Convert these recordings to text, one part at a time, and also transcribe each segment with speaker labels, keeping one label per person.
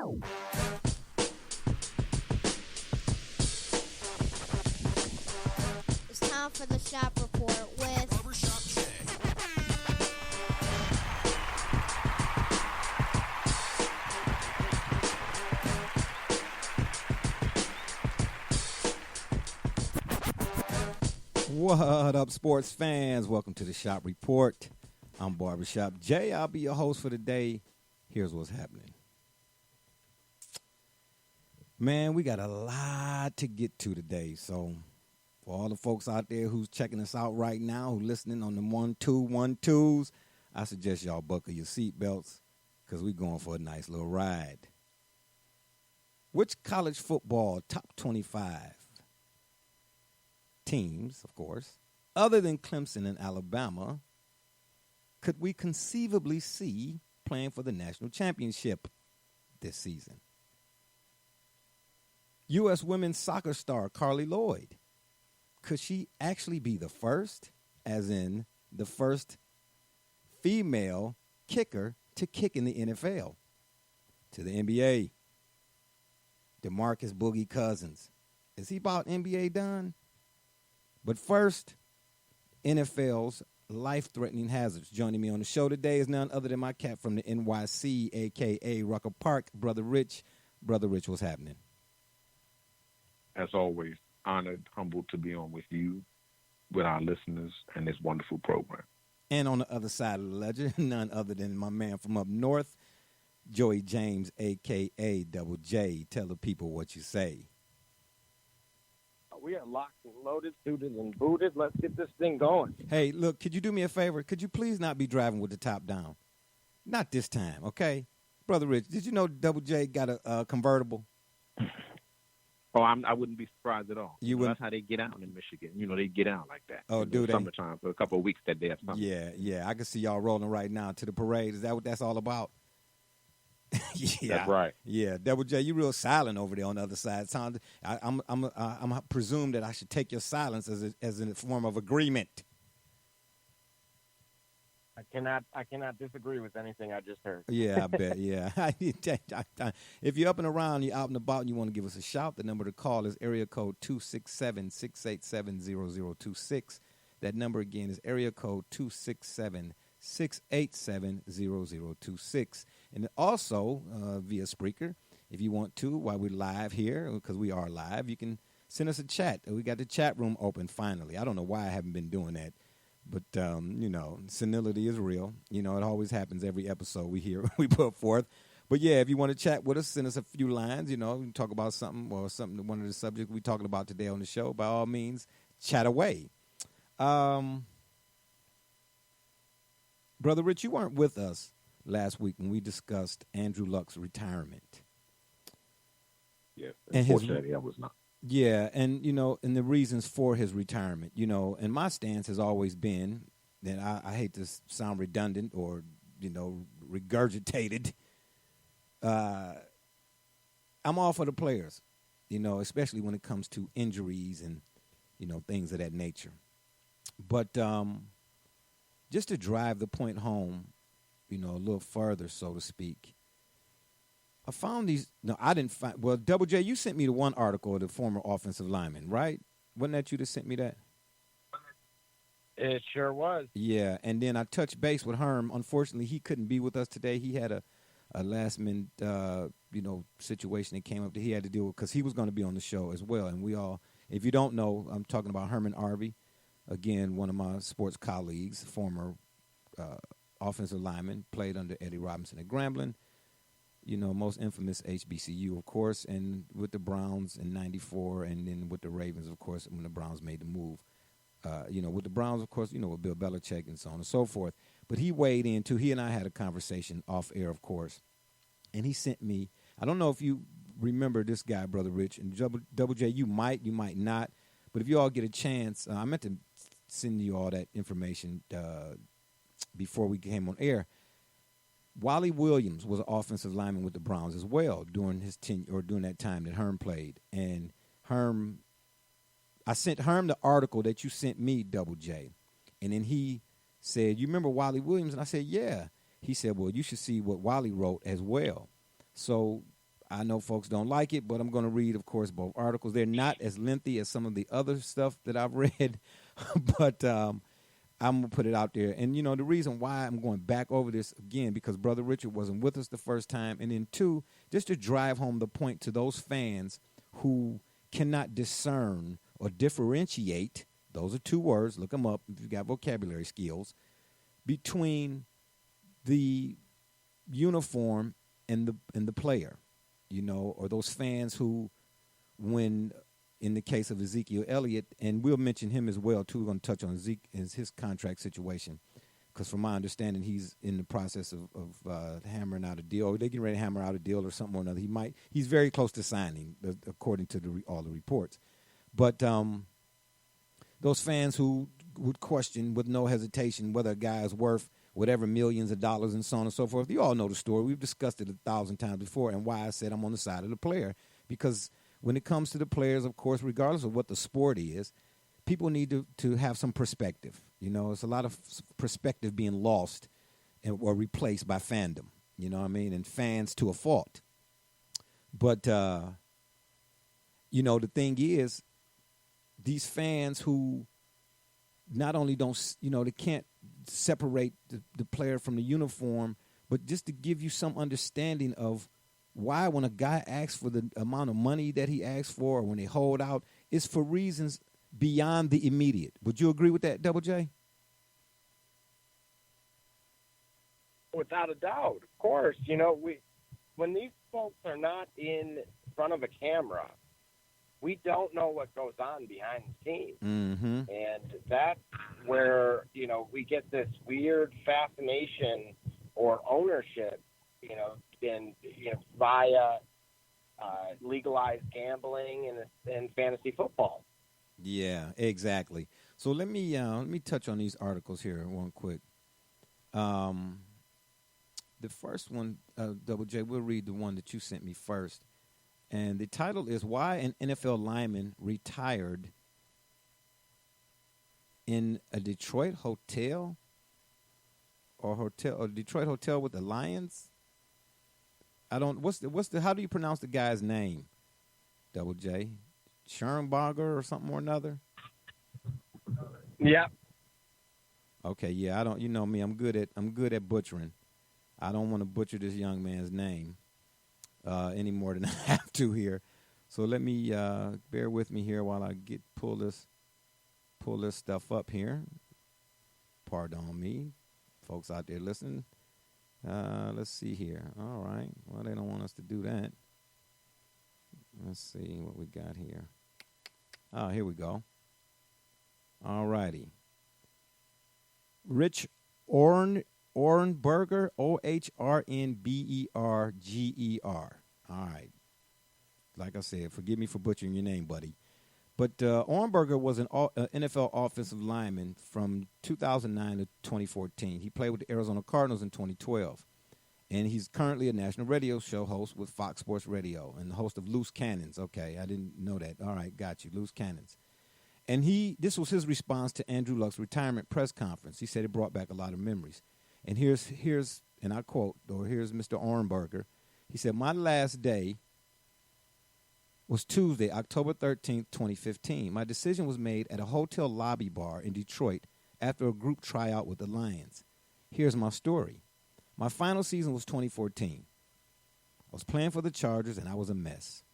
Speaker 1: It's time for the Shop Report with
Speaker 2: Barbershop Jay.
Speaker 3: What up, sports fans? Welcome to the Shop Report. I'm Barbershop Jay. I'll be your host for the day. Here's what's happening. Man, we got a lot to get to today. So for all the folks out there who's checking us out right now, who listening on the 1-2-1-2s, I suggest y'all buckle your seatbelts because we're going for a nice little ride. Which college football top 25 teams, of course, other than Clemson and Alabama, could we conceivably see playing for the national championship this season? U.S. women's soccer star Carli Loyd, could she actually be the first, as in the first female kicker to kick in the NFL? To the NBA, Demarcus Boogie Cousins, is he about NBA done? But first, NFL's life-threatening hazards. Joining me on the show today is none other than my cat from the NYC, a.k.a. Rucker Park, Brother Rich. Brother Rich, what's happening?
Speaker 4: As always, honored, humbled to be on with you, with our listeners, and this wonderful program.
Speaker 3: And on the other side of the ledger, none other than my man from up north, Joey James, a.k.a. Double J. Tell the people what you say.
Speaker 5: We are locked and loaded, suited and booted. Let's get this thing going.
Speaker 3: Hey, look, could you do me a favor? Could you please not be driving with the top down? Not this time, okay? Brother Rich, did you know Double J got a convertible?
Speaker 4: Oh, I wouldn't be surprised at all.
Speaker 3: You wouldn't?
Speaker 4: That's how they get out in Michigan. You know, they get out like that.
Speaker 3: Oh, do they?
Speaker 4: Summertime for a couple of weeks that they have summer.
Speaker 3: Yeah. I can see y'all rolling right now to the parade. Is that what that's all about? Yeah,
Speaker 4: That's right.
Speaker 3: Yeah, Double J, you real silent over there on the other side. I'm presume that I should take your silence as a form of agreement.
Speaker 5: I cannot disagree with anything I just heard.
Speaker 3: Yeah, I bet. Yeah, if you're up and around, you're out and about, and you want to give us a shout, the number to call is area code 267-687-0026. That number again is area code 267-687-0026. And also, via Spreaker, if you want to, while we're live here, because we are live, you can send us a chat. We got the chat room open finally. I don't know why I haven't been doing that. But, senility is real. You know, it always happens every episode we put forth. But, yeah, if you want to chat with us, send us a few lines. You know, we can talk about something or something, one of the subjects we're talking about today on the show. By all means, chat away. Brother Rich, you weren't with us last week when we discussed Andrew Luck's retirement.
Speaker 4: Yeah,
Speaker 3: And
Speaker 4: unfortunately, I was not.
Speaker 3: Yeah, and, and the reasons for his retirement, and my stance has always been that I hate to sound redundant or, regurgitated. I'm all for the players, especially when it comes to injuries and, things of that nature. But just to drive the point home, a little further, so to speak, I found these. No, I didn't find. Well, Double J, you sent me the one article of the former offensive lineman, right? Wasn't that you that sent me that?
Speaker 5: It sure was.
Speaker 3: Yeah, and then I touched base with Herm. Unfortunately, he couldn't be with us today. He had a last-minute, situation that came up that he had to deal with because he was going to be on the show as well. And we all, if you don't know, I'm talking about Herman Arvey, again, one of my sports colleagues, former offensive lineman, played under Eddie Robinson at Grambling. Most infamous HBCU, of course, and with the Browns in '94, and then with the Ravens, of course, when the Browns made the move. With the Browns, of course, with Bill Belichick and so on and so forth. But he weighed in, too. He and I had a conversation off air, of course, and he sent me, I don't know if you remember this guy, Brother Rich, and Double J, you might not, but if you all get a chance, I meant to send you all that information before we came on air. Wally Williams was an offensive lineman with the Browns as well during his during that time that Herm played. And I sent Herm the article that you sent me, Double J. And then he said, "You remember Wally Williams?" And I said, "Yeah." He said, "Well, you should see what Wally wrote as well." So I know folks don't like it, but I'm going to read, of course, both articles. They're not as lengthy as some of the other stuff that I've read, but I'm going to put it out there. And, the reason why I'm going back over this again, because Brother Richard wasn't with us the first time, and then two, just to drive home the point to those fans who cannot discern or differentiate, those are two words, look them up if you've got vocabulary skills, between the uniform and the player, or those fans who, when in the case of Ezekiel Elliott, and we'll mention him as well too. We're going to touch on Zeke and his contract situation, because from my understanding, he's in the process of hammering out a deal. Or they're getting ready to hammer out a deal or something or another. He's very close to signing, according to all the reports. But those fans who would question with no hesitation whether a guy is worth whatever millions of dollars and so on and so forth. You all know the story. We've discussed it 1,000 times before, and why I said I'm on the side of the player. Because when it comes to the players, of course, regardless of what the sport is, people need to have some perspective. It's a lot of perspective being lost or replaced by fandom, and fans to a fault. But, the thing is, these fans who not only don't, they can't separate the player from the uniform, but just to give you some understanding of why when a guy asks for the amount of money that he asks for, or when they hold out, it's for reasons beyond the immediate. Would you agree with that, Double J?
Speaker 5: Without a doubt, of course. When these folks are not in front of a camera, we don't know what goes on behind the scenes.
Speaker 3: Mm-hmm.
Speaker 5: And that's where, we get this weird fascination or ownership, via legalized gambling and fantasy football.
Speaker 3: Yeah, exactly. So let me touch on these articles here one quick. The first one, Double J, we'll read the one that you sent me first. And the title is Why an NFL Lineman Retired in a Detroit Hotel or Detroit Hotel with the Lions. How do you pronounce the guy's name? Double J, Schoenberger or something or another?
Speaker 5: Yeah.
Speaker 3: Okay, yeah, I don't. You know me, I'm good at butchering. I don't want to butcher this young man's name any more than I have to here. So let me bear with me here while I pull this stuff up here. Pardon me, folks out there listening. Let's see here. All right. Well, they don't want us to do that. Let's see what we got here. Oh, here we go. All righty. Rich Ohrnberger, Ohrnberger. All right. Like I said, forgive me for butchering your name, buddy. But Ohrnberger was an NFL offensive lineman from 2009 to 2014. He played with the Arizona Cardinals in 2012. And he's currently a national radio show host with Fox Sports Radio and the host of Loose Cannons. Okay, I didn't know that. All right, got you, Loose Cannons. And this was his response to Andrew Luck's retirement press conference. He said it brought back a lot of memories. And here's and I quote, or here's Mr. Ohrnberger. He said, "My last day was Tuesday, October 13th, 2015. My decision was made at a hotel lobby bar in Detroit after a group tryout with the Lions. Here's my story. My final season was 2014. I was playing for the Chargers, and I was a mess.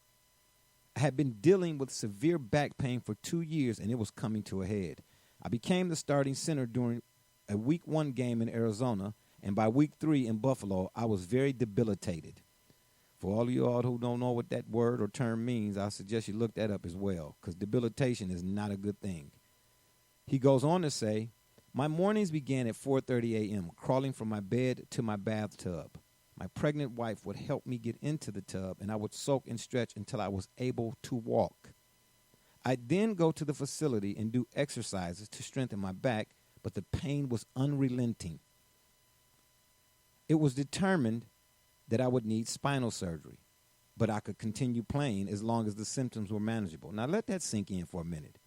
Speaker 3: I had been dealing with severe back pain for 2 years, and it was coming to a head. I became the starting center during a Week 1 game in Arizona, and by Week 3 in Buffalo, I was very debilitated. For all of you all who don't know what that word or term means, I suggest you look that up as well, because debilitation is not a good thing." He goes on to say, "My mornings began at 4:30 a.m., crawling from my bed to my bathtub. My pregnant wife would help me get into the tub, and I would soak and stretch until I was able to walk. I'd then go to the facility and do exercises to strengthen my back, but the pain was unrelenting. It was determined that I would need spinal surgery, but I could continue playing as long as the symptoms were manageable." Now let that sink in for a minute,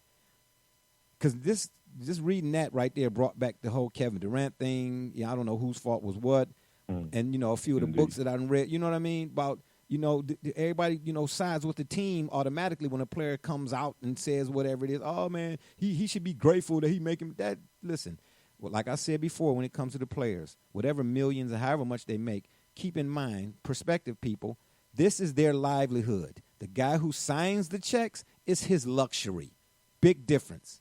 Speaker 3: because just reading that right there brought back the whole Kevin Durant thing. Yeah, I don't know whose fault was what, and a few of the books that I read. You know what I mean about Everybody, sides with the team automatically when a player comes out and says whatever it is. Oh, man, he should be grateful that he making that. Listen, well, like I said before, when it comes to the players, whatever millions or however much they make, keep in mind, prospective people, this is their livelihood. The guy who signs the checks is his luxury. Big difference.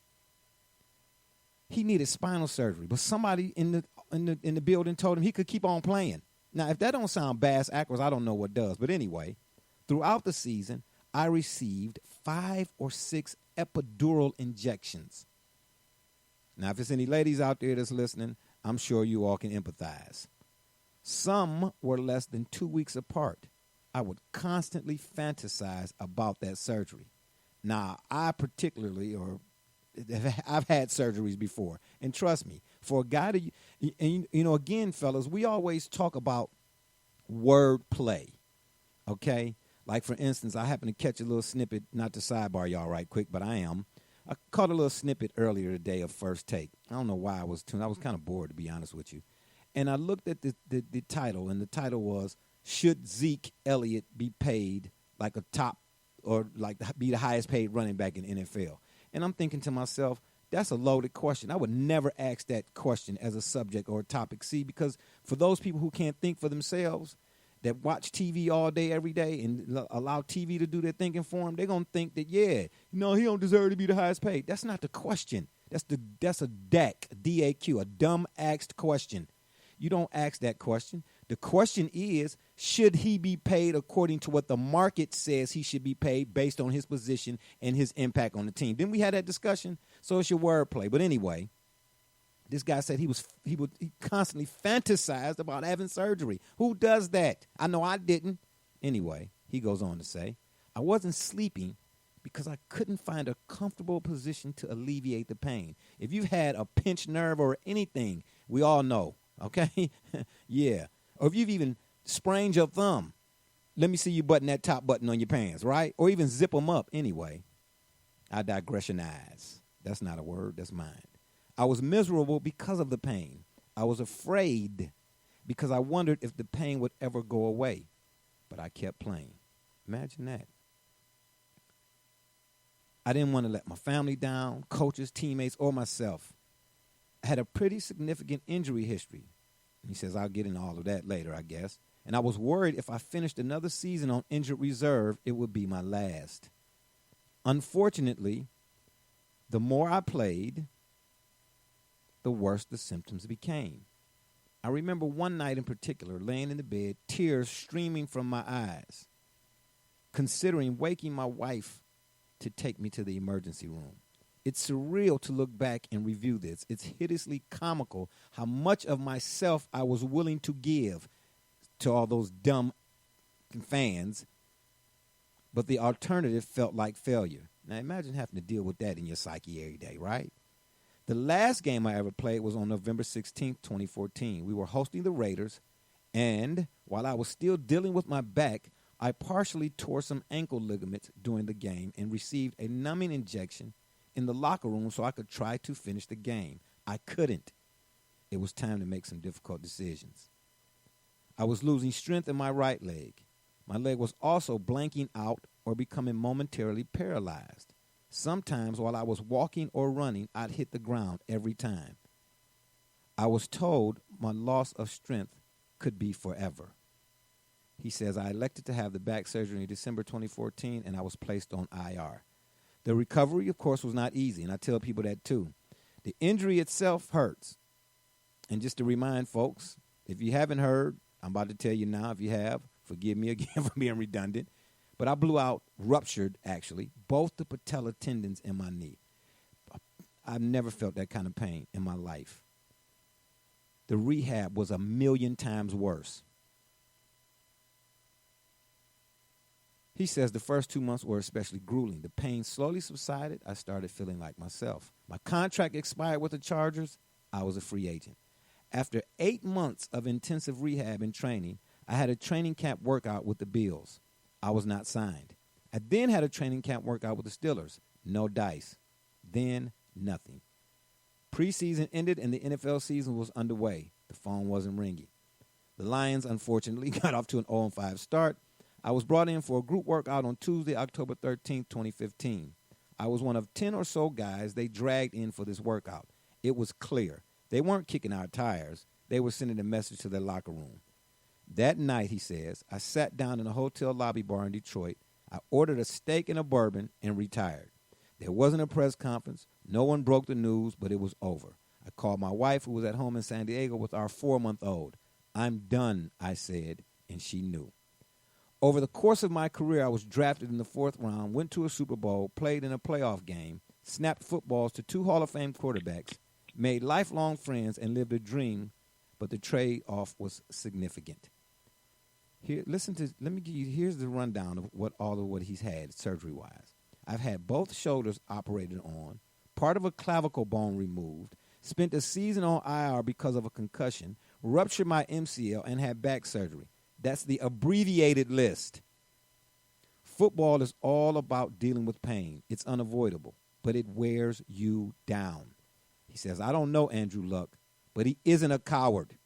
Speaker 3: He needed spinal surgery, but somebody in the building told him he could keep on playing. Now, if that don't sound bass backwards, I don't know what does. But anyway, throughout the season, I received 5 or 6 epidural injections. Now, if there's any ladies out there that's listening, I'm sure you all can empathize. Some were less than 2 weeks apart. I would constantly fantasize about that surgery. Now, I've had surgeries before. And trust me, for a guy to, again, fellas, we always talk about word play, okay? Like, for instance, I happened to catch a little snippet, not to sidebar y'all right quick, but I caught a little snippet earlier today of First Take. I don't know why I was tuned. I was kind of bored, to be honest with you. And I looked at the title, and the title was, Should Zeke Elliott be paid like a top or like be the highest paid running back in the NFL? And I'm thinking to myself, that's a loaded question. I would never ask that question as a subject or a topic. See, because for those people who can't think for themselves, that watch TV all day, every day, and allow TV to do their thinking for them, they're going to think that, he don't deserve to be the highest paid. That's not the question. That's a DAQ, D-A-Q, a dumb asked question. You don't ask that question. The question is, should he be paid according to what the market says he should be paid based on his position and his impact on the team? Didn't we have that discussion? So it's your wordplay. But anyway, this guy said he constantly fantasized about having surgery. Who does that? I know I didn't. Anyway, he goes on to say, I wasn't sleeping because I couldn't find a comfortable position to alleviate the pain. If you've had a pinched nerve or anything, we all know, okay? Yeah. Or if you've even sprained your thumb, let me see you button that top button on your pants, right? Or even zip them up. Anyway, I digressionize. That's not a word. That's mine. I was miserable because of the pain. I was afraid because I wondered if the pain would ever go away. But I kept playing. Imagine that. I didn't want to let my family down, coaches, teammates, or myself. I had a pretty significant injury history. He says, I'll get into all of that later, I guess. And I was worried if I finished another season on injured reserve, it would be my last. Unfortunately, the more I played, the worse the symptoms became. I remember one night in particular, laying in the bed, tears streaming from my eyes, considering waking my wife to take me to the emergency room. It's surreal to look back and review this. It's hideously comical how much of myself I was willing to give to all those dumb fans, but the alternative felt like failure. Now imagine having to deal with that in your psyche every day, right? The last game I ever played was on November 16th, 2014. We were hosting the Raiders, and while I was still dealing with my back, I partially tore some ankle ligaments during the game and received a numbing injection in the locker room so I could try to finish the game. I couldn't. It was time to make some difficult decisions. I was losing strength in my right leg. My leg was also blanking out or becoming momentarily paralyzed. Sometimes while I was walking or running, I'd hit the ground every time. I was told my loss of strength could be forever. He says, I elected to have the back surgery in December 2014, and I was placed on IR. The recovery, of course, was not easy, and I tell people that too. The injury itself hurts. And just to remind folks, if you haven't heard, I'm about to tell you now. If you have, forgive me again for being redundant. But I ruptured, actually, both the patella tendons in my knee. I've never felt that kind of pain in my life. The rehab was 1,000,000 times worse. He says the first 2 months were especially grueling. The pain slowly subsided. I started feeling like myself. My contract expired with the Chargers. I was a free agent. After 8 months of intensive rehab and training, I had a training camp workout with the Bills. I was not signed. I then had a training camp workout with the Steelers. No dice. Then nothing. Preseason ended and the NFL season was underway. The phone wasn't ringing. The Lions, unfortunately, got off to an 0-5 start. I was brought in for a group workout on Tuesday, October 13th, 2015. I was one of 10 or so guys they dragged in for this workout. It was clear. They weren't kicking our tires. They were sending a message to their locker room. That night, he says, I sat down in a hotel lobby bar in Detroit. I ordered a steak and a bourbon and retired. There wasn't a press conference. No one broke the news, but it was over. I called my wife, who was at home in San Diego with our 4-month-old. I'm done, I said, and she knew. Over the course of my career, I was drafted in the 4th round, went to a Super Bowl, played in a playoff game, snapped footballs to 2 Hall of Fame quarterbacks, made lifelong friends, and lived a dream, but the trade-off was significant. Here, here's the rundown of what he's had surgery-wise. I've had both shoulders operated on, part of a clavicle bone removed, spent a season on IR because of a concussion, ruptured my MCL, and had back surgery. That's the abbreviated list. Football is all about dealing with pain. It's unavoidable, but it wears you down. He says, I don't know Andrew Luck, but he isn't a coward.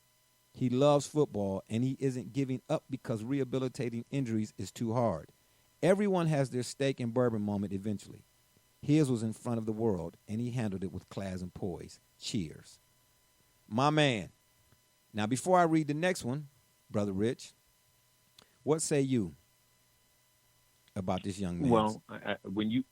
Speaker 3: He loves football, and he isn't giving up because rehabilitating injuries is too hard. Everyone has their steak and bourbon moment eventually. His was in front of the world, and he handled it with class and poise. Cheers. My man. Now, before I read the next one, Brother Rich, what say you about this young man?
Speaker 4: Well, when you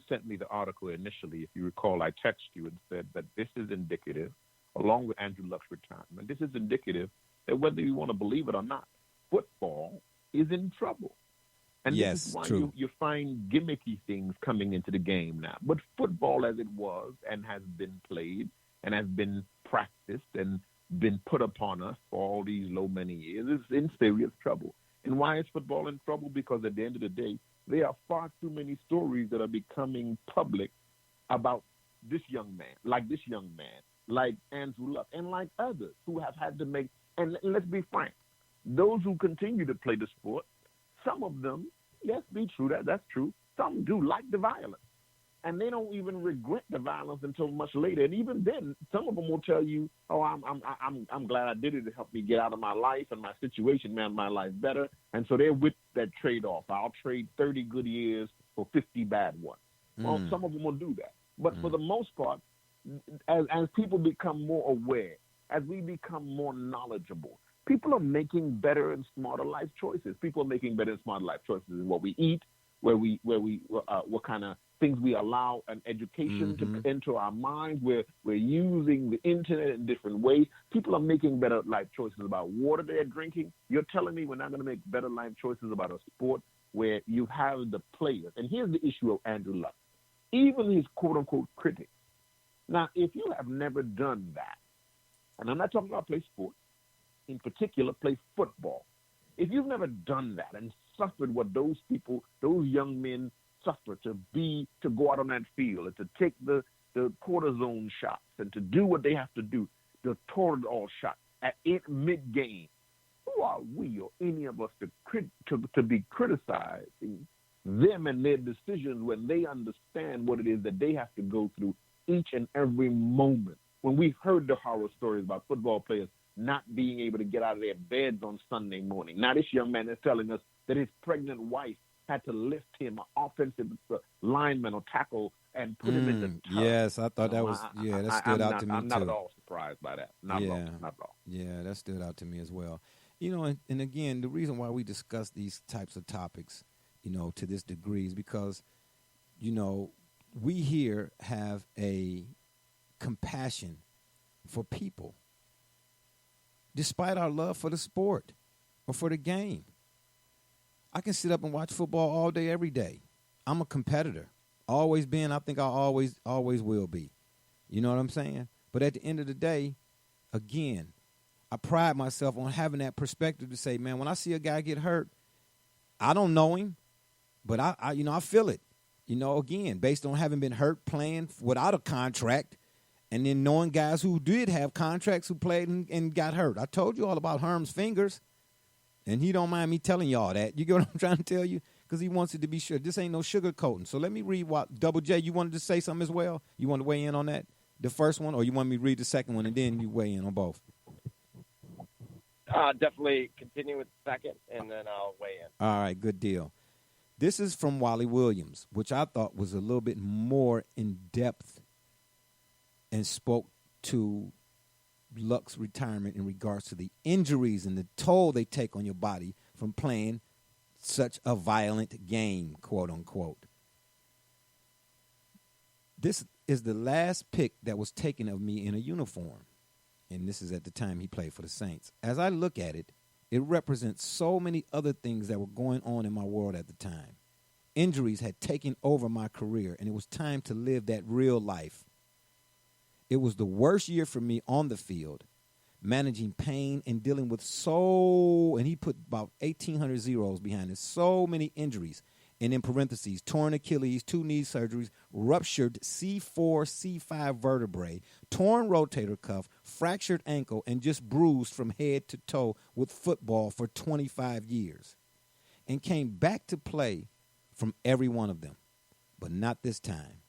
Speaker 4: sent me the article initially, if you recall, I texted you and said that this is indicative, along with Andrew Luck's retirement, this is indicative that whether you want to believe it or not, football is in trouble. And
Speaker 3: yes,
Speaker 4: this is why
Speaker 3: true.
Speaker 4: you find gimmicky things coming into the game now. But football as it was and has been played and has been practiced and been put upon us for all these many years is in serious trouble. And why is football in trouble? Because at the end of the day, there are far too many stories that are becoming public about this young man, like Andrew Luck, and like others who have had to make, and let's be frank, those who continue to play the sport, some of them, yes, be true, that's true, some do like the violence. And they don't even regret the violence until much later. And even then, some of them will tell you, "Oh, I'm glad I did it to help me get out of my life and my situation, man, my life better." And so they're with that trade-off. I'll trade 30 good years for 50 bad ones. Well, some of them will do that. But for the most part, as people become more aware, as we become more knowledgeable, people are making better and smarter life choices. People are making better and smarter life choices in what we eat, what kind of things we allow an education to enter our minds. We're using the internet in different ways. People are making better life choices about water they're drinking. You're telling me we're not going to make better life choices about a sport where you have the players. And here's the issue of Andrew Luck. Even his quote-unquote critics. Now, if you have never done that, and I'm not talking about play sports, in particular play football, if you've never done that and suffered what those people, those young men suffer to go out on that field and to take the cortisone shots and to do what they have to do, the Toradol shot at mid-game, who are we or any of us to be criticizing them and their decisions when they understand what it is that they have to go through each and every moment? When we've heard the horror stories about football players not being able to get out of their beds on Sunday morning. Now this young man is telling us that his pregnant wife had to lift him, an offensive lineman or tackle, and put him in the tub.
Speaker 3: Yes, I thought that was, that stood out to me too.
Speaker 4: I'm not at all surprised by that. Not at all.
Speaker 3: Yeah, that stood out to me as well. You know, and again, the reason why we discuss these types of topics, you know, to this degree is because, you know, we here have a compassion for people despite our love for the sport or for the game. I can sit up and watch football all day, every day. I'm a competitor. Always been. I think I always will be. You know what I'm saying? But at the end of the day, again, I pride myself on having that perspective to say, man, when I see a guy get hurt, I don't know him, but I feel it. You know, again, based on having been hurt playing without a contract, and then knowing guys who did have contracts who played and got hurt. I told you all about Herm's fingers, and he don't mind me telling y'all that. You get what I'm trying to tell you? Because he wants it to be sure. This ain't no sugarcoating. So let me read what Double J, you wanted to say something as well? You want to weigh in on that, the first one, or you want me to read the second one and then you weigh in on both?
Speaker 5: Definitely continue with the second, and then I'll weigh in.
Speaker 3: All right, good deal. This is from Wally Williams, which I thought was a little bit more in depth and spoke to Luck's retirement in regards to the injuries and the toll they take on your body from playing such a violent game, quote unquote. This is the last pick that was taken of me in a uniform, and this is at the time he played for the Saints. As I look at it, it represents so many other things that were going on in my world at the time. Injuries had taken over my career, and it was time to live that real life. It was the worst year for me on the field, managing pain and dealing with and he put about 1,800 zeros behind it, so many injuries. And in parentheses, torn Achilles, 2 knee surgeries, ruptured C4, C5 vertebrae, torn rotator cuff, fractured ankle, and just bruised from head to toe with football for 25 years. And came back to play from every one of them, but not this time.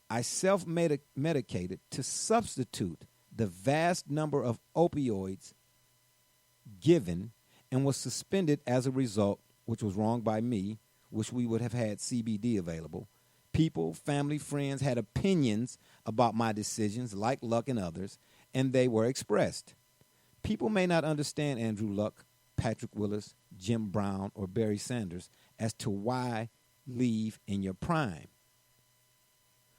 Speaker 3: I self-medicated to substitute the vast number of opioids given and was suspended as a result, which was wrong by me. Wish we would have had CBD available. People, family, friends had opinions about my decisions, like Luck and others, and they were expressed. People may not understand Andrew Luck, Patrick Willis, Jim Brown, or Barry Sanders as to why leave in your prime.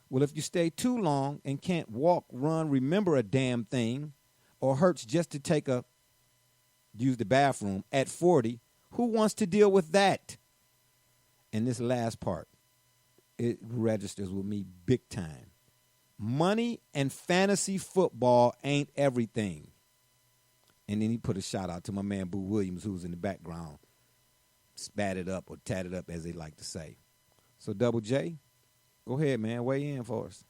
Speaker 3: Well, if you stay too long and can't walk, run, remember a damn thing, or hurts just to use the bathroom at 40, who wants to deal with that? And this last part, it registers with me big time. Money and fantasy football ain't everything. And then he put a shout out to my man Boo Williams, who's in the background, spatted up or tatted up, as they like to say. So Double J, go ahead, man. Weigh in for us.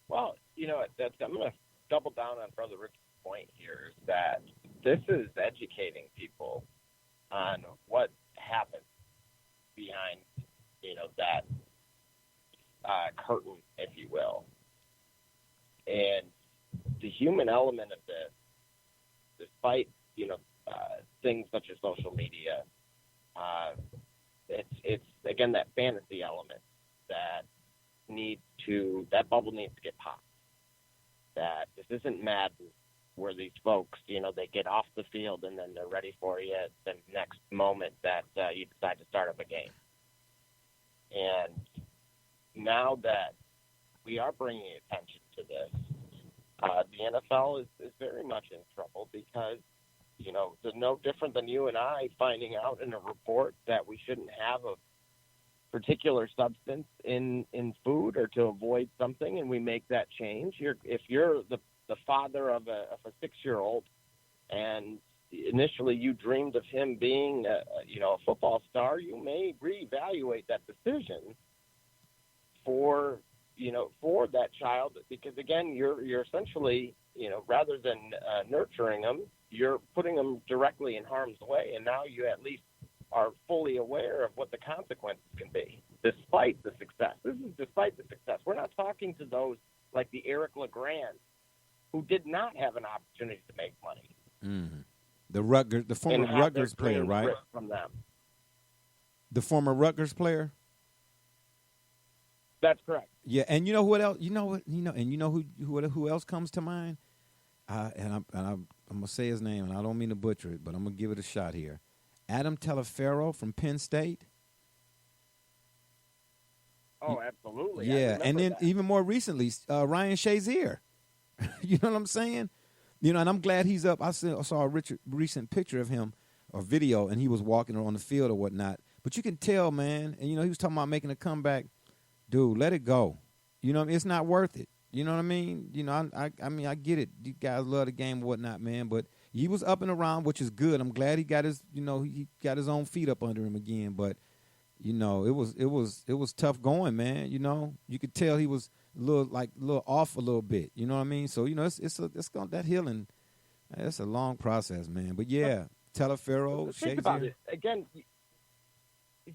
Speaker 5: Well, I'm going to double down on Brother Rick's point here, is that this is educating people on what happens behind, that curtain, if you will. And the human element of this, despite, things such as social media, it's again that fantasy element that bubble needs to get popped. That this isn't Madden, where these folks, they get off the field and then they're ready for you at the next moment that you decide to start up a game. And now that we are bringing attention to this, the NFL is very much in trouble because, they're no different than you and I finding out in a report that we shouldn't have a particular substance in food or to avoid something, and we make that change. If you're the father of a 6-year-old, and initially you dreamed of him being a football star, you may reevaluate that decision for that child, because again, you're essentially, rather than nurturing them, you're putting them directly in harm's way, and now you at least are fully aware of what the consequences can be, despite the success. This is despite the success. We're not talking to those like the Eric LeGrand, who did not have an opportunity to make money.
Speaker 3: Mm-hmm. The former Rutgers player, right?
Speaker 5: From them.
Speaker 3: The former Rutgers player.
Speaker 5: That's correct.
Speaker 3: Yeah, and you know what else? Who else comes to mind? And I'm gonna say his name, and I don't mean to butcher it, but I'm gonna give it a shot here. Adam Telefero from Penn State.
Speaker 5: Oh, absolutely.
Speaker 3: Yeah, and then even more recently, Ryan Shazier. You know what I'm saying? And I'm glad he's up. I saw a recent picture of him or video, and he was walking on the field or whatnot. But you can tell, man, and he was talking about making a comeback. Dude, let it go. It's not worth it. You know what I mean? I get it. You guys love the game and whatnot, man. But he was up and around, which is good. I'm glad he got his, he got his own feet up under him again. But it was tough going, man. You could tell he was a little off a little bit. You know what I mean? So it's going that healing. It's a long process, man. But yeah, Telefero,
Speaker 5: think about it again.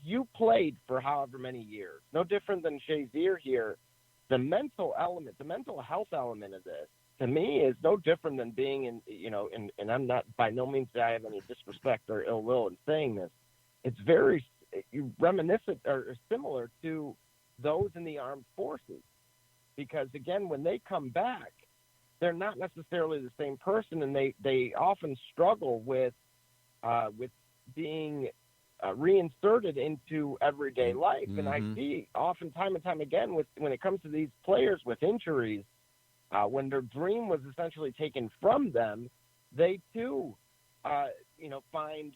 Speaker 5: You played for however many years, no different than Shazier here. The mental element, the mental health element of this to me, is no different than being and I'm not, by no means do I have any disrespect or ill will in saying this. It's very reminiscent or similar to those in the armed forces, because again, when they come back, they're not necessarily the same person, and they often struggle with being reinserted into everyday life. And I see often, time and time again, when it comes to these players with injuries, when their dream was essentially taken from them, they too, find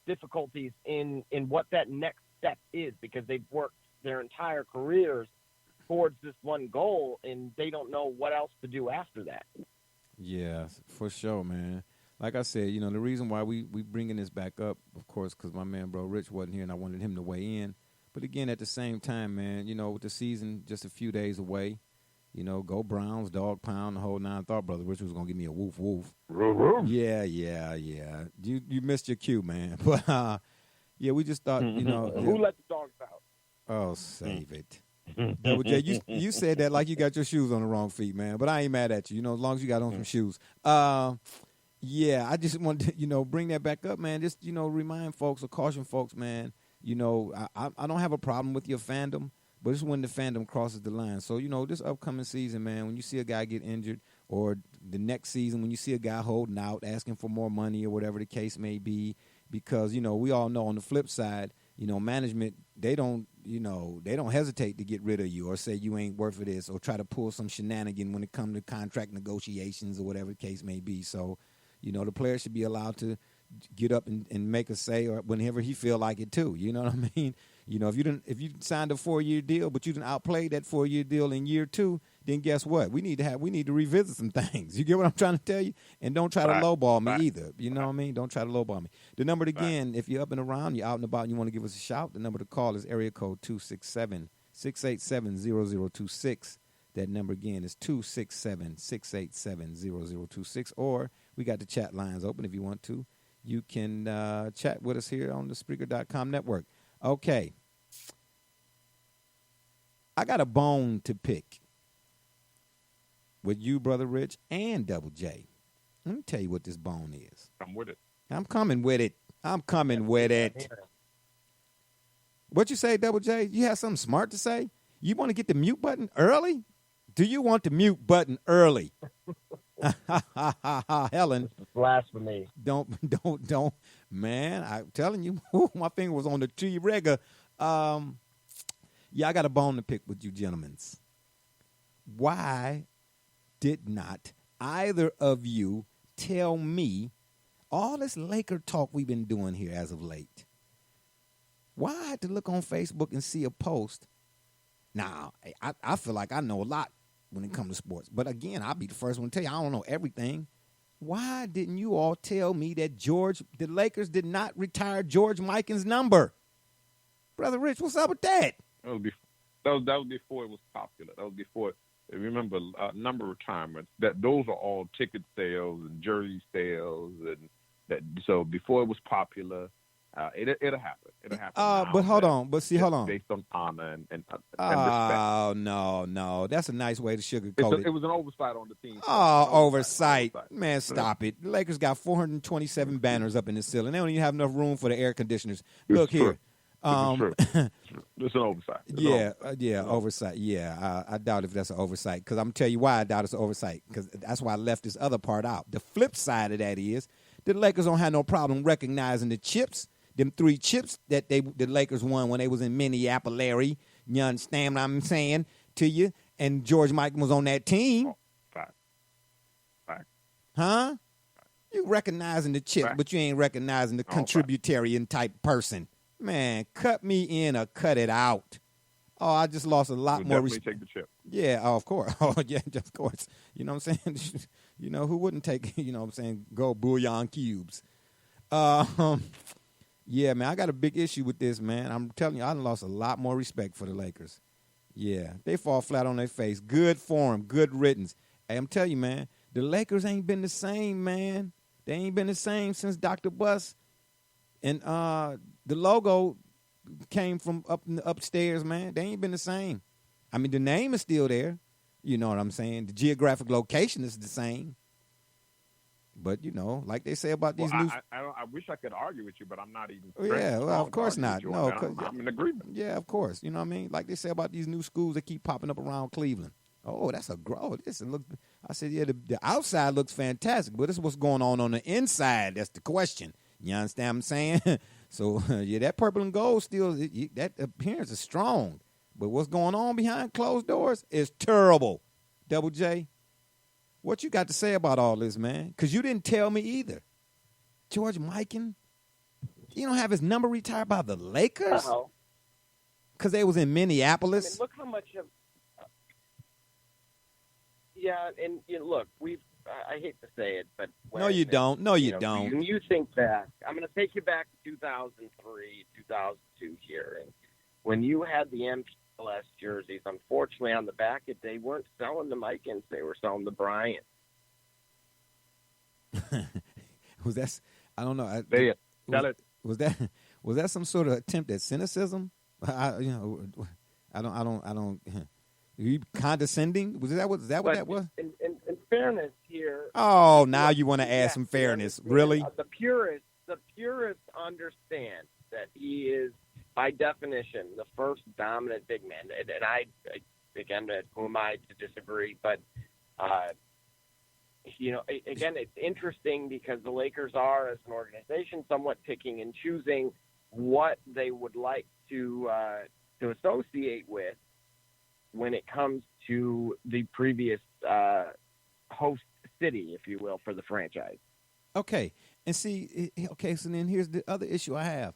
Speaker 5: difficulties in what that next step is, because they've worked their entire careers towards this one goal, and they don't know what else to do after that.
Speaker 3: Yeah, for sure, man. Like I said, the reason why we bringing this back up, of course, because my man, Bro Rich, wasn't here, and I wanted him to weigh in. But again, at the same time, man, with the season just a few days away, go Browns, dog pound, the whole nine. I thought Brother Rich was going to give me a woof woof. Yeah. You missed your cue, man. But, yeah, we just thought,
Speaker 5: Who let the dogs out?
Speaker 3: Oh, save it. Double J, you said that like you got your shoes on the wrong feet, man. But I ain't mad at you, as long as you got on some shoes. Yeah, I just wanted to, bring that back up, man. Just, remind folks or caution folks, man. I don't have a problem with your fandom, but it's when the fandom crosses the line. So, this upcoming season, man, when you see a guy get injured, or the next season when you see a guy holding out, asking for more money or whatever the case may be, because, we all know on the flip side, management, they don't hesitate to get rid of you or say you ain't worth of this or try to pull some shenanigan when it comes to contract negotiations or whatever the case may be. So, the player should be allowed to get up and make a say or whenever he feel like it too. You know what I mean? If you signed a 4-year deal, but you didn't outplay that 4-year deal in year 2, then guess what? We need to revisit some things. You get what I'm trying to tell you? And don't try to lowball me either. You know what I mean? Don't try to lowball me. The number again, if you're up and around, you're out and about, and you want to give us a shout, the number to call is area code 267-687-0026. That number again is 267-687-0026. Or we got the chat lines open if you want to. You can chat with us here on the Spreaker.com network. Okay. I got a bone to pick with you, Brother Rich, and Double J. Let me tell you what this bone is.
Speaker 4: I'm with it.
Speaker 3: I'm coming with it. What you say, Double J? You have something smart to say? You want to get the mute button early? Do you want the mute button early? Helen.
Speaker 5: Blasphemy.
Speaker 3: Don't. Man, I'm telling you, my finger was on the tree regga. Yeah, I got a bone to pick with you gentlemen. Why did not either of you tell me all this Laker talk we've been doing here as of late? Why I had to look on Facebook and see a post? Now, I feel like I know a lot when it comes to sports. But again, I'll be the first one to tell you I don't know everything. Why didn't you all tell me that the Lakers did not retire George Mikan's number? Brother Rich, what's up with that?
Speaker 4: That was before it was popular. That was before. Remember, number retirements. Those are all ticket sales and jersey sales, and so before it was popular. It'll happen. It'll happen.
Speaker 3: But hold on. But see, hold on.
Speaker 4: Based on honor and respect.
Speaker 3: Oh, no. That's a nice way to sugarcoat it.
Speaker 4: It was an oversight on the team.
Speaker 3: Oh, oversight. Man, stop it. The Lakers got 427 banners up in the ceiling. They don't even have enough room for the air conditioners. Look here.
Speaker 4: It's an oversight.
Speaker 3: Oversight. Yeah, I doubt if that's an oversight, because I'm going to tell you why I doubt it's an oversight, because that's why I left this other part out. The flip side of that is the Lakers don't have no problem recognizing the chips. Them 3 chips that the Lakers won when they was in Minneapolis. You understand what I'm saying to you? And George Mikan was on that team.
Speaker 4: Fact.
Speaker 3: Huh? You recognizing the chips, but you ain't recognizing the contributarian type person. Man, cut me in or cut it out. Oh, I just lost a lot more respect.
Speaker 4: Take the chip.
Speaker 3: Yeah, of course. Oh, yeah, of course. You know what I'm saying? Who wouldn't take, go bouillon cubes. Yeah, man, I got a big issue with this, man. I'm telling you, I done lost a lot more respect for the Lakers. Yeah, they fall flat on their face. Good form, good riddance. Hey, I'm telling you, man, the Lakers ain't been the same, man. They ain't been the same since Dr. Bus. And the logo came from upstairs, man. They ain't been the same. I mean, the name is still there. You know what I'm saying? The geographic location is the same. But, like they say about these new...
Speaker 4: I wish I could argue with you, but I'm not even...
Speaker 3: Yeah, well, of course not. No,
Speaker 4: I'm in agreement.
Speaker 3: Yeah, of course. You know what I mean? Like they say about these new schools that keep popping up around Cleveland. Oh, that's a grow. I said, yeah, the outside looks fantastic, but this is what's going on the inside. That's the question. You understand what I'm saying? So, yeah, that purple and gold still, that appearance is strong. But what's going on behind closed doors is terrible. Double J, what you got to say about all this, man? Because you didn't tell me either. George Mikan, you don't have his number retired by the Lakers?
Speaker 5: Uh-oh.
Speaker 3: Because they was in Minneapolis?
Speaker 5: I mean, look how much of... Yeah, and look, I hate to say it, but...
Speaker 3: No, you don't. No, you don't.
Speaker 5: When you think back, I'm going to take you back to 2003, 2002 here. And when you had the MPLS jerseys, unfortunately, on the back, they weren't selling the Mikans. They were selling the Bryant.
Speaker 3: Was that... I don't know.
Speaker 4: Say it. Tell it.
Speaker 3: Was that some sort of attempt at cynicism? I don't... Are you condescending? Was that what that was?
Speaker 5: In fairness here.
Speaker 3: Oh, now you want to add some fairness. Really?
Speaker 5: The purists understand that he is, by definition, the first dominant big man. And I again, who am I to disagree? But, again, it's interesting because the Lakers are, as an organization, somewhat picking and choosing what they would like to associate with when it comes to the previous host city, if you will, for the franchise.
Speaker 3: Okay. And see, so then here's the other issue I have.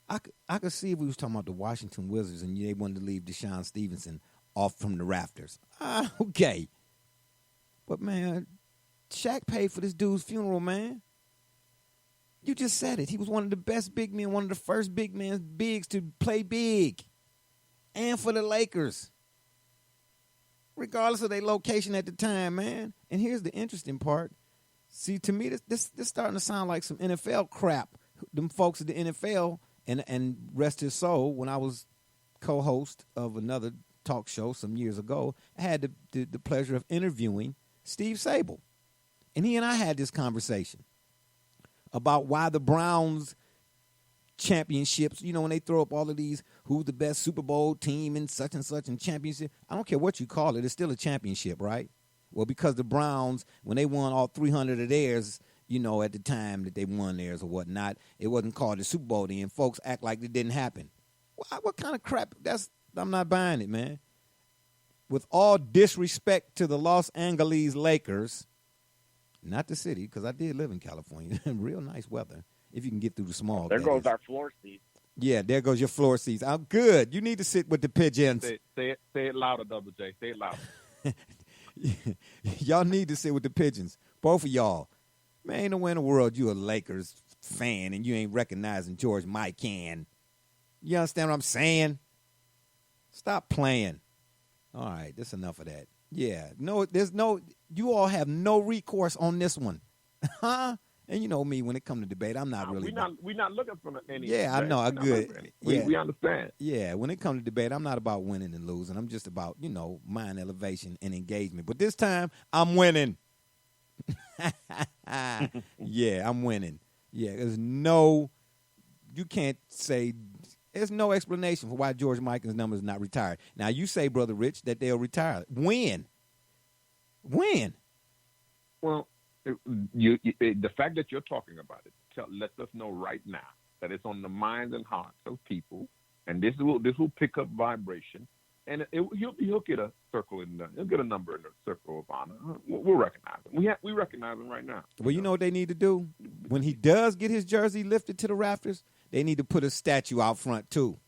Speaker 3: I could see if we was talking about the Washington Wizards and they wanted to leave Deshaun Stevenson off from the rafters. Okay. But, man, Shaq paid for this dude's funeral, man. You just said it. He was one of the best big men, one of the first big men's bigs to play big. And for the Lakers. Regardless of their location at the time, man. And here's the interesting part. See, to me, this starting to sound like some NFL crap. Them folks at the NFL, and rest his soul, when I was co-host of another talk show some years ago, I had the pleasure of interviewing Steve Sable. And he and I had this conversation about why the Browns championships, when they throw up all of these, who's the best Super Bowl team and such and championship. I don't care what you call it. It's still a championship, right? Well, because the Browns, when they won all 300 of theirs, at the time that they won theirs or whatnot, it wasn't called the Super Bowl then. Folks act like it didn't happen. What kind of crap? I'm not buying it, man. With all disrespect to the Los Angeles Lakers, not the city, because I did live in California. Real nice weather. If you can get through the small.
Speaker 5: There goes our floor seats.
Speaker 3: Yeah, there goes your floor seats. I'm good. You need to sit with the pigeons.
Speaker 4: Say it louder, Double J. Say it louder.
Speaker 3: Y'all need to sit with the pigeons. Both of y'all. Man, ain't no way in the world you a Lakers fan and you ain't recognizing George Mikan. You understand what I'm saying? Stop playing. All right, that's enough of that. Yeah, you all have no recourse on this one. Huh? And you know me, when it comes to debate, I'm not really.
Speaker 4: We're not looking for any.
Speaker 3: Yeah, I know. Good.
Speaker 4: We understand.
Speaker 3: Yeah, when it comes to debate, I'm not about winning and losing. I'm just about, mind elevation and engagement. But this time, I'm winning. Yeah, I'm winning. Yeah, you can't say, there's no explanation for why George Mikan's number is not retired. Now, you say, Brother Rich, that they'll retire. When?
Speaker 4: Well, the fact that you're talking about it lets us know right now that it's on the minds and hearts of people, and this will pick up vibration, and he'll get a circle he'll get a number in the circle of honor. We'll recognize him. We recognize him right now.
Speaker 3: Well, you know what they need to do when he does get his jersey lifted to the rafters? They need to put a statue out front too.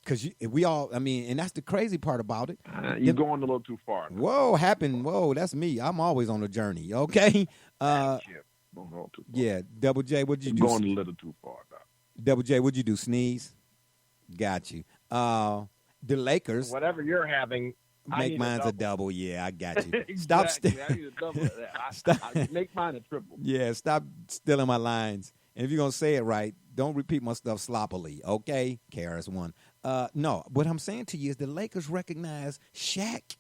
Speaker 3: Because and that's the crazy part about it.
Speaker 4: You're going a little too far.
Speaker 3: Whoa, that's me. I'm always on a journey, okay? Yeah, Double J, what'd you do?
Speaker 4: Going a little too far now.
Speaker 3: Double J, what'd you do, sneeze? Got you. The Lakers.
Speaker 5: Whatever you're having,
Speaker 3: make mine a double. Yeah, I got you.
Speaker 5: Exactly. I need a double. I make mine a triple.
Speaker 3: Yeah, stop stealing my lines. And if you're going to say it right, don't repeat my stuff sloppily, okay? KRS-One. No, what I'm saying to you is the Lakers recognize Shaq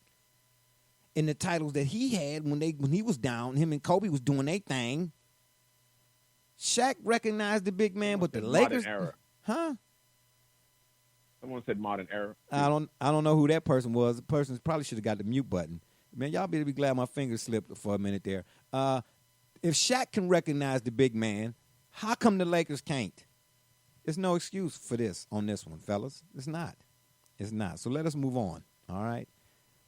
Speaker 3: in the titles that he had when he was down. Him and Kobe was doing their thing. Shaq recognized the big man, but the Lakers,
Speaker 4: era.
Speaker 3: huh?
Speaker 4: Someone said modern era.
Speaker 3: I don't know who that person was. The person probably should have got the mute button. Man, y'all better be glad my fingers slipped for a minute there. If Shaq can recognize the big man, how come the Lakers can't? There's no excuse for this on this one, fellas. It's not. It's not. So let us move on, all right?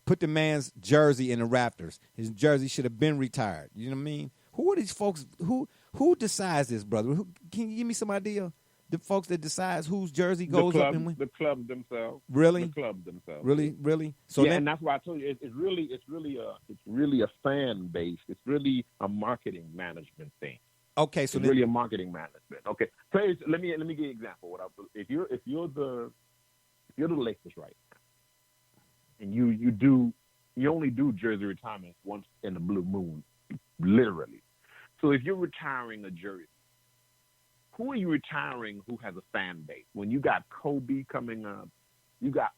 Speaker 3: Put the man's jersey in the rafters. His jersey should have been retired. You know what I mean? Who are these folks? Who decides this, brother? Can you give me some idea? The folks that decides whose jersey goes up and when?
Speaker 4: The clubs themselves.
Speaker 3: Really?
Speaker 4: The clubs themselves.
Speaker 3: Really? So
Speaker 4: yeah, and that's why I told you it's really a fan base. It's really a marketing management thing.
Speaker 3: Okay, so
Speaker 4: it's really a marketing management. Okay, so let me give you an example. If you're the Lakers right now, and you only do jersey retirement once in a blue moon, literally. So if you're retiring a jersey, who are you retiring who has a fan base? When you got Kobe coming up, you got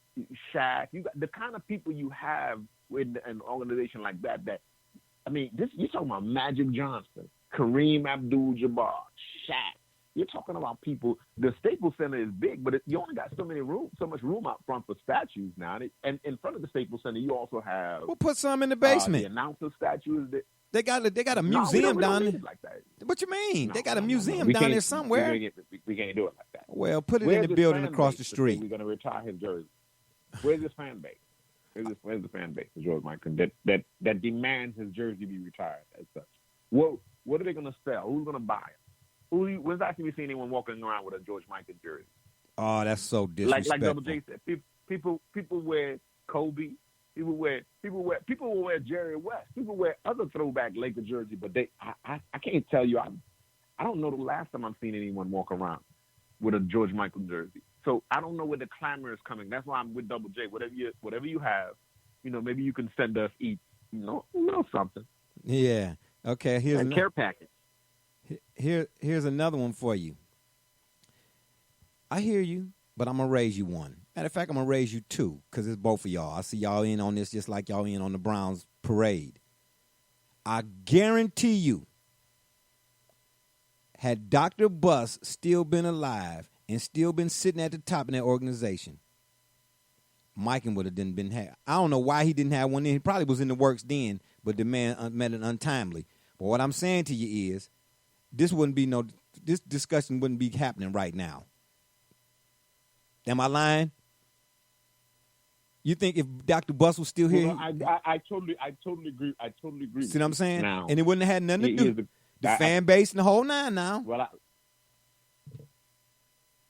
Speaker 4: Shaq, you got the kind of people you have in an organization like that. You're talking about Magic Johnson, Kareem Abdul-Jabbar, Shaq. You're talking about people. The Staples Center is big, but you only got so much room out front for statues now. And in front of the Staples Center, you also have.
Speaker 3: We'll put some in the basement.
Speaker 4: The announcer statues.
Speaker 3: They got a museum down there.
Speaker 4: Like that.
Speaker 3: What you mean? They got a museum down there somewhere.
Speaker 4: We can't do it like that.
Speaker 3: Well, put it in the building across the street.
Speaker 4: We're going to retire his jersey. Where's his fan base? Where's the fan base for George Mikan that demands his jersey be retired as such? What are they going to sell? Who's going to buy it? When's actually we see anyone walking around with a George Mikan jersey?
Speaker 3: Oh, that's so disrespectful.
Speaker 4: Like Double J said, people wear Kobe. People will wear Jerry West. People wear other throwback Laker jersey, but I can't tell you. I don't know the last time I've seen anyone walk around with a George Mikan jersey. So I don't know where the clamor is coming. That's why I'm with Double J. Whatever you have, maybe you can send us each, something.
Speaker 3: Yeah. Okay. Here's
Speaker 4: a care package.
Speaker 3: Here's another one for you. I hear you, but I'm gonna raise you one. Matter of fact, I'm going to raise you two because it's both of y'all. I see y'all in on this just like y'all in on the Browns parade. I guarantee you, had Dr. Buss still been alive and still been sitting at the top of that organization, Mikan would have been had. I don't know why he didn't have one then. He probably was in the works then, but the man met it untimely. But what I'm saying to you is, this discussion wouldn't be happening right now. Am I lying? You think if Dr. Buss was still here?
Speaker 4: Well, I totally agree. I totally agree.
Speaker 3: See what I'm saying?
Speaker 4: Now,
Speaker 3: and it wouldn't have had nothing to do. The fan base and the whole nine now.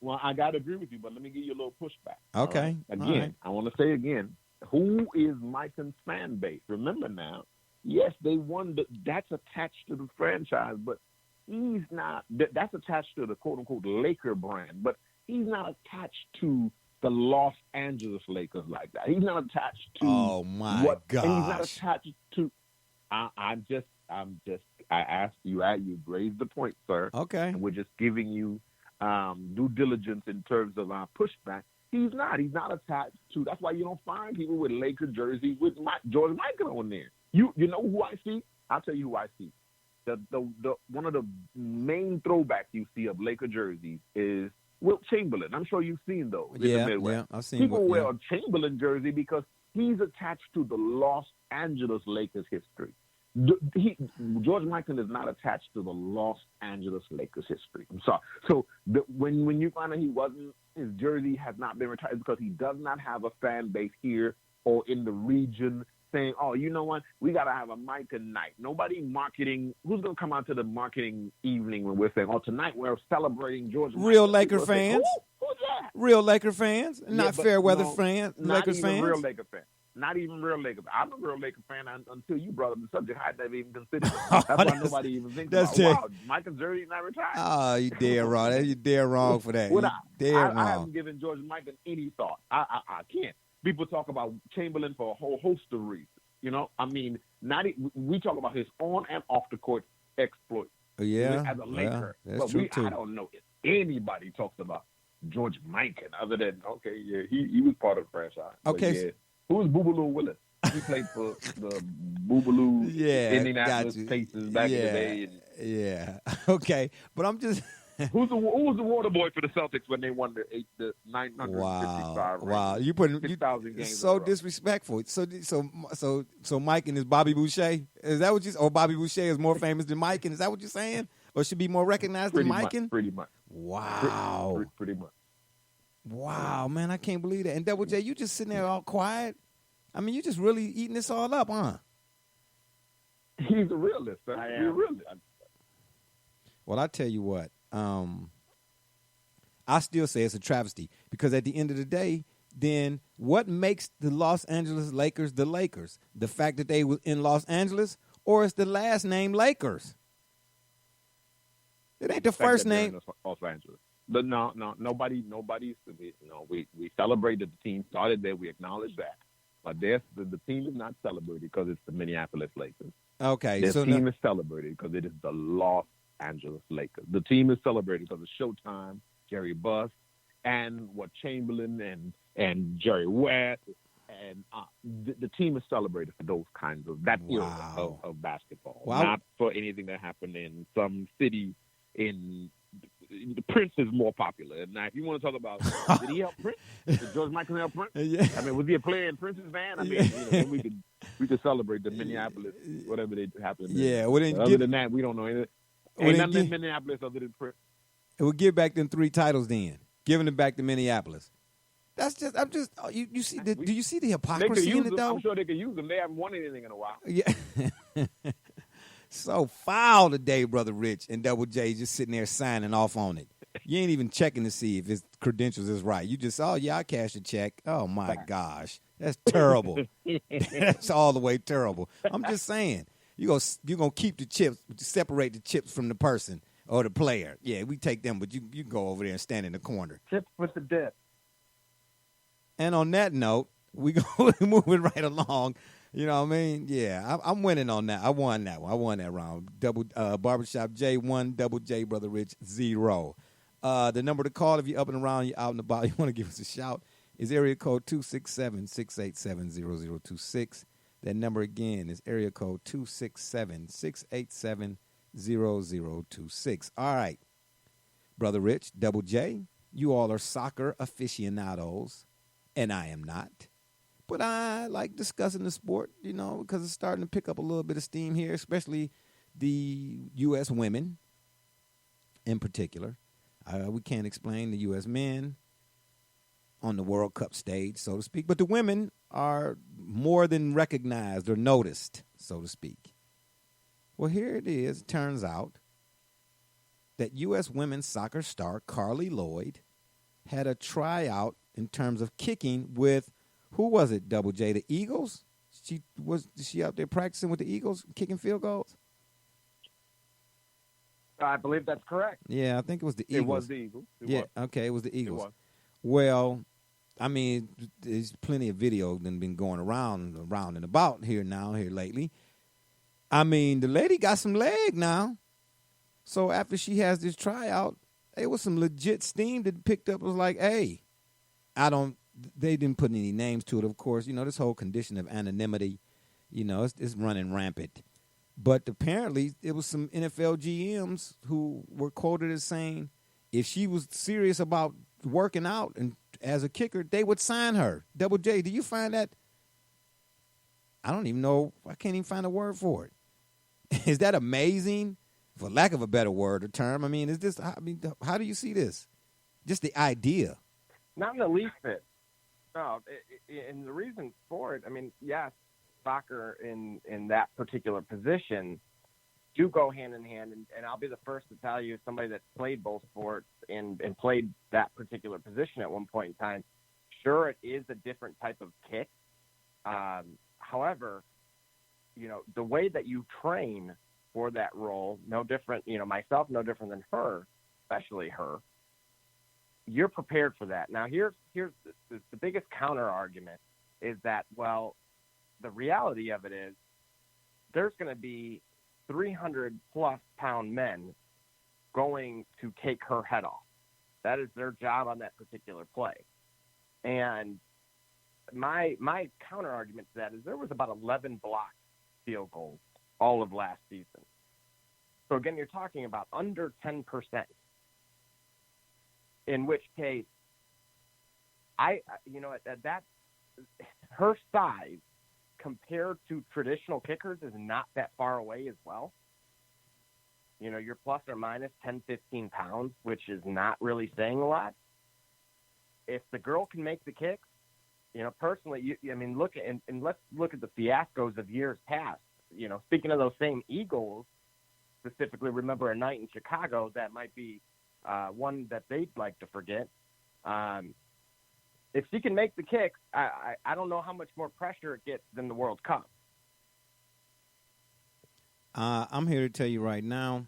Speaker 4: Well, I got to agree with you, but let me give you a little pushback.
Speaker 3: Okay.
Speaker 4: Right? Again,
Speaker 3: right.
Speaker 4: I want to say again, who is Mikan's fan base? Remember now, yes, they won. That's attached to the franchise, but he's not. That's attached to the quote-unquote Laker brand, but he's not attached to the Los Angeles Lakers like that. He's not attached to.
Speaker 3: Oh my gosh!
Speaker 4: And he's not attached to. I asked you. You raised the point, sir.
Speaker 3: Okay.
Speaker 4: And we're just giving you due diligence in terms of our pushback. He's not. He's not attached to. That's why you don't find people with Laker jerseys with George Mikan on there. You know who I see? I'll tell you who I see. The one of the main throwbacks you see of Laker jerseys is Wilt Chamberlain. I'm sure you've seen those in the Midwest.
Speaker 3: Yeah, I've seen
Speaker 4: people wear a Chamberlain jersey because he's attached to the Los Angeles Lakers history. George Mikan is not attached to the Los Angeles Lakers history. I'm sorry. So when you find out his jersey has not been retired because he does not have a fan base here or in the region saying, oh, you know what, we got to have a Mikan night. Nobody marketing. Who's going to come out to the marketing evening when we're saying, oh, tonight we're celebrating George Mikan?
Speaker 3: Real Laker fans.
Speaker 4: Who's that?
Speaker 3: Real Laker fans, not fair weather fans.
Speaker 4: Lakers
Speaker 3: fans.
Speaker 4: Real Laker fans. Not even real Laker. I'm a real Laker fan until you brought up the subject. I never even considered it. That's why nobody even thinks about wow, Mikan's jersey not retired.
Speaker 3: Oh, you dead wrong. You dead wrong for that.
Speaker 4: I haven't given George Mikan any thought. I can't. People talk about Chamberlain for a whole host of reasons. We talk about his on and off the court exploits.
Speaker 3: Yeah,
Speaker 4: as a Laker.
Speaker 3: That's
Speaker 4: but
Speaker 3: true too.
Speaker 4: I don't know if anybody talks about George Mikan other than he was part of the franchise.
Speaker 3: Okay.
Speaker 4: Yeah. Who's Boogaloo Willis? He played for the Boogaloo
Speaker 3: Indianapolis
Speaker 4: Pacers back in the day.
Speaker 3: Yeah. Okay. But I'm just
Speaker 4: who was the water boy for the Celtics when they won the 955?
Speaker 3: Wow. You putting
Speaker 4: 6,000 games.
Speaker 3: So disrespectful. So Mike and is Bobby Boucher? Is that what you? Or Bobby Boucher is more famous than Mike? And is that what you're saying? Or should be more recognized than Mike?
Speaker 4: Pretty much.
Speaker 3: Wow.
Speaker 4: Pretty much.
Speaker 3: Wow, man, I can't believe that. And Double J, you just sitting there all quiet. I mean, you just really eating this all up, huh?
Speaker 4: He's a realist. He's a realist.
Speaker 3: Well, I tell you what, I still say it's a travesty because at the end of the day, then what makes the Los Angeles Lakers the Lakers? The fact that they were in Los Angeles, or it's the last name Lakers? It ain't the first name.
Speaker 4: Los Angeles. But no, nobody. We celebrated the team started there. We acknowledge that, but the team is not celebrated because it's the Minneapolis Lakers.
Speaker 3: Okay,
Speaker 4: the team is celebrated because it is the Los Angeles Lakers. The team is celebrated because of Showtime, Jerry Buss, and Chamberlain and Jerry West, and the team is celebrated for those kinds of era of basketball, not for anything that happened in some city in. The Prince is more popular. Now, if you want to talk about, did he help Prince? Did George Mikan help Prince?
Speaker 3: Yeah.
Speaker 4: I mean, was he a player in Prince's band? I mean, we could celebrate the Minneapolis, whatever they happen.
Speaker 3: Yeah.
Speaker 4: Other than that, we don't know anything. Ain't nothing in Minneapolis other than Prince.
Speaker 3: It would give back them 3 titles then, giving them back to Minneapolis. That's just, you see, do you see the hypocrisy in it, though?
Speaker 4: I'm sure they could use them. They haven't won anything in a while.
Speaker 3: Yeah. So foul today, Brother Rich, and Double J just sitting there signing off on it. You ain't even checking to see if his credentials is right. You just, I cashed a check. Oh, my gosh. That's terrible. That's all the way terrible. I'm just saying, you're gonna keep the chips, but you separate the chips from the person or the player. Yeah, we take them, but you go over there and stand in the corner.
Speaker 5: Chips with the dip. And
Speaker 3: on that note, we go moving right along. You know what I mean? Yeah, I'm winning on that. I won that one. I won that round. Double Barbershop J 1, Double J Brother Rich 0. The number to call if you're up and around, you're out and about, you want to give us a shout, is area code 267-687-0026. That number again is area code 267-687-0026. All right, Brother Rich, Double J, you all are soccer aficionados, and I am not. But I like discussing the sport, because it's starting to pick up a little bit of steam here, especially the U.S. women in particular. We can't explain the U.S. men on the World Cup stage, so to speak. But the women are more than recognized or noticed, so to speak. Well, here it is. It turns out that U.S. women's soccer star Carli Loyd had a tryout in terms of kicking with, who was it, Double J? The Eagles? Is she out there practicing with the Eagles, kicking field goals?
Speaker 5: I believe that's correct.
Speaker 3: Yeah, I think it was the Eagles.
Speaker 4: It was the Eagles.
Speaker 3: Okay, it was the Eagles.
Speaker 4: It was.
Speaker 3: Well, I mean, there's plenty of video that been going around and about here lately. I mean, the lady got some leg now. So after she has this tryout, it was some legit steam that picked up. It was like, hey, they didn't put any names to it, of course. This whole condition of anonymity, it's running rampant. But apparently it was some NFL GMs who were quoted as saying if she was serious about working out and as a kicker, they would sign her. Double J, do you find that? I don't even know. I can't even find a word for it. Is that amazing? For lack of a better word or term. I mean, how do you see this? Just the idea.
Speaker 5: Not in the least bit. No, and the reason for it, I mean, yes, soccer in that particular position do go hand in hand, and I'll be the first to tell you, somebody that's played both sports and played that particular position at one point in time, sure, it is a different type of kick. However, the way that you train for that role, no different, myself, no different than her, especially her, you're prepared for that. Now, here's the biggest counter argument is that, well, the reality of it is there's going to be 300-plus pound men going to take her head off. That is their job on that particular play. And my counter argument to that is there was about 11 blocked field goals all of last season. So again, you're talking about under 10%. In which case, that her size compared to traditional kickers is not that far away as well. You're plus or minus 10, 15 pounds, which is not really saying a lot. If the girl can make the kicks, personally, let's look at the fiascos of years past. Speaking of those same Eagles, specifically, remember a night in Chicago that might be one that they'd like to forget. If she can make the kicks, I don't know how much more pressure it gets than the World Cup.
Speaker 3: I'm here to tell you right now,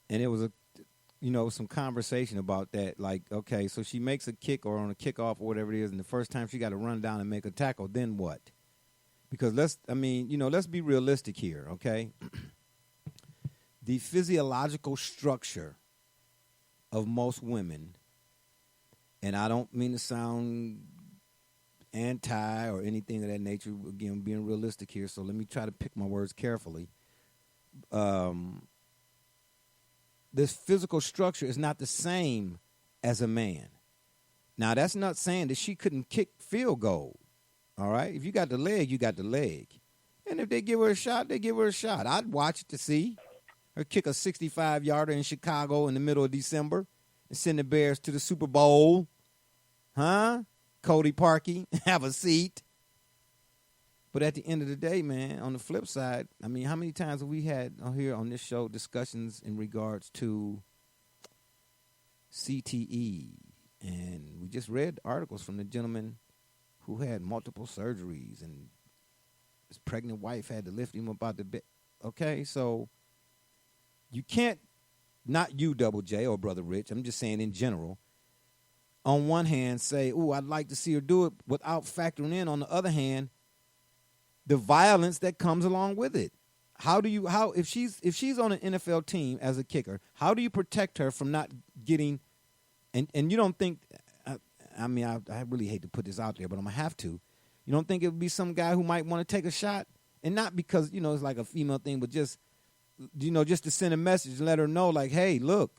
Speaker 3: and it was some conversation about that. Like, okay, so she makes a kick or on a kickoff or whatever it is, and the first time she got to run down and make a tackle, then what? Because let's be realistic here, okay? The physiological structure of most women, and I don't mean to sound anti or anything of that nature, again, being realistic here, so let me try to pick my words carefully. This physical structure is not the same as a man. Now, that's not saying that she couldn't kick field goal, all right? If you got the leg, you got the leg. And if they give her a shot, they give her a shot. I'd watch it to see her kick a 65-yarder in Chicago in the middle of December and send the Bears to the Super Bowl. Huh? Cody Parkey, have a seat. But at the end of the day, man, on the flip side, how many times have we had here on this show discussions in regards to CTE? And we just read articles from the gentleman who had multiple surgeries and his pregnant wife had to lift him up out the bed. Okay, so you can't, not you, Double J, or Brother Rich, I'm just saying in general, on one hand say, ooh, I'd like to see her do it, without factoring in, on the other hand, the violence that comes along with it. If she's on an NFL team as a kicker, how do you protect her from not getting, and you don't think, I really hate to put this out there, but I'm going to have to. You don't think it would be some guy who might want to take a shot? And not because, it's like a female thing, but just, just to send a message and let her know, like, hey, look,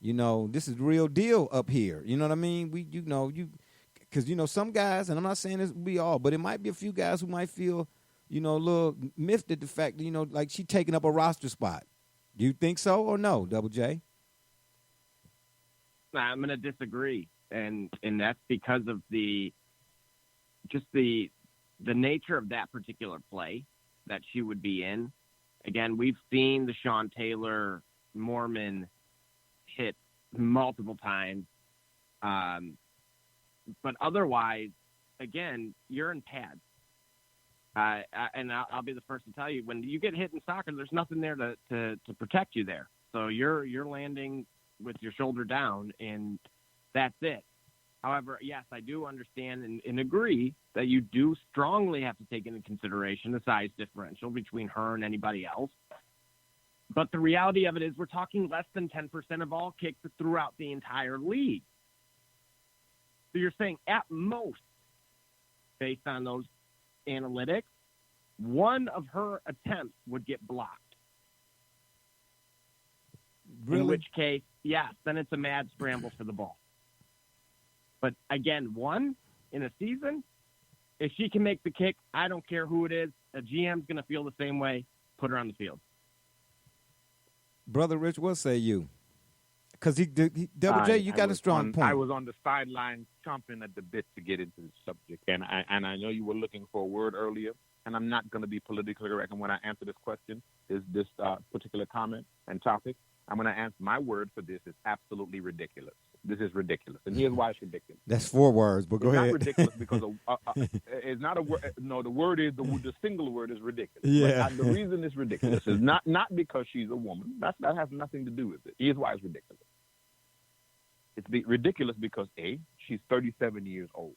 Speaker 3: this is the real deal up here. You know what I mean? Because, some guys, and I'm not saying this we all, but it might be a few guys who might feel, a little miffed at the fact that, like she taking up a roster spot. Do you think so or no, Double J?
Speaker 5: I'm going to disagree. And that's because of the nature of that particular play that she would be in. Again, we've seen the Sean Taylor Mormon hit multiple times. But otherwise, again, you're in pads. And I'll be the first to tell you, when you get hit in soccer, there's nothing there to protect you there. So you're landing with your shoulder down, and that's it. However, yes, I do understand and agree that you do strongly have to take into consideration the size differential between her and anybody else. But the reality of it is we're talking less than 10% of all kicks throughout the entire league. So you're saying at most, based on those analytics, one of her attempts would get blocked.
Speaker 3: Really?
Speaker 5: In which case, yes, then it's a mad scramble for the ball. But again, one in a season, if she can make the kick, I don't care who it is, a GM's going to feel the same way, put her on the field.
Speaker 3: Brother Rich, what say you? Because Double J, you got a strong point.
Speaker 4: I was on the sideline chomping at the bit to get into the subject, and I know you were looking for a word earlier, and I'm not going to be politically correct. And when I answer this question, is this particular comment and topic, I'm going to answer my word for this is absolutely ridiculous. This is ridiculous, and here's why it's ridiculous.
Speaker 3: That's 4 words, but go ahead.
Speaker 4: It's not ridiculous because it's not a word. No, the word is the single word is ridiculous.
Speaker 3: Yeah.
Speaker 4: But the reason it's ridiculous is not because she's a woman. That has nothing to do with it. Here's why it's ridiculous. It's ridiculous because A, she's 37 years old.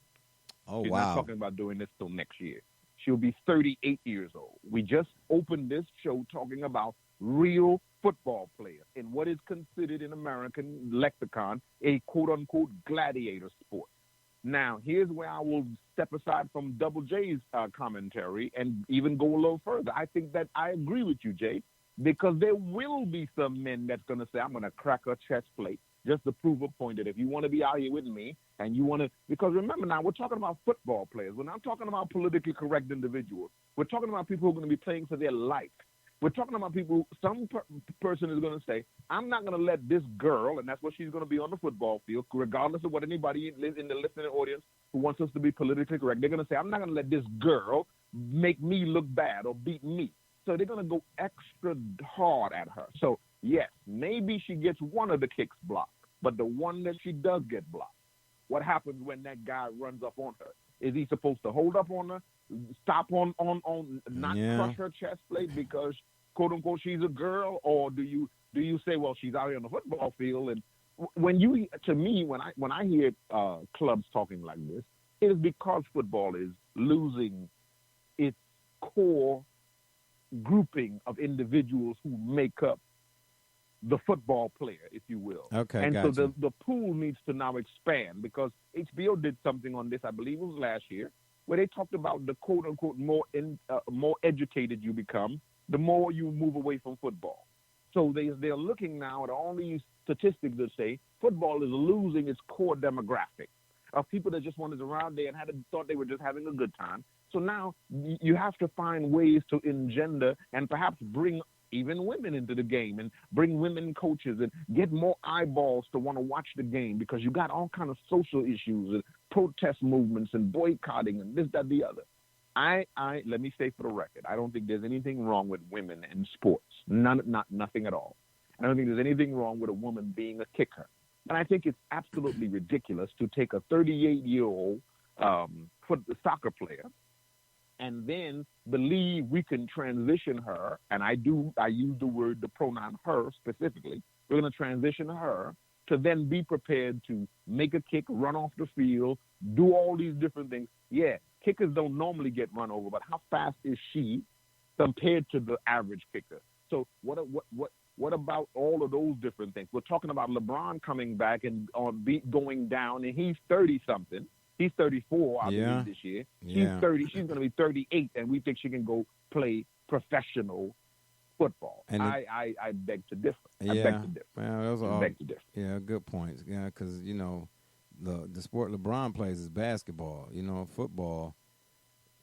Speaker 3: Oh,
Speaker 4: she's
Speaker 3: wow.
Speaker 4: not talking about doing this till next year. She'll be 38 years old. We just opened this show talking about real football players in what is considered in American lexicon a quote-unquote gladiator sport. Now, here's where I will step aside from Double J's commentary and even go a little further. I think that I agree with you, Jay, because there will be some men that's going to say, I'm going to crack a chest plate just to prove a point that if you want to be out here with me and you want to, because remember now, we're talking about football players. We're not talking about politically correct individuals. We're talking about people who are going to be playing for their life. We're talking about people, some person is going to say, I'm not going to let this girl, and that's what she's going to be on the football field, regardless of what anybody in the listening audience who wants us to be politically correct, they're going to say, I'm not going to let this girl make me look bad or beat me. So they're going to go extra hard at her. So, yes, maybe she gets one of the kicks blocked, but the one that she does get blocked, what happens when that guy runs up on her? Is he supposed to hold up on her, stop on not crush her chest plate because, quote unquote, she's a girl, or do you say, well, she's out here on the football field? And when I hear clubs talking like this, it is because football is losing its core grouping of individuals who make up the football player, if you will.
Speaker 3: Okay,
Speaker 4: and
Speaker 3: gotcha.
Speaker 4: so the pool needs to now expand because HBO did something on this, I believe it was last year, where they talked about the quote-unquote more educated you become, the more you move away from football. So they're looking now at all these statistics that say football is losing its core demographic of people that just wanted to around there and thought they were just having a good time. So now you have to find ways to engender and perhaps bring even women into the game and bring women coaches and get more eyeballs to want to watch the game because you got all kind of social issues and protest movements and boycotting and this, that, the other. I let me say for the record, I don't think there's anything wrong with women in sports. Nothing at all. I don't think there's anything wrong with a woman being a kicker. And I think it's absolutely ridiculous to take a 38-year-old soccer player and then believe we can transition her, and I use the pronoun her specifically. We're going to transition her to then be prepared to make a kick, run off the field, do all these different things. Yeah, kickers don't normally get run over, but how fast is she compared to the average kicker? So what about all of those different things? We're talking about LeBron coming back and going down, and he's 30-something. He's 34, I believe, this year. She's 30. She's going to be 38, and we think she can go play professional football. And I beg to differ. I beg to differ.
Speaker 3: Well, those are all,
Speaker 4: beg to differ.
Speaker 3: Yeah, good points. Yeah, because, the sport LeBron plays is basketball. Football,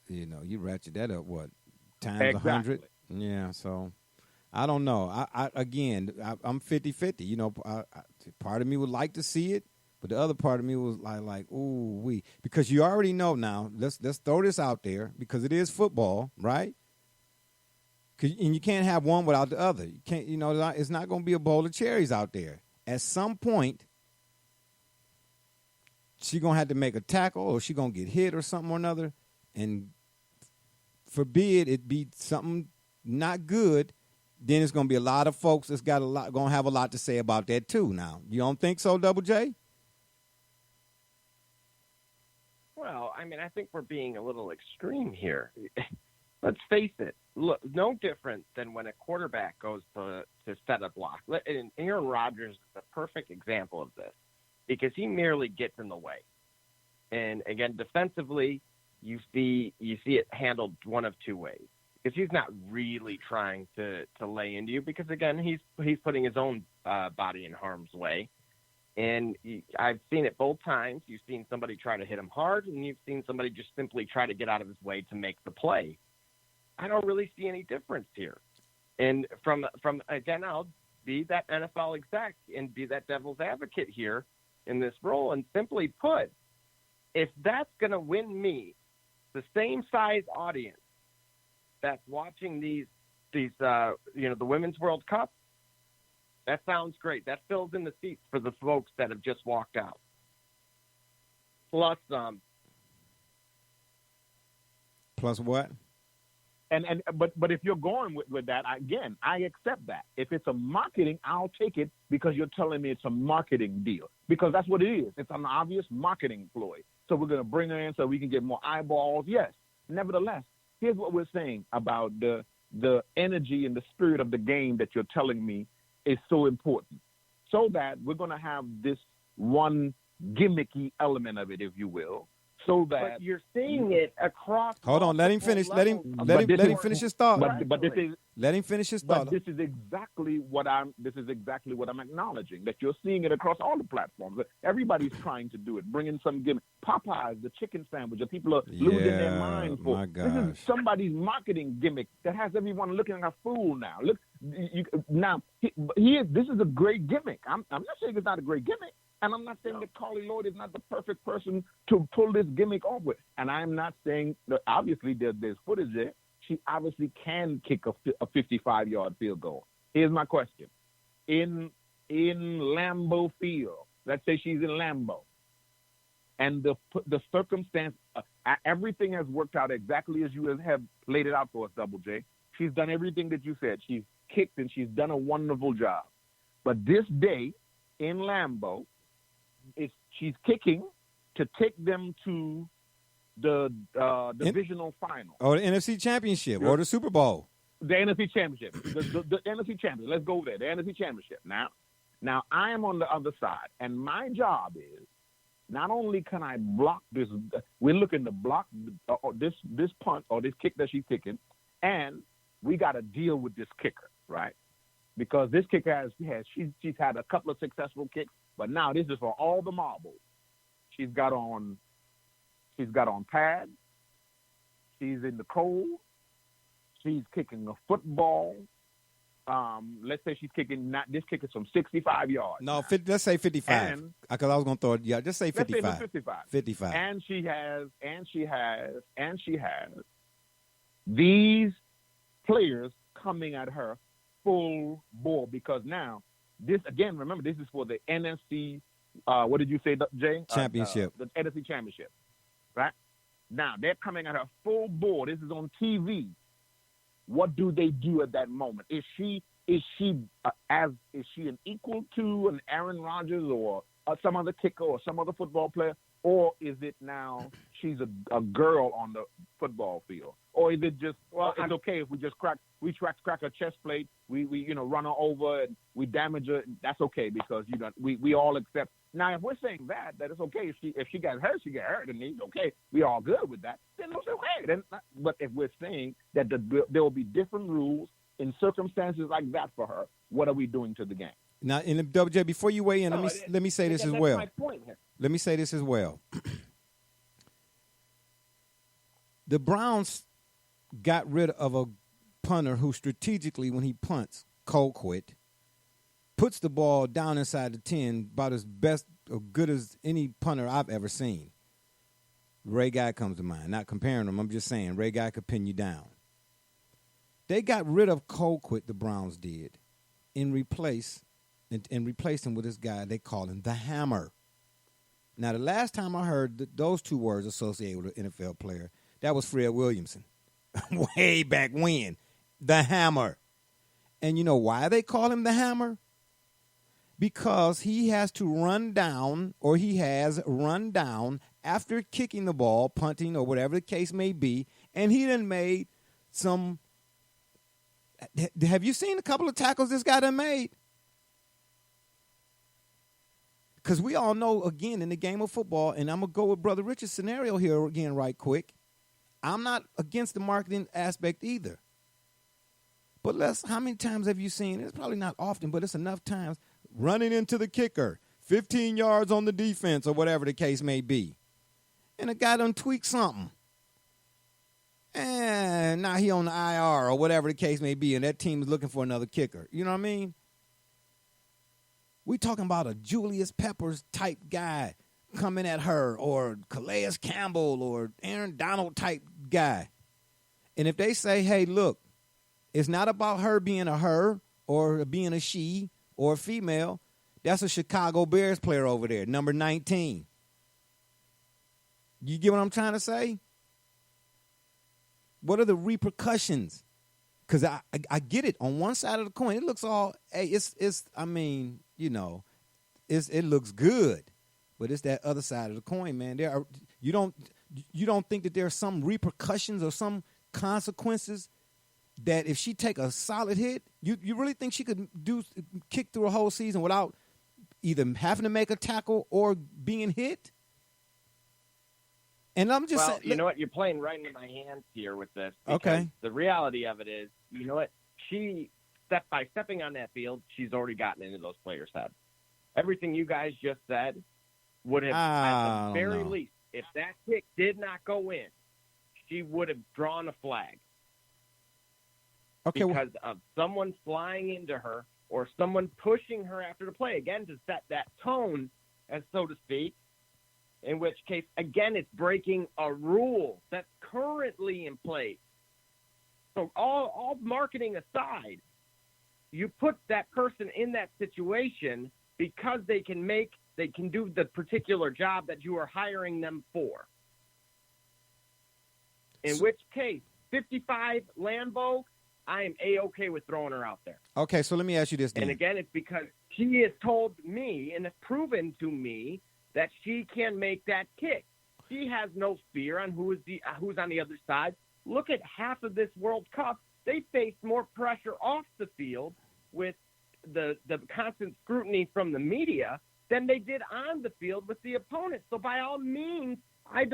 Speaker 3: you ratchet that up, times 100? Yeah, so I don't know. I'm 50-50. Part of me would like to see it. But the other part of me was like, ooh, because you already know now. Let's throw this out there because it is football, right? And you can't have one without the other. You can't, it's not going to be a bowl of cherries out there. At some point, she's going to have to make a tackle, or she's going to get hit or something or another, and forbid it be something not good. Then it's going to be a lot of folks that's going to have a lot to say about that too. Now, you don't think so, Double J?
Speaker 5: Well, I think we're being a little extreme here. Let's face it. Look, no different than when a quarterback goes to set a block. And Aaron Rodgers is a perfect example of this because he merely gets in the way. And again, defensively, you see it handled one of two ways. Because he's not really trying to lay into you because, again, he's putting his own body in harm's way. And I've seen it both times. You've seen somebody try to hit him hard, and you've seen somebody just simply try to get out of his way to make the play. I don't really see any difference here. And from again, I'll be that NFL exec and be that devil's advocate here in this role. And simply put, if that's going to win me the same size audience that's watching the Women's World Cup, that sounds great. That fills in the seats for the folks that have just walked out. Plus
Speaker 3: Plus what?
Speaker 4: But if you're going with that, again, I accept that. If it's a marketing, I'll take it because you're telling me it's a marketing deal. Because that's what it is. It's an obvious marketing ploy. So we're going to bring her in so we can get more eyeballs. Yes. Nevertheless, here's what we're saying about the energy and the spirit of the game that you're telling me is so important. So that we're going to have this one gimmicky element of it, if you will, so that.
Speaker 5: But you're seeing it across.
Speaker 3: Hold on, let him finish. Let him finish his thought.
Speaker 4: But this is.
Speaker 3: Let him finish his thought.
Speaker 4: But this is exactly what I'm acknowledging, that you're seeing it across all the platforms. Everybody's trying to do it, bringing some gimmick. Popeyes, the chicken sandwich, that people are losing their mind for.
Speaker 3: My
Speaker 4: This is somebody's marketing gimmick that has everyone looking like a fool now. Look, this is a great gimmick. I'm not saying it's not a great gimmick, and I'm not saying that Carli Loyd is not the perfect person to pull this gimmick off with. And I'm not saying that obviously there's footage there. She obviously can kick a 55-yard field goal. Here's my question. In Lambeau Field, let's say she's in Lambeau, and the circumstance, everything has worked out exactly as you have laid it out for us, Double J. She's done everything that you said. She's kicked, and she's done a wonderful job. But this day in Lambeau, she's kicking to take them to the divisional final.
Speaker 3: Or the NFC Championship or the Super Bowl.
Speaker 4: The NFC Championship. The NFC Championship. Let's go there. The NFC Championship. Now, I am on the other side, and my job is not only can I block this, we're looking to block this punt or this kick that she's kicking, and we got to deal with this kicker, right? Because this kicker she's had a couple of successful kicks, but now this is for all the marbles. She's got on pads. She's in the cold. She's kicking a football. Let's say she's kicking this kick is from 65 yards.
Speaker 3: No, let's say 55. Because I was going to throw it. Yeah, just say 55.
Speaker 4: Let's say 55.
Speaker 3: 55.
Speaker 4: And she has these players coming at her full bore, because now this, again, remember, this is for the NFC, what did you say, Jay?
Speaker 3: Championship.
Speaker 4: The NFC Championship, right? Now, they're coming at her full bore. This is on TV. What do they do at that moment? Is she an equal to an Aaron Rodgers or some other kicker or some other football player, or is it now she's a girl on the football field, or is it just it's okay if we just crack her chest plate, we run her over and we damage her? That's okay, because we all accept. Now, if we're saying that it's okay if she got hurt, and it's okay, we all good with that, then it's okay. But if we're saying that there will be different rules in circumstances like that for her, what are we doing to the game?
Speaker 3: Now, in the WJ, before you weigh in, let me say this as well.
Speaker 4: That's my point here.
Speaker 3: Let me say this as well. The Browns got rid of a punter who strategically, when he punts, cold quit, puts the ball down inside the 10, about as best or good as any punter I've ever seen. Ray Guy comes to mind. Not comparing them, I'm just saying Ray Guy could pin you down. They got rid of cold quit, the Browns did, and replaced him with this guy. They call him the Hammer. Now, the last time I heard those two words associated with an NFL player, that was Fred Williamson. Way back when. The Hammer. And you know why they call him the Hammer? Because he has run down after kicking the ball, punting, or whatever the case may be, and he done made some. Have you seen a couple of tackles this guy done made? Because we all know, again, in the game of football, and I'm going to go with Brother Rich's scenario here again right quick, I'm not against the marketing aspect either. But how many times have you seen, it's probably not often, but it's enough times, running into the kicker, 15 yards on the defense or whatever the case may be, and a guy done tweaked something. And now he on the IR or whatever the case may be, and that team is looking for another kicker. You know what I mean? We talking about a Julius Peppers type guy coming at her, or Calais Campbell or Aaron Donald type guy. And if they say, hey, look, it's not about her being a her or being a she or a female, that's a Chicago Bears player over there, number 19. You get what I'm trying to say? What are the repercussions? Because I get it. On one side of the coin, it looks all, hey, it looks good. But it's that other side of the coin, man. You don't think that there are some repercussions or some consequences that if she take a solid hit, you really think she could kick through a whole season without either having to make a tackle or being hit. And I'm just saying,
Speaker 5: you know what? You're playing right into my hands here with this.
Speaker 3: Okay.
Speaker 5: The reality of it is, you know what? By stepping on that field, she's already gotten into those players' heads. Everything you guys just said would have, at the very least, if that kick did not go in, she would have drawn a flag.
Speaker 3: Okay.
Speaker 5: Because of someone flying into her or someone pushing her after the play, again, to set that tone, as so to speak, in which case, again, it's breaking a rule that's currently in place. So all marketing aside, you put that person in that situation because they can do the particular job that you are hiring them for. In which case, 55 Lambeau, I am A-okay with throwing her out there.
Speaker 3: Okay, so let me ask you this then.
Speaker 5: And again, it's because she has told me and has proven to me that she can make that kick. She has no fear on who's on the other side. Look at half of this World Cup. They faced more pressure off the field with the constant scrutiny from the media than they did on the field with the opponent. So by all means, I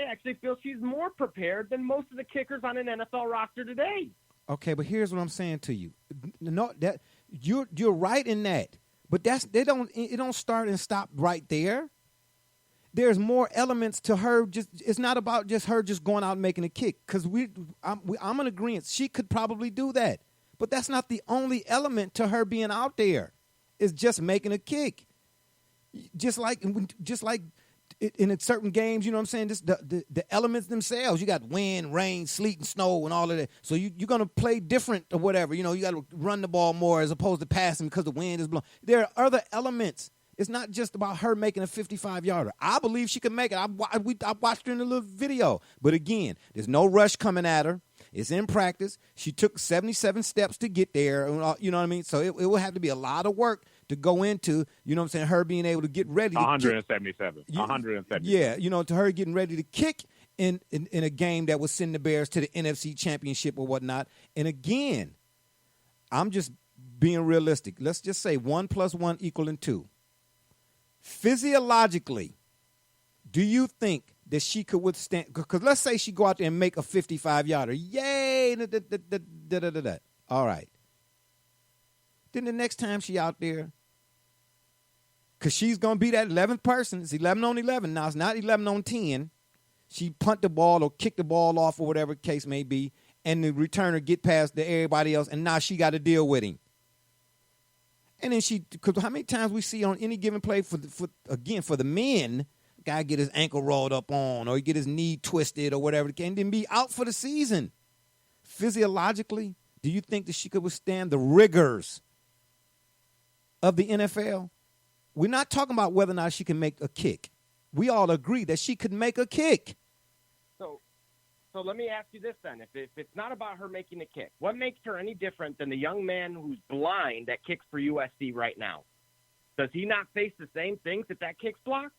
Speaker 5: actually feel she's more prepared than most of the kickers on an NFL roster today.
Speaker 3: Okay, but here's what I'm saying to you. No, that you're right in that. But it don't start and stop right there. There's more elements to her. It's not about just her just going out and making a kick. Because I'm in agreement. She could probably do that, but that's not the only element to her being out there. It's just making a kick. Just like in certain games, you know what I'm saying? Just the elements themselves. You got wind, rain, sleet, and snow, and all of that. So you're gonna play different or whatever. You know, you got to run the ball more as opposed to passing because the wind is blowing. There are other elements. It's not just about her making a 55-yarder. I believe she can make it. I watched her in a little video. But again, there's no rush coming at her. It's in practice. She took 77 steps to get there. You know what I mean? So it will have to be a lot of work to go into, you know what I'm saying, her being able to get ready.
Speaker 4: 177. 177.
Speaker 3: Yeah, you know, to her getting ready to kick in a game that would send the Bears to the NFC Championship or whatnot. And again, I'm just being realistic. Let's just say 1 + 1 = 2. Physiologically, do you think that she could withstand? Because let's say she go out there and make a 55-yarder. Yay! All right. Then the next time she out there, because she's going to be that 11th person. It's 11 on 11 now. It's not 11 on 10. She punt the ball or kick the ball off or whatever the case may be, and the returner get past everybody else, and now she got to deal with him. And then because how many times we see on any given play for the men, guy get his ankle rolled up on or he get his knee twisted or whatever, and then be out for the season. Physiologically, do you think that she could withstand the rigors of the NFL? We're not talking about whether or not she can make a kick. We all agree that she could make a kick.
Speaker 5: So let me ask you this then. If it's not about her making a kick, what makes her any different than the young man who's blind that kicks for USC right now? Does he not face the same things that kicks block?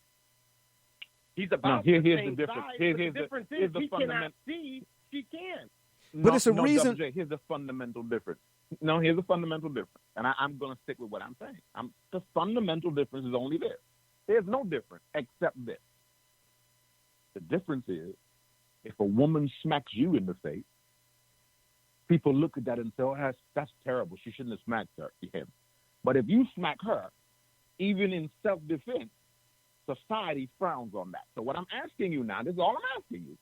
Speaker 5: He's about the same size, but the difference is he cannot see, she can.
Speaker 3: But it's a reason.
Speaker 4: Here's the fundamental difference. No, here's the fundamental difference. And I'm going to stick with what I'm saying. The fundamental difference is only this. There's no difference except this. The difference is, if a woman smacks you in the face, people look at that and say, oh, that's terrible. She shouldn't have smacked him. But if you smack her, even in self-defense, society frowns on that. So what I'm asking you now, this is all I'm asking you.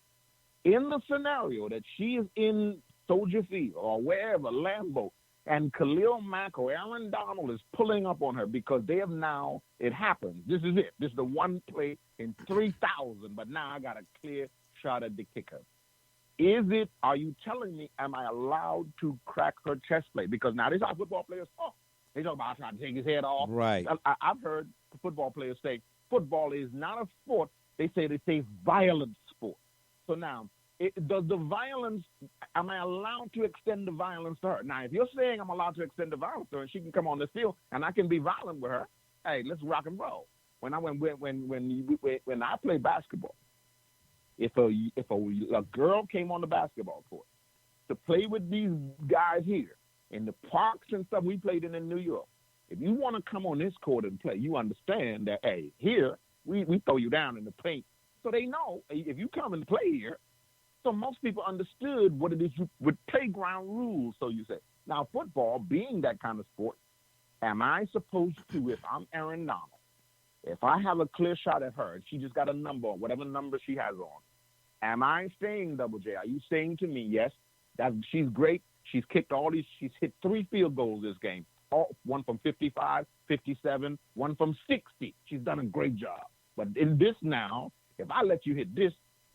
Speaker 4: In the scenario that she is in Soldier Field or wherever, Lambeau, and Khalil Mack or Aaron Donald is pulling up on her because they have now, it happens. This is it. This is the one play in 3,000, but now I got a clear shot at the kicker. Are you telling me, am I allowed to crack her chest plate? Because now this is how football players talk. They talk about trying to take his head off.
Speaker 3: Right.
Speaker 4: I've heard football players say football is not a sport. They say violent sport. So now, does the violence, am I allowed to extend the violence to her? Now, if you're saying I'm allowed to extend the violence to her and she can come on the field and I can be violent with her, hey, let's rock and roll. When I played basketball, if a girl came on the basketball court to play with these guys here in the parks and stuff we played in New York, If you want to come on this court and play, you understand that, hey, here, we throw you down in the paint. So they know if you come and play here. So most people understood what it is with playground rules, so you say. Now, football, being that kind of sport, am I supposed to, if I'm Aaron Donald, if I have a clear shot at her, and she just got a number, whatever number she has on, am I saying, Double J, are you saying to me, yes, that she's great, she's kicked all these, she's hit 3 field goals this game, one from 55, 57, one from 60. She's done a great job. But in this now, if I let you hit this,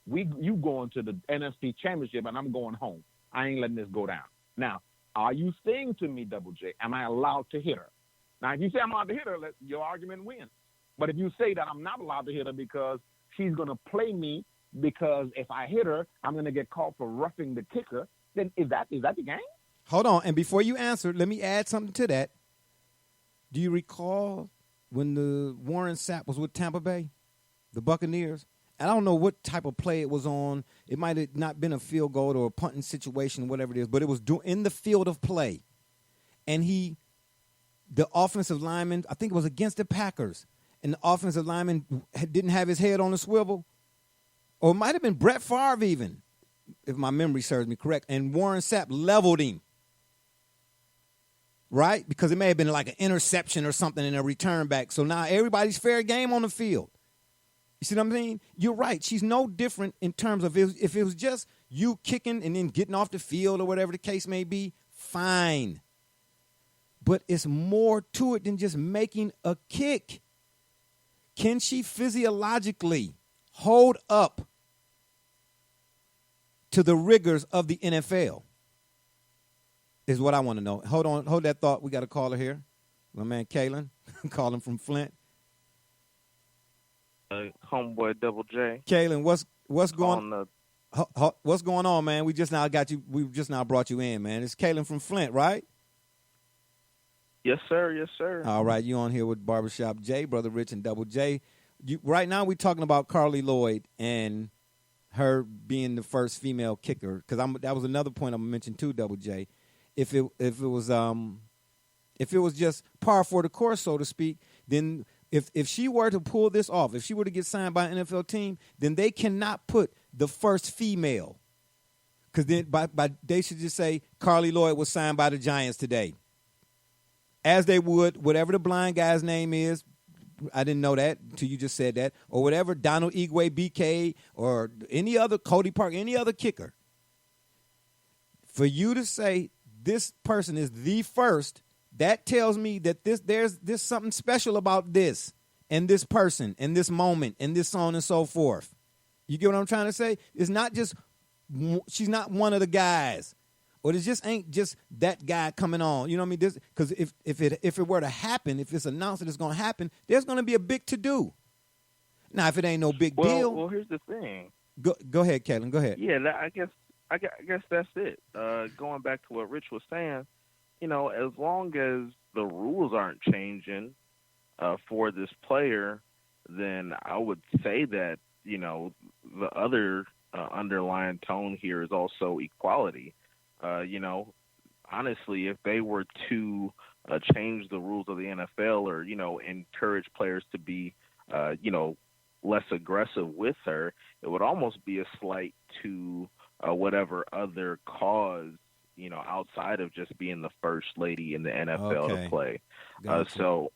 Speaker 4: you going to the NFC Championship, and I'm going home. I ain't letting this go down. Now, are you saying to me, Double J, am I allowed to hit her? Now, if you say I'm allowed to hit her, your argument wins. But if you say that I'm not allowed to hit her because she's going to play me because if I hit her, I'm going to get called for roughing the kicker, then is that the game?
Speaker 3: Hold on. And before you answer, let me add something to that. Do you recall when the Warren Sapp was with Tampa Bay, the Buccaneers? I don't know what type of play it was on. It might have not been a field goal or a punting situation, whatever it is, but it was in the field of play. And the offensive lineman, I think it was against the Packers, and the offensive lineman didn't have his head on a swivel. Or it might have been Brett Favre even, if my memory serves me correct. And Warren Sapp leveled him. Right? Because it may have been like an interception or something in a return back. So now everybody's fair game on the field. You see what I'm saying? You're right. She's no different in terms of if it was just you kicking and then getting off the field or whatever the case may be, fine. But it's more to it than just making a kick. Can she physiologically hold up to the rigors of the NFL? Is what I want to know. Hold on. Hold that thought. We got a caller here. My man, Kalen. Calling from Flint.
Speaker 2: Homeboy Double J.
Speaker 3: Kalen, what's going on, man? We just now got you. We just now brought you in, man. It's Kalen from Flint, right?
Speaker 2: Yes, sir. Yes, sir.
Speaker 3: All right, you on here with Barbershop J, Brother Rich, and Double J. Right now, we're talking about Carli Loyd and her being the first female kicker. Because that was another point I'm gonna mention too, Double J. If it was just par for the course, so to speak, then. If she were to pull this off, if she were to get signed by an NFL team, then they cannot put the first female. Because then they should just say Carli Loyd was signed by the Giants today. As they would, whatever the blind guy's name is, I didn't know that until you just said that, or whatever, Donald Igwe, BK, or any other, Cody Park, any other kicker. For you to say this person is the first, that tells me that there's something special about this and this person and this moment and this so on and so forth. You get what I'm trying to say? It's not just she's not one of the guys, or it just ain't just that guy coming on. You know what I mean? Because if it were to happen, if it's announced that it's going to happen, there's going to be a big to do. Now, if it ain't no big deal,
Speaker 2: well, here's the thing.
Speaker 3: Go ahead, Kellen. Go ahead.
Speaker 2: Yeah, I guess that's it. Going back to what Rich was saying. You know, as long as the rules aren't changing for this player, then I would say that, you know, the other underlying tone here is also equality. You know, honestly, if they were to change the rules of the NFL or, you know, encourage players to be, you know, less aggressive with her, it would almost be a slight to whatever other cause, you know, outside of just being the first lady in the NFL to play. So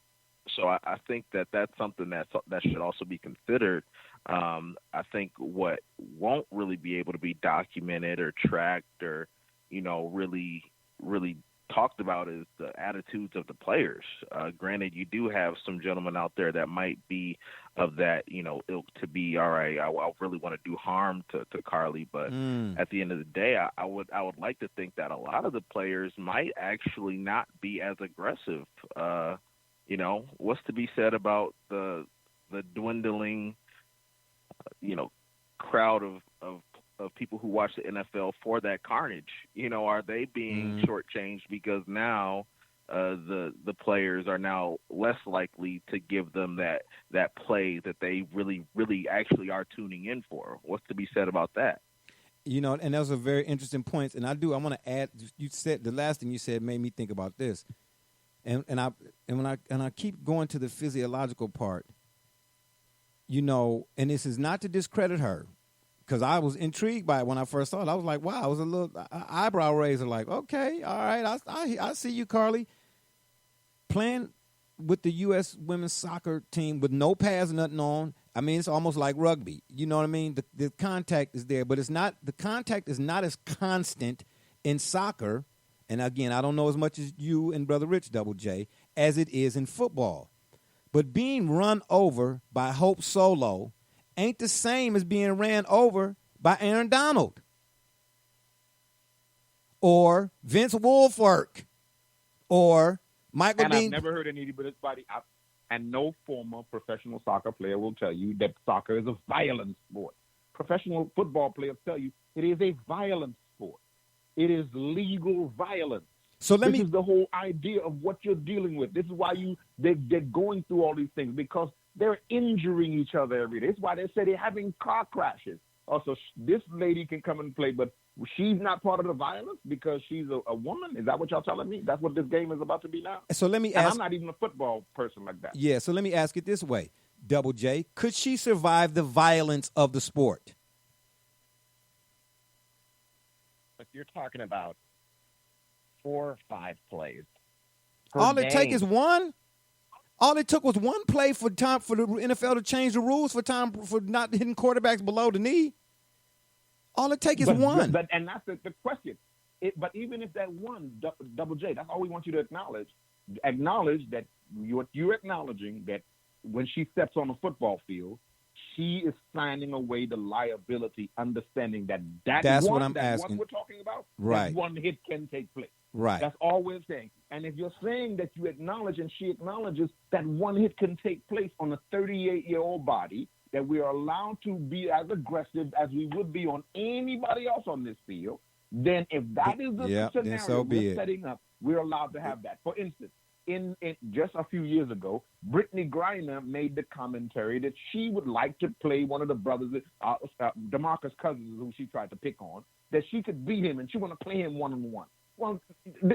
Speaker 2: I think that's something that should also be considered. I think what won't really be able to be documented or tracked or, you know, really talked about is the attitudes of the players. Granted, you do have some gentlemen out there that might be of that, you know, ilk to be, all right, I really want to do harm to Carli, but at the end of the day, I would like to think that a lot of the players might actually not be as aggressive. You know, what's to be said about the dwindling, you know, crowd of people who watch the NFL for that carnage? You know, are they being shortchanged because now the players are now less likely to give them that play that they really actually are tuning in for? What's to be said about that?
Speaker 3: You know, and those are very interesting points. And I want to add, you said the last thing you said made me think about this. and I keep going to the physiological part, and this is not to discredit her, because I was intrigued by it when I first saw it. I was like, wow, it was a little eyebrow raiser, like, okay, all right, I see you, Carli. Playing with the U.S. women's soccer team with no pads, nothing on. I mean, it's almost like rugby. You know what I mean? The contact is there, but the contact is not as constant in soccer. And again, I don't know as much as you and Brother Rich, Double J, as it is in football. But being run over by Hope Solo ain't the same as being ran over by Aaron Donald or Vince Wilfork or Michael
Speaker 4: And
Speaker 3: Dean.
Speaker 4: I've never heard anybody, and no former professional soccer player will tell you that soccer is a violent sport. Professional football players tell you it is a violent sport. It is legal violence.
Speaker 3: So
Speaker 4: This is the whole idea of what you're dealing with. This is why they're going through all these things, because they're injuring each other every day. That's why they say they're having car crashes. Also, this lady can come and play, but she's not part of the violence because she's a woman? Is that what y'all telling me? That's what this game is about to be now?
Speaker 3: So let me
Speaker 4: And
Speaker 3: ask.
Speaker 4: I'm not even a football person like that.
Speaker 3: Yeah, so let me ask it this way. Double J, could she survive the violence of the sport?
Speaker 5: If you're talking about 4 or 5 plays,
Speaker 3: All it take is one? All it took was one play for the NFL to change the rules for not hitting quarterbacks below the knee. All it take is one.
Speaker 4: And that's the question. But even if that one, Double J, that's all we want you to acknowledge. Acknowledge that you're acknowledging that when she steps on the football field, she is signing away the liability, understanding that's
Speaker 3: what I'm asking.
Speaker 4: What we're talking about,
Speaker 3: right?
Speaker 4: That one hit can take place.
Speaker 3: Right.
Speaker 4: That's all we're saying. And if you're saying that you acknowledge and she acknowledges that one hit can take place on a 38-year-old body, that we are allowed to be as aggressive as we would be on anybody else on this field, then if that is the scenario we're setting up, we're allowed to have that. For instance, in just a few years ago, Brittany Griner made the commentary that she would like to play one of the brothers, Demarcus Cousins, who she tried to pick on, that she could beat him and she want to play him one-on-one. Well,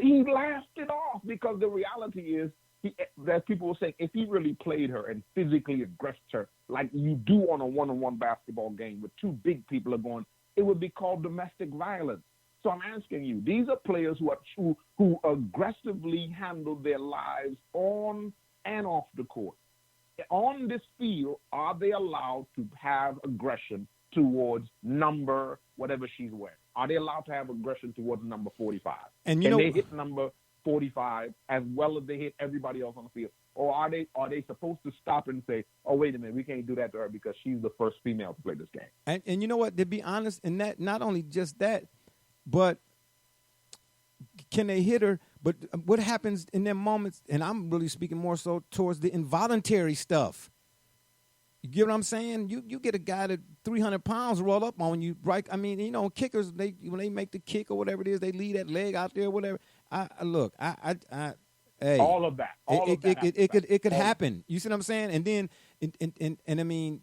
Speaker 4: he laughed it off because the reality is, as people were saying, if he really played her and physically aggressed her like you do on a one-on-one basketball game with two big people are going, it would be called domestic violence. So I'm asking you, these are players who aggressively handle their lives on and off the court. On this field, are they allowed to have aggression towards number, whatever she's wearing? Are they allowed to have aggression towards number 45?
Speaker 3: And
Speaker 4: Can they hit number 45 as well as they hit everybody else on the field? Or are they supposed to stop and say, oh, wait a minute, we can't do that to her because she's the first female to play this game?
Speaker 3: And you know what, to be honest, and that not only just that, but can they hit her? But what happens in them moments, and I'm really speaking more so towards the involuntary stuff. You get what I'm saying? You get a guy that 300 pounds roll up on you, right? I mean, kickers, when they make the kick or whatever it is, they leave that leg out there, whatever. Hey,
Speaker 4: all of that.
Speaker 3: It could happen. You see what I'm saying? And then, and I mean,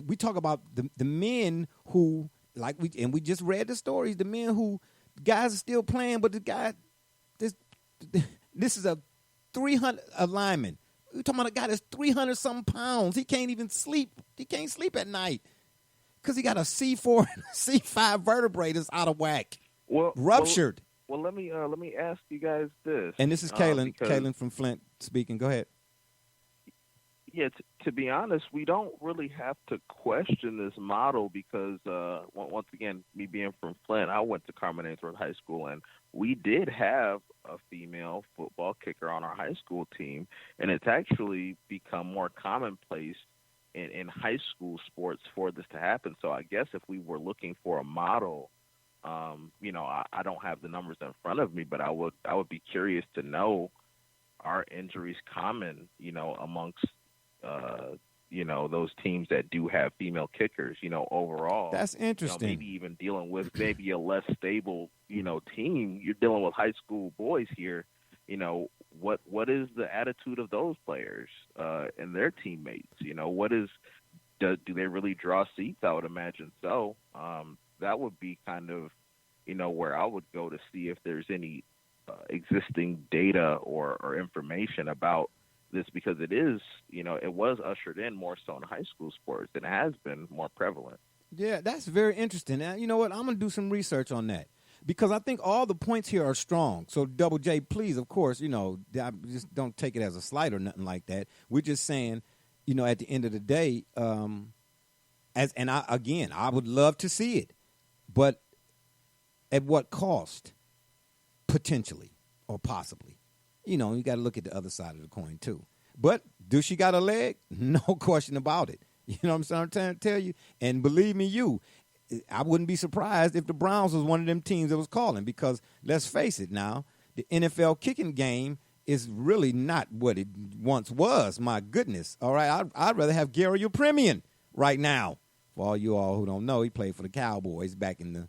Speaker 3: we talk about the men who, we just read the stories, the men who, guys are still playing, but the guy, this is a 300 lineman. We're talking about a guy that's 300-something pounds. He can't even sleep. He can't sleep at night because he got a C4 and a C5 vertebrae that's out of whack, ruptured.
Speaker 2: Well, let me ask you guys this.
Speaker 3: And this is Kaylin from Flint speaking. Go ahead.
Speaker 2: Yeah, to be honest, we don't really have to question this model because, once again, me being from Flint, I went to Carmen Ainsworth High School, and we did have a female football kicker on our high school team, and it's actually become more commonplace in high school sports for this to happen. So I guess if we were looking for a model, I don't have the numbers in front of me, but I would be curious to know, are injuries common, amongst those teams that do have female kickers, overall.
Speaker 3: That's interesting.
Speaker 2: Maybe even dealing with maybe a less stable, team. You're dealing with high school boys here. What is the attitude of those players and their teammates? Do they really draw seats? I would imagine so. That would be kind of, where I would go to see if there's any existing data or information about this, because it is, it was ushered in more so in high school sports and has been more prevalent.
Speaker 3: Yeah, that's very interesting. Now, you know what? I'm going to do some research on that because I think all the points here are strong. So, Double J, please, of course, just don't take it as a slight or nothing like that. We're just saying, at the end of the day, I would love to see it, but at what cost? Potentially or possibly. You got to look at the other side of the coin, too. But do she got a leg? No question about it. You know what I'm trying to tell you? And believe me, I wouldn't be surprised if the Browns was one of them teams that was calling, because let's face it now, the NFL kicking game is really not what it once was. My goodness. All right, I'd rather have Gary Yepremian right now. For all you all who don't know, he played for the Cowboys back in the,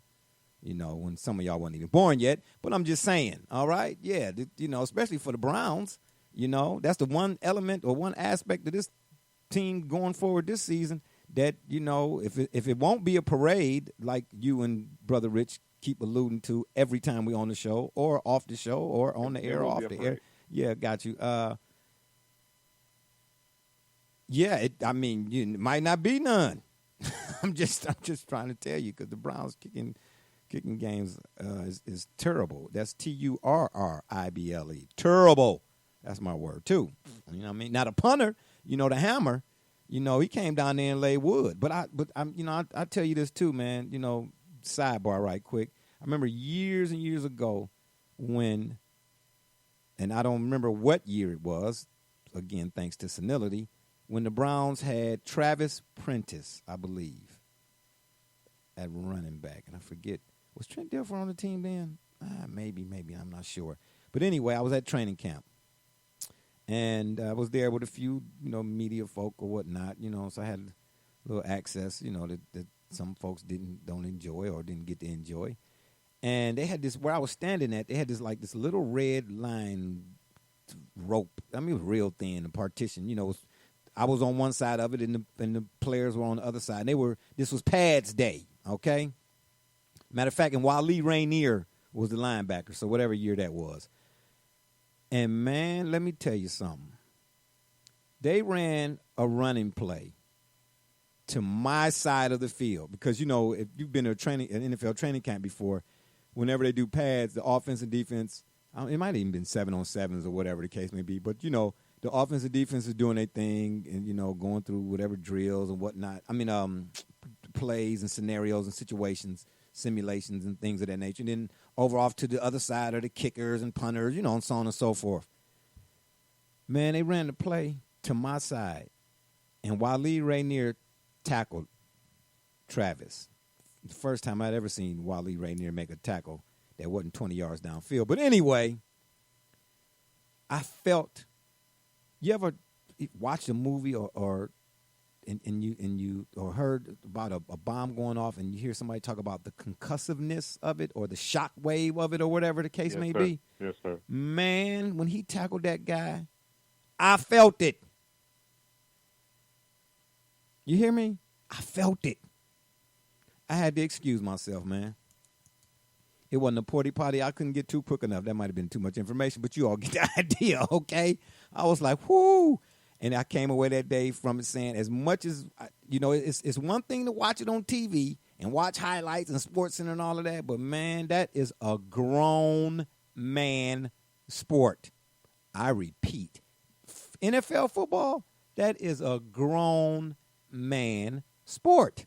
Speaker 3: when some of y'all weren't even born yet. But I'm just saying, all right, yeah, especially for the Browns, that's the one element or one aspect of this team going forward this season that, if it won't be a parade like you and Brother Rich keep alluding to every time we on the show or off the show or on the air or off the air. Yeah, got you. It might not be none. I'm just trying to tell you, because the Browns kicking games is terrible. That's Turrible. Terrible. That's my word too. You know what I mean? Not a punter. The hammer. He came down there and laid wood. But I tell you this too, man. Sidebar right quick. I remember years and years ago when, and I don't remember what year it was. Again, thanks to senility, when the Browns had Travis Prentice, I believe, at running back, and I forget, was Trent Dilfer on the team then? Maybe, I'm not sure. But anyway, I was at training camp. And I was there with a few, media folk or whatnot, so I had a little access, that some folks don't enjoy or didn't get to enjoy. And they had this, where I was standing at, they had this little red line rope. I mean, it was real thin, a partition, I was on one side of it and the players were on the other side. And this was pads day, okay? Matter of fact, and Wally Rainier was the linebacker, so whatever year that was. And, man, let me tell you something. They ran a running play to my side of the field because, if you've been to an NFL training camp before, whenever they do pads, the offense and defense, it might have even been 7-on-7s or whatever the case may be, but, the offense and defense is doing their thing and, going through whatever drills and whatnot. Plays and scenarios and situations, simulations and things of that nature. And then over off to the other side are the kickers and punters, and so on and so forth. Man, they ran the play to my side. And Wally Rainier tackled Travis. The first time I'd ever seen Wally Rainier make a tackle that wasn't 20 yards downfield. But anyway, I felt, you ever watched a movie or heard about a bomb going off and you hear somebody talk about the concussiveness of it or the shock wave of it or whatever the case may be?
Speaker 2: Yes, sir.
Speaker 3: Man, when he tackled that guy, I felt it. You hear me? I felt it. I had to excuse myself, man. It wasn't a porty potty. I couldn't get too quick enough. That might have been too much information, but you all get the idea, okay? I was like, whoo. And I came away that day from it saying, as much as, it's one thing to watch it on TV and watch highlights and SportsCenter and all of that, but, man, that is a grown man sport. I repeat, NFL football, that is a grown man sport.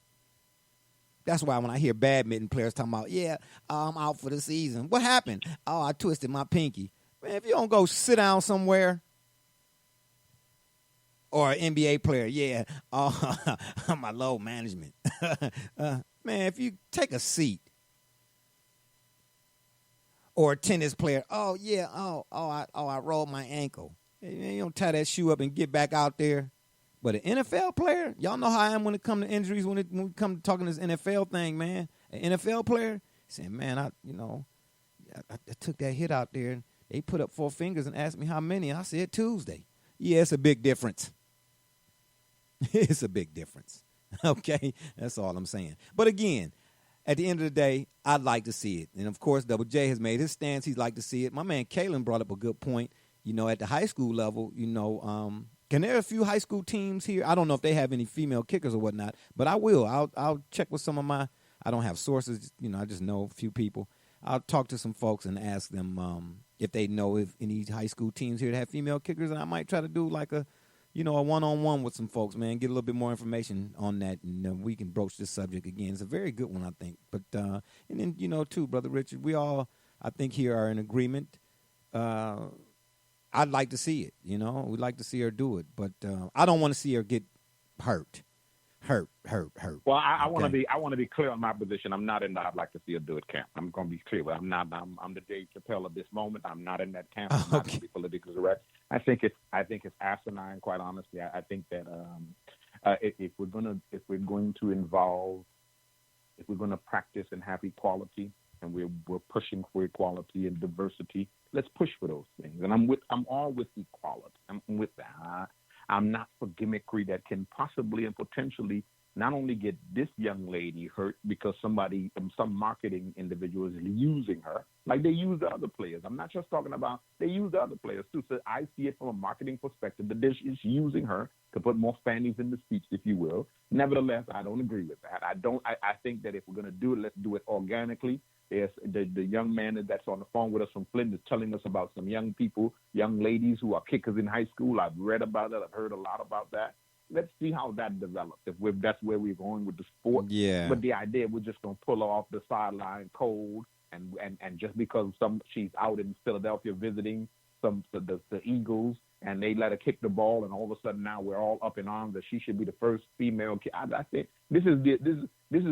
Speaker 3: That's why when I hear badminton players talking about, I'm out for the season. What happened? Oh, I twisted my pinky. Man, if you don't go sit down somewhere, or an NBA player, my load management. Man, if you take a seat. Or a tennis player, I rolled my ankle. You don't tie that shoe up and get back out there. But an NFL player, y'all know how I am when it comes to injuries, when we come to talking this NFL thing, man. An NFL player saying, man, I took that hit out there. And they put up 4 fingers and asked me how many. I said Tuesday. Yeah, it's a big difference. It's a big difference. Okay? That's all I'm saying. But again, at the end of the day, I'd like to see it. And, of course, Double J has made his stance. He'd like to see it. My man Kalen brought up a good point. At the high school level, can there a few high school teams here? I don't know if they have any female kickers or whatnot, but I will. I'll check with some of I don't have sources. I just know a few people. I'll talk to some folks and ask them if they know if any high school teams here that have female kickers, and I might try to do like a one-on-one with some folks, man, get a little bit more information on that, and we can broach this subject again. It's a very good one, I think. But, and then, too, Brother Richard, we all, I think, here are in agreement. I'd like to see it, We'd like to see her do it. But I don't want to see her get hurt.
Speaker 4: Well, I want to be clear on my position. I'm not in the I'd like to see her do it camp. I'm going to be clear. I'm not. I'm the Dave Chappelle of this moment. I'm not in that camp. I'm not going to be politically correct. I think it's asinine. Quite honestly, I think that if we're going to practice and have equality, and we're pushing for equality and diversity, let's push for those things. And I'm all with equality. I'm with that. I'm not for gimmickry that can possibly and potentially not only get this young lady hurt because some marketing individual is using her, like they use the other players. I'm not just talking about they use the other players too. So I see it from a marketing perspective that they're just using her to put more fannies in the seats, if you will. Nevertheless, I don't agree with that. I think that if we're going to do it, let's do it organically. There's the young man that's on the phone with us from Flint is telling us about some young people, young ladies who are kickers in high school. I've read about it. I've heard a lot about that. Let's see how that develops. If that's where we're going with the sport.
Speaker 3: Yeah.
Speaker 4: But the idea we're just going to pull her off the sideline cold and just because she's out in Philadelphia visiting the Eagles and they let her kick the ball and all of a sudden now we're all up in arms that she should be the first female kid. I think this is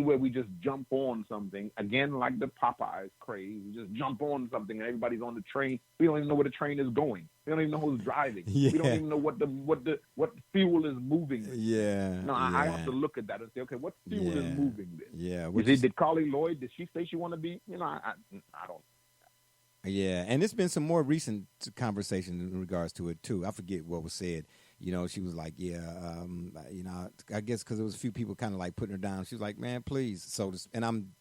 Speaker 4: where we just jump on something again, like the Popeyes craze. We just jump on something and everybody's on the train. We don't even know where the train is going. We don't even know who's driving.
Speaker 3: Yeah.
Speaker 4: We don't even know what fuel is moving this.
Speaker 3: Yeah.
Speaker 4: No, I have to look at that and say, okay, what fuel is moving this?
Speaker 3: Yeah.
Speaker 4: Did Carli Loyd? Did she say she want to be? I don't.
Speaker 3: Yeah, and there's been some more recent conversation in regards to it, too. I forget what was said. She was like, I guess because there was a few people kind of like putting her down. She was like, man, please. And I'm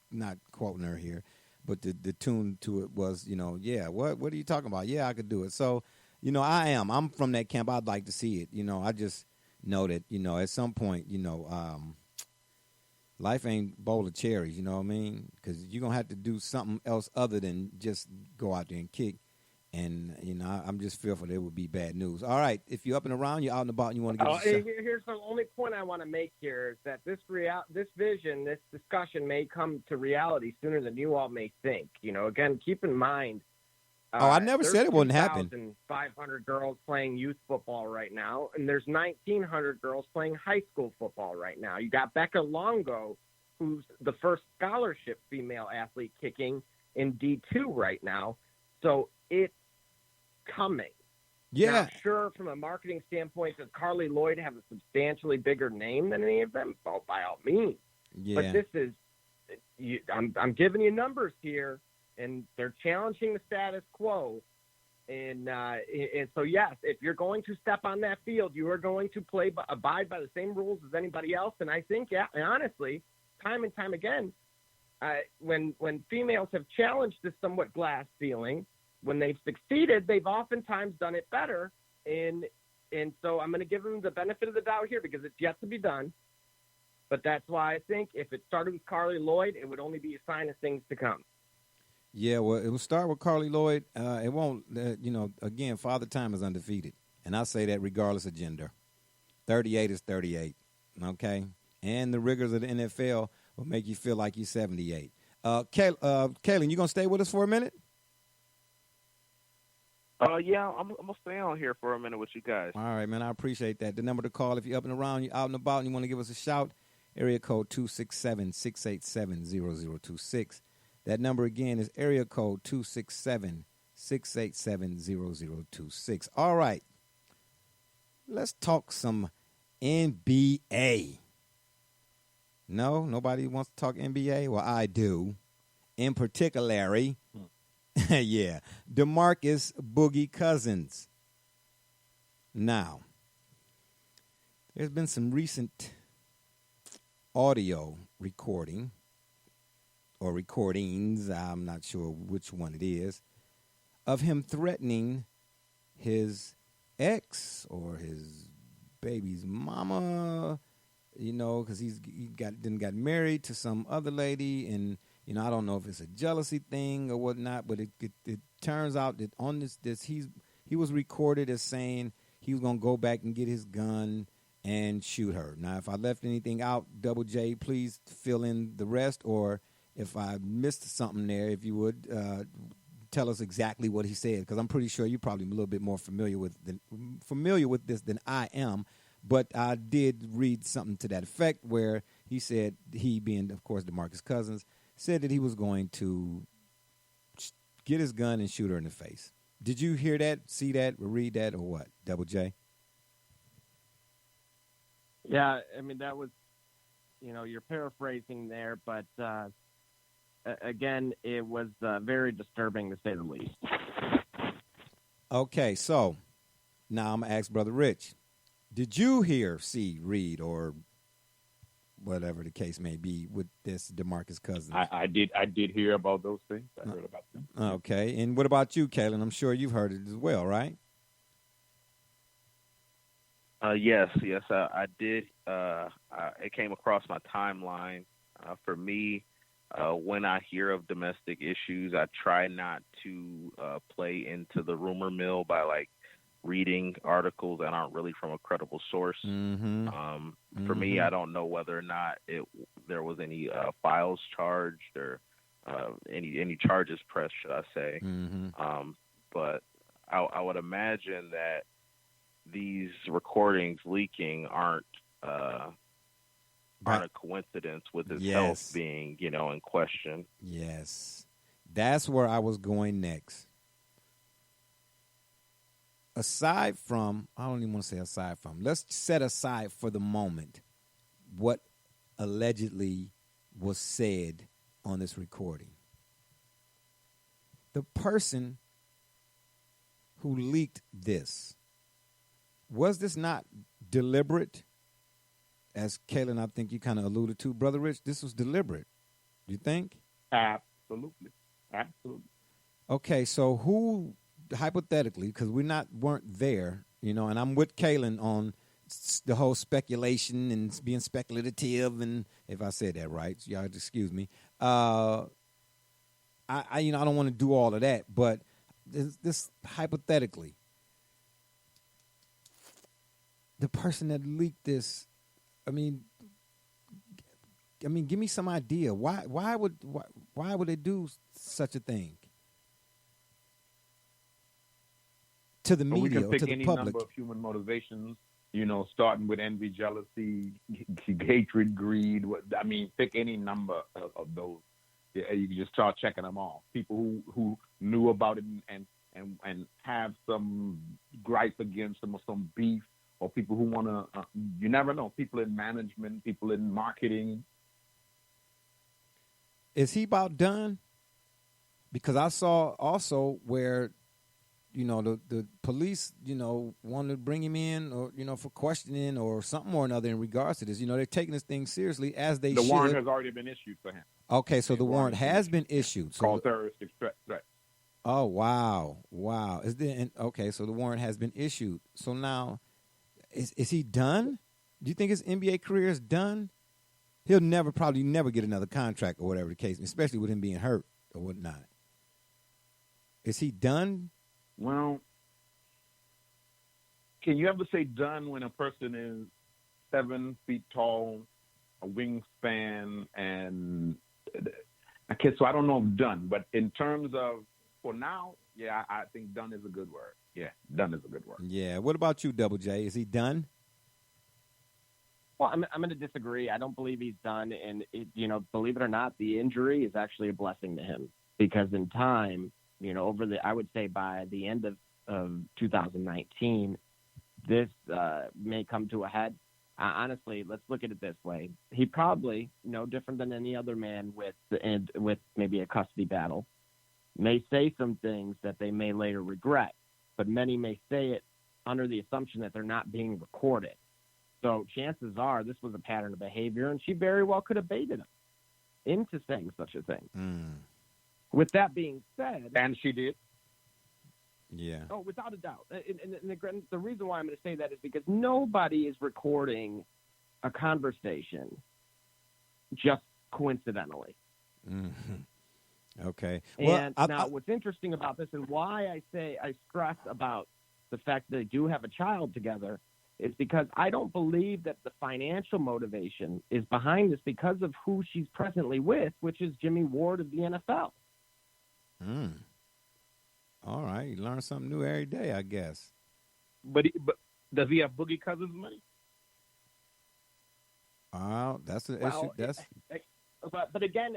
Speaker 3: not quoting her here, but the tune to it was, what are you talking about? Yeah, I could do it. So, I'm from that camp. I'd like to see it. I just know that, at some point, life ain't bowl of cherries, you know what I mean? Because you're going to have to do something else other than just go out there and kick. And, I'm just fearful there would be bad news. All right, if you're up and around, you're out and about, and you want to get
Speaker 5: Here's the only point I want to make here is that this vision, this discussion may come to reality sooner than you all may think. Again, keep in mind.
Speaker 3: I never said it wouldn't happen.
Speaker 5: 2,500 girls playing youth football right now, and there's 1,900 girls playing high school football right now. You got Becca Longo, who's the first scholarship female athlete kicking in D2 right now. So it's coming.
Speaker 3: Yeah.
Speaker 5: Now, sure, from a marketing standpoint, does Carli Loyd have a substantially bigger name than any of them? Well, by all means.
Speaker 3: Yeah.
Speaker 5: But this is, I'm giving you numbers here. And they're challenging the status quo. And so, yes, if you're going to step on that field, you are going to abide by the same rules as anybody else. And I think, and honestly, time and time again, when females have challenged this somewhat glass ceiling, when they've succeeded, they've oftentimes done it better. And so I'm going to give them the benefit of the doubt here because it's yet to be done. But that's why I think if it started with Carli Loyd, it would only be a sign of things to come.
Speaker 3: Yeah, well, it will start with Carli Loyd. It won't, again, Father Time is undefeated. And I say that regardless of gender. 38 is 38, okay? And the rigors of the NFL will make you feel like you're 78. Kaylin, you going to stay with us for a minute?
Speaker 2: Yeah, I'm going to stay on here for a minute with you guys.
Speaker 3: All right, man, I appreciate that. The number to call if you're up and around, you're out and about, and you want to give us a shout, area code 267-687-0026. That number again is area code 267-687-0026. All right. Let's talk some NBA. No? Nobody wants to talk NBA? Well, I do. In particular, yeah, Demarcus Boogie Cousins. Now, there's been some recent audio recording or recordings, I'm not sure which one it is, of him threatening his ex or his baby's mama, because he got married to some other lady, and I don't know if it's a jealousy thing or whatnot, but it turns out that on this he was recorded as saying he was gonna go back and get his gun and shoot her. Now, if I left anything out, Double J, please fill in the rest, or if I missed something there, if you would tell us exactly what he said, because I'm pretty sure you're probably a little bit more familiar with this than I am. But I did read something to that effect where he said, he being, of course, Demarcus Cousins, said that he was going to get his gun and shoot her in the face. Did you hear that, see that, or read that, or what, Double J?
Speaker 5: Yeah, I mean, that was, you're paraphrasing there, but again, it was very disturbing to say the least.
Speaker 3: Okay, so now I'm going to ask Brother Rich. Did you hear, see, read, or whatever the case may be with this Demarcus Cousins?
Speaker 4: I did hear about those things. I heard about them.
Speaker 3: Okay, and what about you, Kalen? I'm sure you've heard it as well, right?
Speaker 2: Yes, I did. It came across my timeline. For me, when I hear of domestic issues, I try not to play into the rumor mill by reading articles that aren't really from a credible source.
Speaker 3: Mm-hmm.
Speaker 2: For me, I don't know whether or not there was any files charged or any charges pressed, should I say.
Speaker 3: Mm-hmm.
Speaker 2: But I would imagine that these recordings leaking aren't a coincidence with his health being, in question.
Speaker 3: Yes. That's where I was going next. Aside from, I don't even want to say aside from, let's set aside for the moment what allegedly was said on this recording. The person who leaked this, was this not deliberate? As Kalen, I think you kind of alluded to. Brother Rich, this was deliberate. Do you think?
Speaker 4: Absolutely.
Speaker 3: Okay, so who, hypothetically, because weren't there, and I'm with Kalen on the whole speculation and being speculative, and if I said that right, y'all excuse me. I don't want to do all of that, but this hypothetically, the person that leaked this, I mean, give me some idea. Why would they do such a thing to the media or to the public? We can pick any
Speaker 4: number of human motivations, starting with envy, jealousy, hatred, greed. Pick any number of those. You can just start checking them off. People who knew about it and have some gripe against them or some beef, or people who want to, you never know, people in management, people in marketing.
Speaker 3: Is he about done? Because I saw also where, the police, wanted to bring him in or, for questioning or something or another in regards to this. They're taking this thing seriously as they should.
Speaker 4: The warrant has already been issued for him.
Speaker 3: Okay, so the warrant has been issued.
Speaker 4: Called terroristic threat.
Speaker 3: Oh, wow. Okay, so the warrant has been issued. So now, is he done? Do you think his NBA career is done? He'll probably never get another contract or whatever the case, especially with him being hurt or whatnot. Is he done?
Speaker 4: Well, can you ever say done when a person is 7 feet tall, a wingspan, and okay, so I don't know if done, but in terms of for now, yeah, I think done is a good word. Yeah, done is a good word.
Speaker 3: Yeah. What about you, Double J? Is he done?
Speaker 5: Well, I'm going to disagree. I don't believe he's done, and believe it or not, the injury is actually a blessing to him because in time, I would say by the end of 2019, this may come to a head. Honestly, let's look at it this way: he probably, no different than any other man with maybe a custody battle, may say some things that they may later regret, but many may say it under the assumption that they're not being recorded. So chances are this was a pattern of behavior, and she very well could have baited him.
Speaker 6: into saying such a thing.
Speaker 3: Mm.
Speaker 6: With that being said,
Speaker 4: And she did.
Speaker 3: Yeah.
Speaker 6: oh, without a doubt. And the reason why I'm going to say that is because nobody is recording a conversation just coincidentally.
Speaker 3: Mm-hmm. Okay. Well,
Speaker 6: And now what's interesting about this and why I stress about the fact that they do have a child together is because I don't believe that the financial motivation is behind this because of who she's presently with, which is Jimmy Ward of the NFL.
Speaker 3: All right. You learn something new every day, I guess.
Speaker 4: But does he have Boogie Cousins money?
Speaker 3: That's an issue. That's
Speaker 6: But again,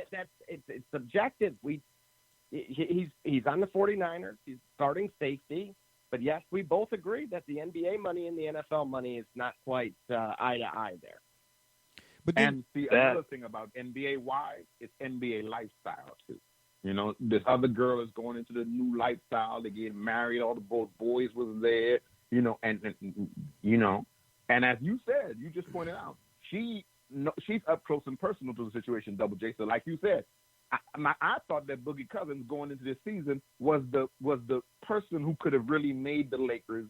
Speaker 6: it's subjective. He's on the 49ers. He's starting safety. But yes, we both agree that the NBA money and the NFL money is not quite eye to eye there.
Speaker 3: But then,
Speaker 4: And the other thing about NBA wives, it's NBA lifestyle too. You know, this other girl is going into the new lifestyle. They're getting married. All the both boys was there. You know, and as you said, you just pointed out, she's up close and personal to the situation. Double J. So, like you said, I thought that Boogie Cousins going into this season was the person who could have really made the Lakers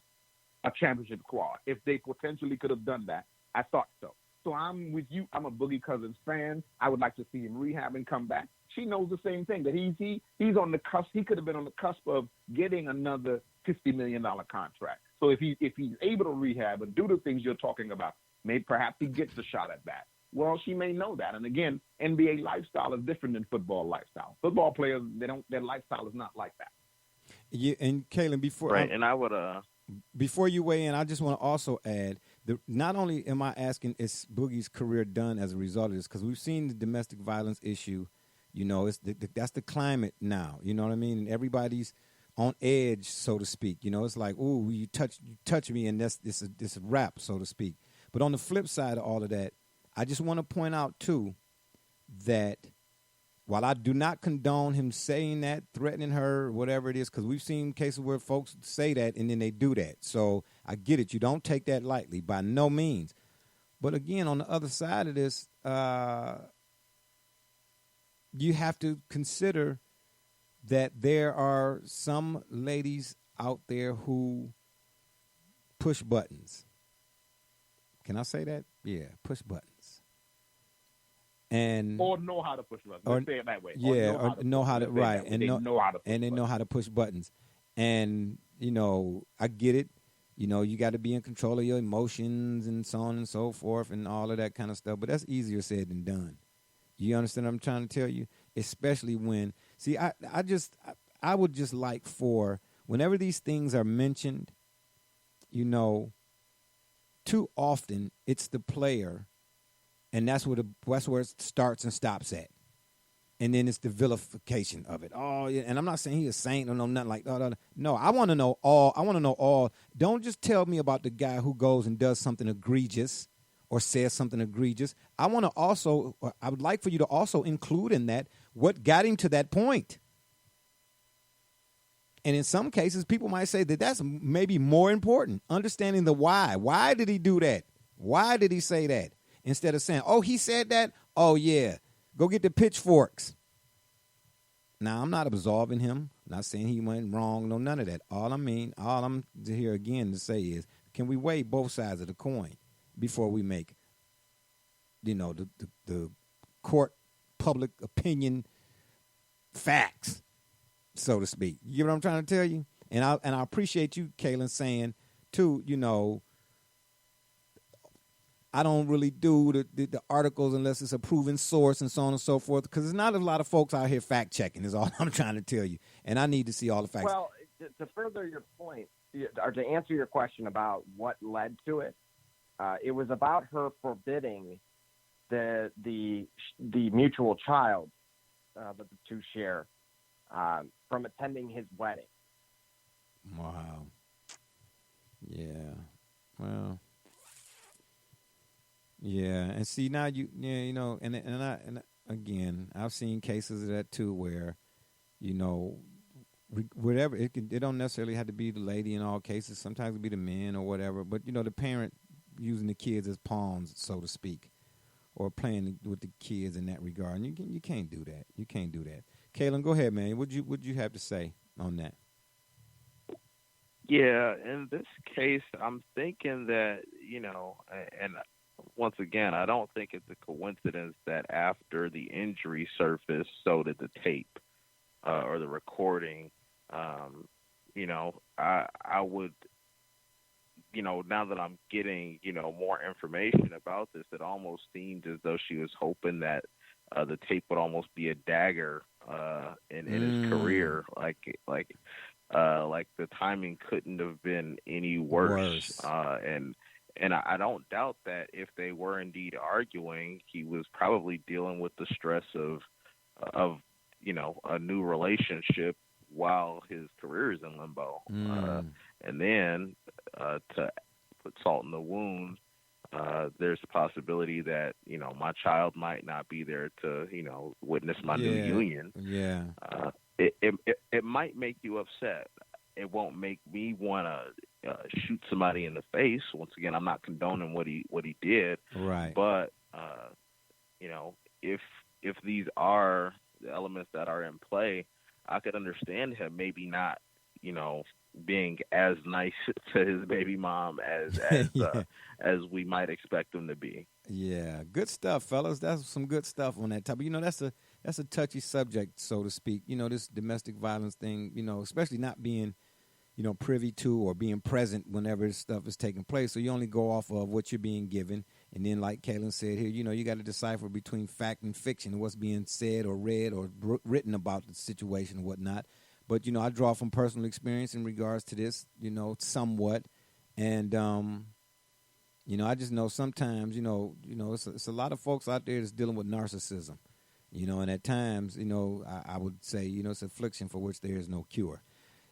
Speaker 4: a championship squad if they potentially could have done that. I thought so. So I'm with you. I'm a Boogie Cousins fan. I would like to see him rehab and come back. She knows the same thing, that he's on the cusp. He could have been on the cusp of getting another $50 million contract. So if he's able to rehab and do the things you're talking about, maybe perhaps he gets a shot at that. Well, she may know that. And again, NBA lifestyle is different than football lifestyle. Football players, their lifestyle is not like that.
Speaker 3: Yeah, and Kaylin, before you weigh in, I just want to also add that not only am I asking is Boogie's career done as a result of this, because we've seen the domestic violence issue. You know, that's the climate now. You know what I mean? And everybody's on edge, so to speak. You know, it's like, ooh, you touch me, and this is a rap, so to speak. But on the flip side of all of that, I just want to point out too that while I do not condone him saying that, threatening her, whatever it is, because we've seen cases where folks say that and then they do that. So I get it. You don't take that lightly, by no means. But again, on the other side of this, you have to consider that there are some ladies out there who push buttons. Can I say that? Yeah, push buttons.
Speaker 4: Or know how to push buttons. Let's say it that way.
Speaker 3: Yeah, or know how to right,
Speaker 4: and know how to push
Speaker 3: and they know how to push buttons. And you know, I get it. You know, you got to be in control of your emotions and so on and so forth and all of that kind of stuff. But that's easier said than done. You understand what I'm trying to tell you? Especially when, see, I would just like for whenever these things are mentioned, you know, too often it's the player. And that's where it starts and stops at. And then it's the vilification of it. Oh, yeah. And I'm not saying he's a saint or nothing like that. No, I want to know all. Don't just tell me about the guy who goes and does something egregious or says something egregious. I would like for you to also include in that what got him to that point. And in some cases, people might say that that's maybe more important, understanding the why. Why did he do that? Why did he say that? Instead of saying, oh, he said that? Oh, yeah. Go get the pitchforks. Now, I'm not absolving him. I'm not saying he went wrong. No, none of that. All I'm here again to say is, can we weigh both sides of the coin before we make, you know, the court public opinion facts, so to speak? You get what I'm trying to tell you? And I appreciate you, Kaylin, saying, too, you know, I don't really do the articles unless it's a proven source and so on and so forth, because there's not a lot of folks out here fact checking is all I'm trying to tell you. And I need to see all the facts.
Speaker 6: Well, to further your point, or to answer your question about what led to it, it was about her forbidding the mutual child that the two share from attending his wedding.
Speaker 3: Wow. Yeah. Well. Yeah, and see now you know, and again, I've seen cases of that too, where, you know, whatever it don't necessarily have to be the lady in all cases. Sometimes it be the men or whatever, but you know, the parent using the kids as pawns, so to speak, or playing with the kids in that regard. And you can't do that. You can't do that. Kalen, go ahead, man. What you have to say on that?
Speaker 2: Yeah, in this case, I'm thinking that, and once again, I don't think it's a coincidence that after the injury surfaced, so did the tape or the recording. I would, now that I'm getting, more information about this, it almost seemed as though she was hoping that the tape would almost be a dagger in his career, like the timing couldn't have been any worse. And I don't doubt that if they were indeed arguing, he was probably dealing with the stress of a new relationship while his career is in limbo. And then to put salt in the wound, there's a possibility that, my child might not be there to, witness my new union.
Speaker 3: Yeah.
Speaker 2: It might make you upset. It won't make me want to shoot somebody in the face. Once again, I'm not condoning what he did.
Speaker 3: Right.
Speaker 2: But if these are the elements that are in play, I could understand him maybe not, being as nice to his baby mom as we might expect him to be.
Speaker 3: Yeah, good stuff, fellas. That's some good stuff on that topic. That's a touchy subject, so to speak. This domestic violence thing. Especially not being, privy to or being present whenever this stuff is taking place. So you only go off of what you're being given, and then, like Kalen said here, you got to decipher between fact and fiction, what's being said or read or written about the situation and whatnot. But I draw from personal experience in regards to this, somewhat, and I just know sometimes, it's a lot of folks out there that's dealing with narcissism, and at times, I would say, it's affliction for which there is no cure.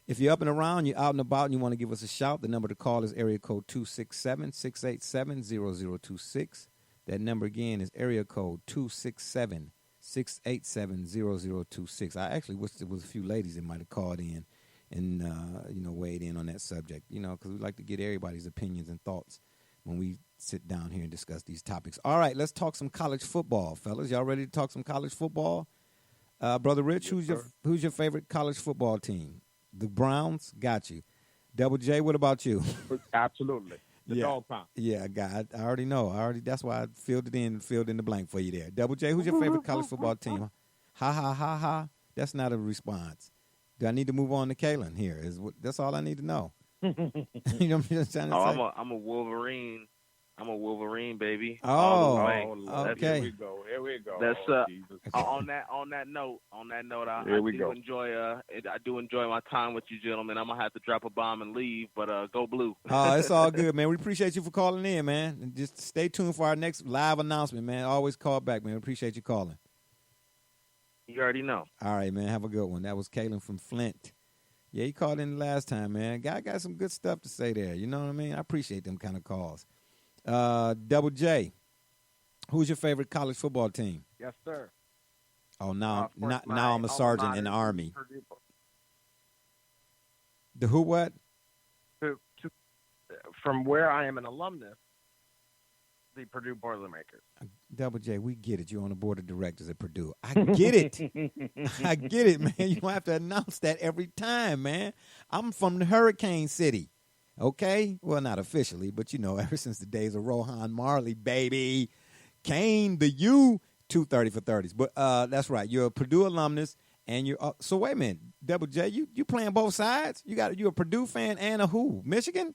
Speaker 3: If you're up and around, you're out and about, and you want to give us a shout, the number to call is area code 267-687-0026. That number again is area code 267-687-0026. I actually wish there was a few ladies that might have called in and, weighed in on that subject, because we like to get everybody's opinions and thoughts when we sit down here and discuss these topics. All right, let's talk some college football, fellas. Y'all ready to talk some college football? Brother Rich, who's your favorite college football team? The Browns? Got you. Double J, what about you?
Speaker 4: Absolutely. The dog pound.
Speaker 3: Yeah, I already know. That's why I filled in the blank for you there. Double J, who's your favorite college football team? Ha, ha, ha, ha. That's not a response. Do I need to move on to Kalen here? That's all I need to know. You know what I'm just trying to say?
Speaker 2: I'm a Wolverine. I'm a Wolverine, baby.
Speaker 3: Oh,
Speaker 4: Here
Speaker 3: okay.
Speaker 4: we go.
Speaker 2: That's
Speaker 4: Oh,
Speaker 2: on that note. I do enjoy my time with you, gentlemen. I'm gonna have to drop a bomb and leave, but go blue.
Speaker 3: Oh, it's all good, man. We appreciate you for calling in, man. And just stay tuned for our next live announcement, man. Always call back, man. We appreciate you calling.
Speaker 2: You already know.
Speaker 3: All right, man. Have a good one. That was Kalen from Flint. Yeah, he called in the last time, man. Guy got some good stuff to say there. You know what I mean? I appreciate them kind of calls. Double J, who's your favorite college football team?
Speaker 6: Yes, sir.
Speaker 3: Oh, now I'm a sergeant in the Army. The who what?
Speaker 6: From where I am an alumnus, the Purdue Boilermakers.
Speaker 3: Double J, we get it. You're on the board of directors at Purdue. I get it. I get it, man. You don't have to announce that every time, man. I'm from the Hurricane City. Okay? Well, not officially, but, ever since the days of Rohan Marley, baby, Kane, the U, 230 for 30s. But that's right. You're a Purdue alumnus, and you're so wait a minute, Double J, you playing both sides? You a Purdue fan and a who? Michigan?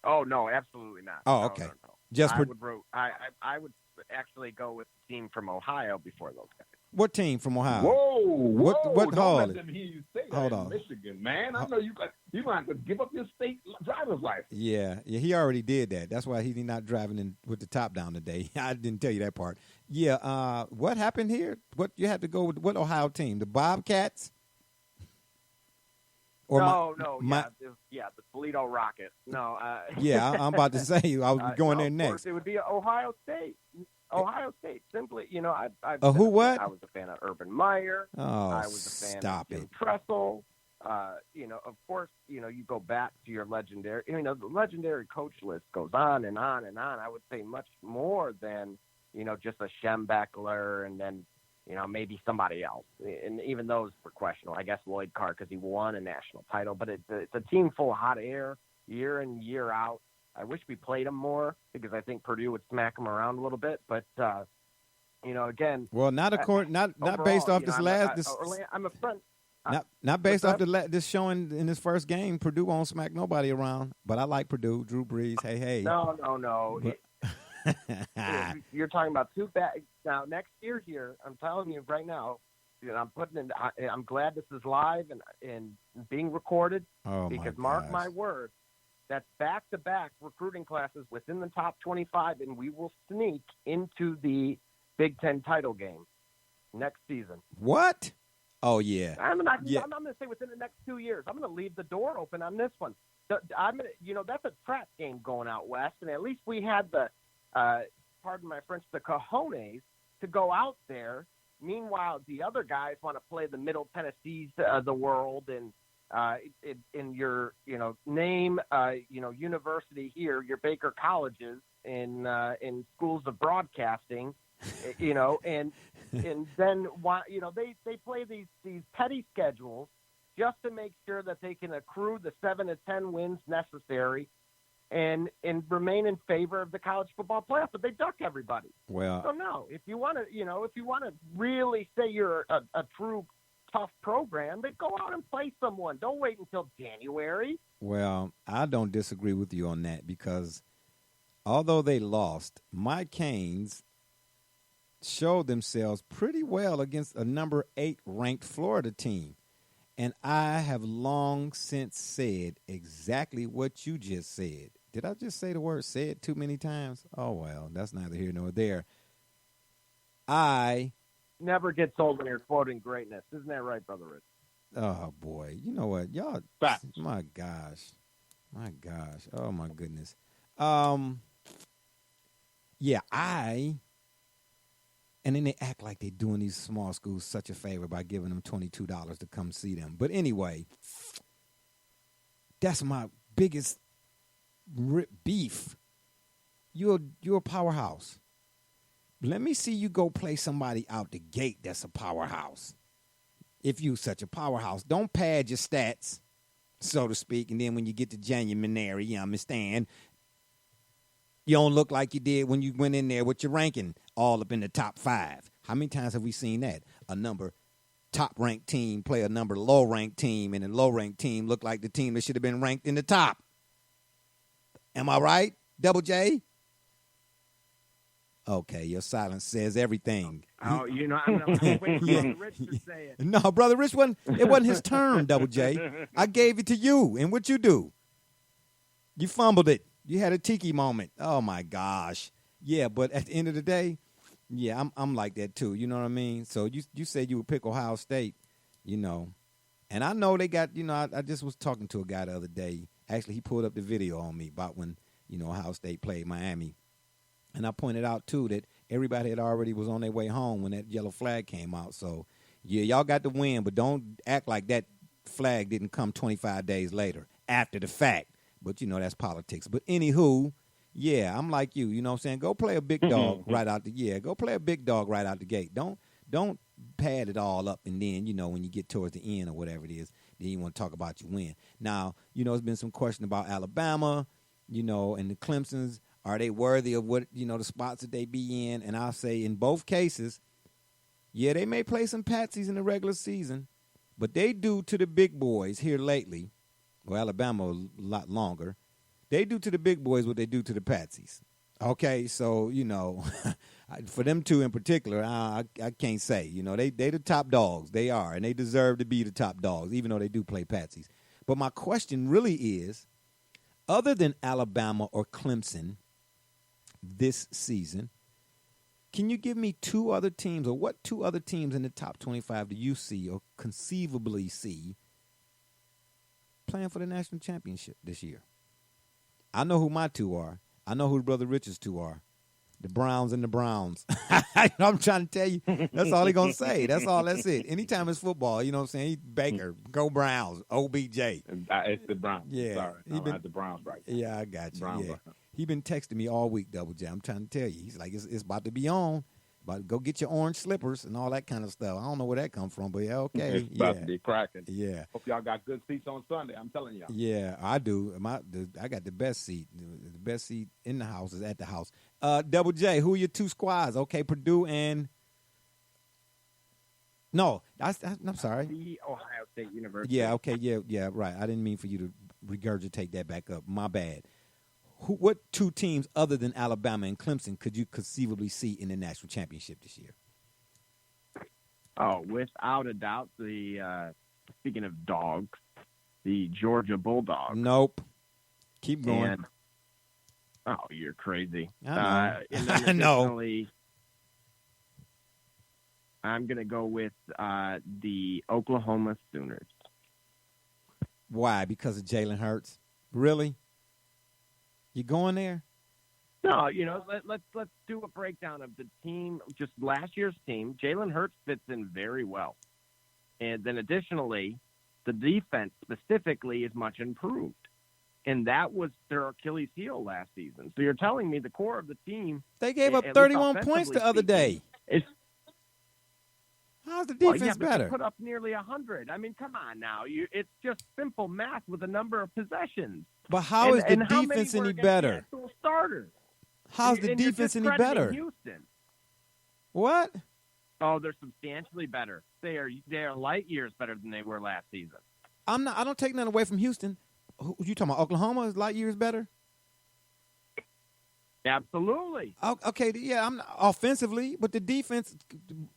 Speaker 6: Oh, no, absolutely not.
Speaker 3: Oh, okay.
Speaker 6: No.
Speaker 3: Just
Speaker 6: I would actually go with the team from Ohio before those guys.
Speaker 3: What team from Ohio?
Speaker 4: Whoa!
Speaker 3: What
Speaker 4: Don't let them hear you say that.
Speaker 3: Hold
Speaker 4: in
Speaker 3: on.
Speaker 4: Michigan, man. I know you might have to give up your state driver's license.
Speaker 3: Yeah, he already did that. That's why he's not driving in with the top down today. I didn't tell you that part. Yeah, what happened here? What you had to go with? What Ohio team? The Bobcats? Or
Speaker 6: the Toledo Rockets. No.
Speaker 3: Yeah, I'm about to say I was going there next.
Speaker 6: Of course, it would be Ohio State. Ohio State, simply,
Speaker 3: who what?
Speaker 6: I was a fan of Urban Meyer.
Speaker 3: Oh,
Speaker 6: I was a fan
Speaker 3: stop
Speaker 6: of Jim
Speaker 3: it.
Speaker 6: Tressel. Of course, you go back to your legendary, the legendary coach list goes on and on and on. I would say much more than, just a Schembechler and then, maybe somebody else. And even those were questionable. I guess Lloyd Carr because he won a national title. But it's a team full of hot air year in, year out. I wish we played them more because I think Purdue would smack them around a little bit. But, again.
Speaker 3: Well, not
Speaker 6: overall,
Speaker 3: based off this
Speaker 6: I'm a friend.
Speaker 3: Not based off this showing in this first game. Purdue won't smack nobody around. But I like Purdue. Drew Brees. Hey.
Speaker 6: No. You're talking about two bad. Now next year here, I'm telling you right now, I'm glad this is live and being recorded because mark my words, that's back-to-back recruiting classes within the top 25, and we will sneak into the Big Ten title game next season.
Speaker 3: What? Oh yeah.
Speaker 6: I'm going to say within the next 2 years. I'm going to leave the door open on this one. That's a trap game going out west, and at least we had the. Pardon my French, the cojones to go out there. Meanwhile, the other guys want to play the Middle Tennessees of the world and in your name university here, your Baker colleges in schools of broadcasting, and then they play these petty schedules just to make sure that they can accrue the 7 to 10 wins necessary. And remain in favor of the college football playoff, but they duck everybody.
Speaker 3: Well,
Speaker 6: so no. If you want to really say you're a true tough program, then go out and play someone. Don't wait until January.
Speaker 3: Well, I don't disagree with you on that because although they lost, my Canes showed themselves pretty well against a number 8 ranked Florida team. And I have long since said exactly what you just said. Did I just say the word said too many times? Oh, well, that's neither here nor there. I
Speaker 6: never gets old when you're quoting greatness. Isn't that right, Brother Rich?
Speaker 3: Oh, boy. You know what? Y'all, my gosh. Oh, my goodness. Yeah, and then they act like they're doing these small schools such a favor by giving them $22 to come see them. But anyway, that's my biggest beef. You're a powerhouse. Let me see you go play somebody out the gate that's a powerhouse. If you such a powerhouse, don't pad your stats, so to speak, and then when you get to January, you understand, you don't look like you did when you went in there with your ranking all up in the top 5. How many times have we seen that? A number top-ranked team play a number low-ranked team, and a low-ranked team look like the team that should have been ranked in the top. Am I right, Double J? Okay, your silence says everything.
Speaker 6: Oh, I'm waiting for Brother Rich to say it.
Speaker 3: No, Brother Rich, it wasn't his turn, Double J. I gave it to you, and what you do? You fumbled it. You had a tiki moment. Oh, my gosh. Yeah, but at the end of the day, yeah, I'm like that too. You know what I mean? So you said you would pick Ohio State, and I know they got, I just was talking to a guy the other day. Actually, he pulled up the video on me about when, Ohio State played Miami. And I pointed out, too, that everybody had already was on their way home when that yellow flag came out. So, yeah, y'all got the win, but don't act like that flag didn't come 25 days later after the fact. But, that's politics. But anywho, yeah, I'm like you. You know what I'm saying? Go play a big dog right out go play a big dog right out the gate. Don't pad it all up and then, when you get towards the end or whatever it is, then you want to talk about your win. Now, there's been some question about Alabama, and the Clemsons. Are they worthy of what, the spots that they be in? And I'll say in both cases, yeah, they may play some patsies in the regular season, but they do to the big boys here lately. Well, Alabama a lot longer. They do to the big boys what they do to the patsies. Okay, so, for them two in particular, I can't say. They the top dogs. They are, and they deserve to be the top dogs, even though they do play patsies. But my question really is, other than Alabama or Clemson this season, can you give me 2 other teams, or what 2 other teams in the top 25 do you see or conceivably see playing for the national championship this year? I know who my 2 are. I know who Brother Rich's 2 are. The Browns and the Browns. I'm trying to tell you, that's all he gonna say. That's it. Anytime it's football, you know what I'm saying? He's Baker, go Browns, OBJ.
Speaker 4: It's the Browns.
Speaker 3: Yeah,
Speaker 4: Sorry, I'm at the Browns right now.
Speaker 3: Yeah, I got you.
Speaker 4: Browns
Speaker 3: Yeah,
Speaker 4: right now.
Speaker 3: he been texting me all week, Double J. I'm trying to tell you, he's like, it's about to be on. About to go get your orange slippers and all that kind of stuff. I don't know where that come from, but yeah, okay.
Speaker 4: It's about to be cracking.
Speaker 3: Yeah.
Speaker 4: Hope y'all got good seats on Sunday. I'm telling y'all.
Speaker 3: Yeah, I do. I got the best seat. The best seat in the house is at the house. Double J, who are your two squads? Okay, Purdue and no, I'm sorry.
Speaker 6: The Ohio State University.
Speaker 3: Yeah, okay, yeah, right. I didn't mean for you to regurgitate that back up. My bad. What two teams other than Alabama and Clemson could you conceivably see in the national championship this year?
Speaker 6: Oh, without a doubt, speaking of dogs, the Georgia Bulldogs.
Speaker 3: Nope. Keep going.
Speaker 6: And, oh, you're crazy.
Speaker 3: I know.
Speaker 6: And then
Speaker 3: I know.
Speaker 6: additionally, I'm going to go with the Oklahoma Sooners.
Speaker 3: Why? Because of Jalen Hurts? Really? You going there?
Speaker 6: No, let's do a breakdown of the team, just last year's team. Jalen Hurts fits in very well. And then additionally, the defense specifically is much improved. And that was their Achilles heel last season. So you're telling me the core of the team.
Speaker 3: They gave up
Speaker 6: at
Speaker 3: 31
Speaker 6: least
Speaker 3: points the other day. How's the defense
Speaker 6: but
Speaker 3: better?
Speaker 6: They put up nearly 100. I mean, come on now. It's just simple math with a number of possessions.
Speaker 3: But how is the
Speaker 6: and how
Speaker 3: defense
Speaker 6: many were
Speaker 3: any
Speaker 6: against
Speaker 3: better?
Speaker 6: the actual starters?
Speaker 3: How's the
Speaker 6: And you're
Speaker 3: defense any
Speaker 6: discrediting
Speaker 3: better?
Speaker 6: Houston.
Speaker 3: What?
Speaker 6: Oh, they're substantially better. They are light years better than they were last season.
Speaker 3: I don't take nothing away from Houston. Who you talking about? Oklahoma is light years better?
Speaker 6: Absolutely.
Speaker 3: Okay, yeah, I'm offensively, but the defense.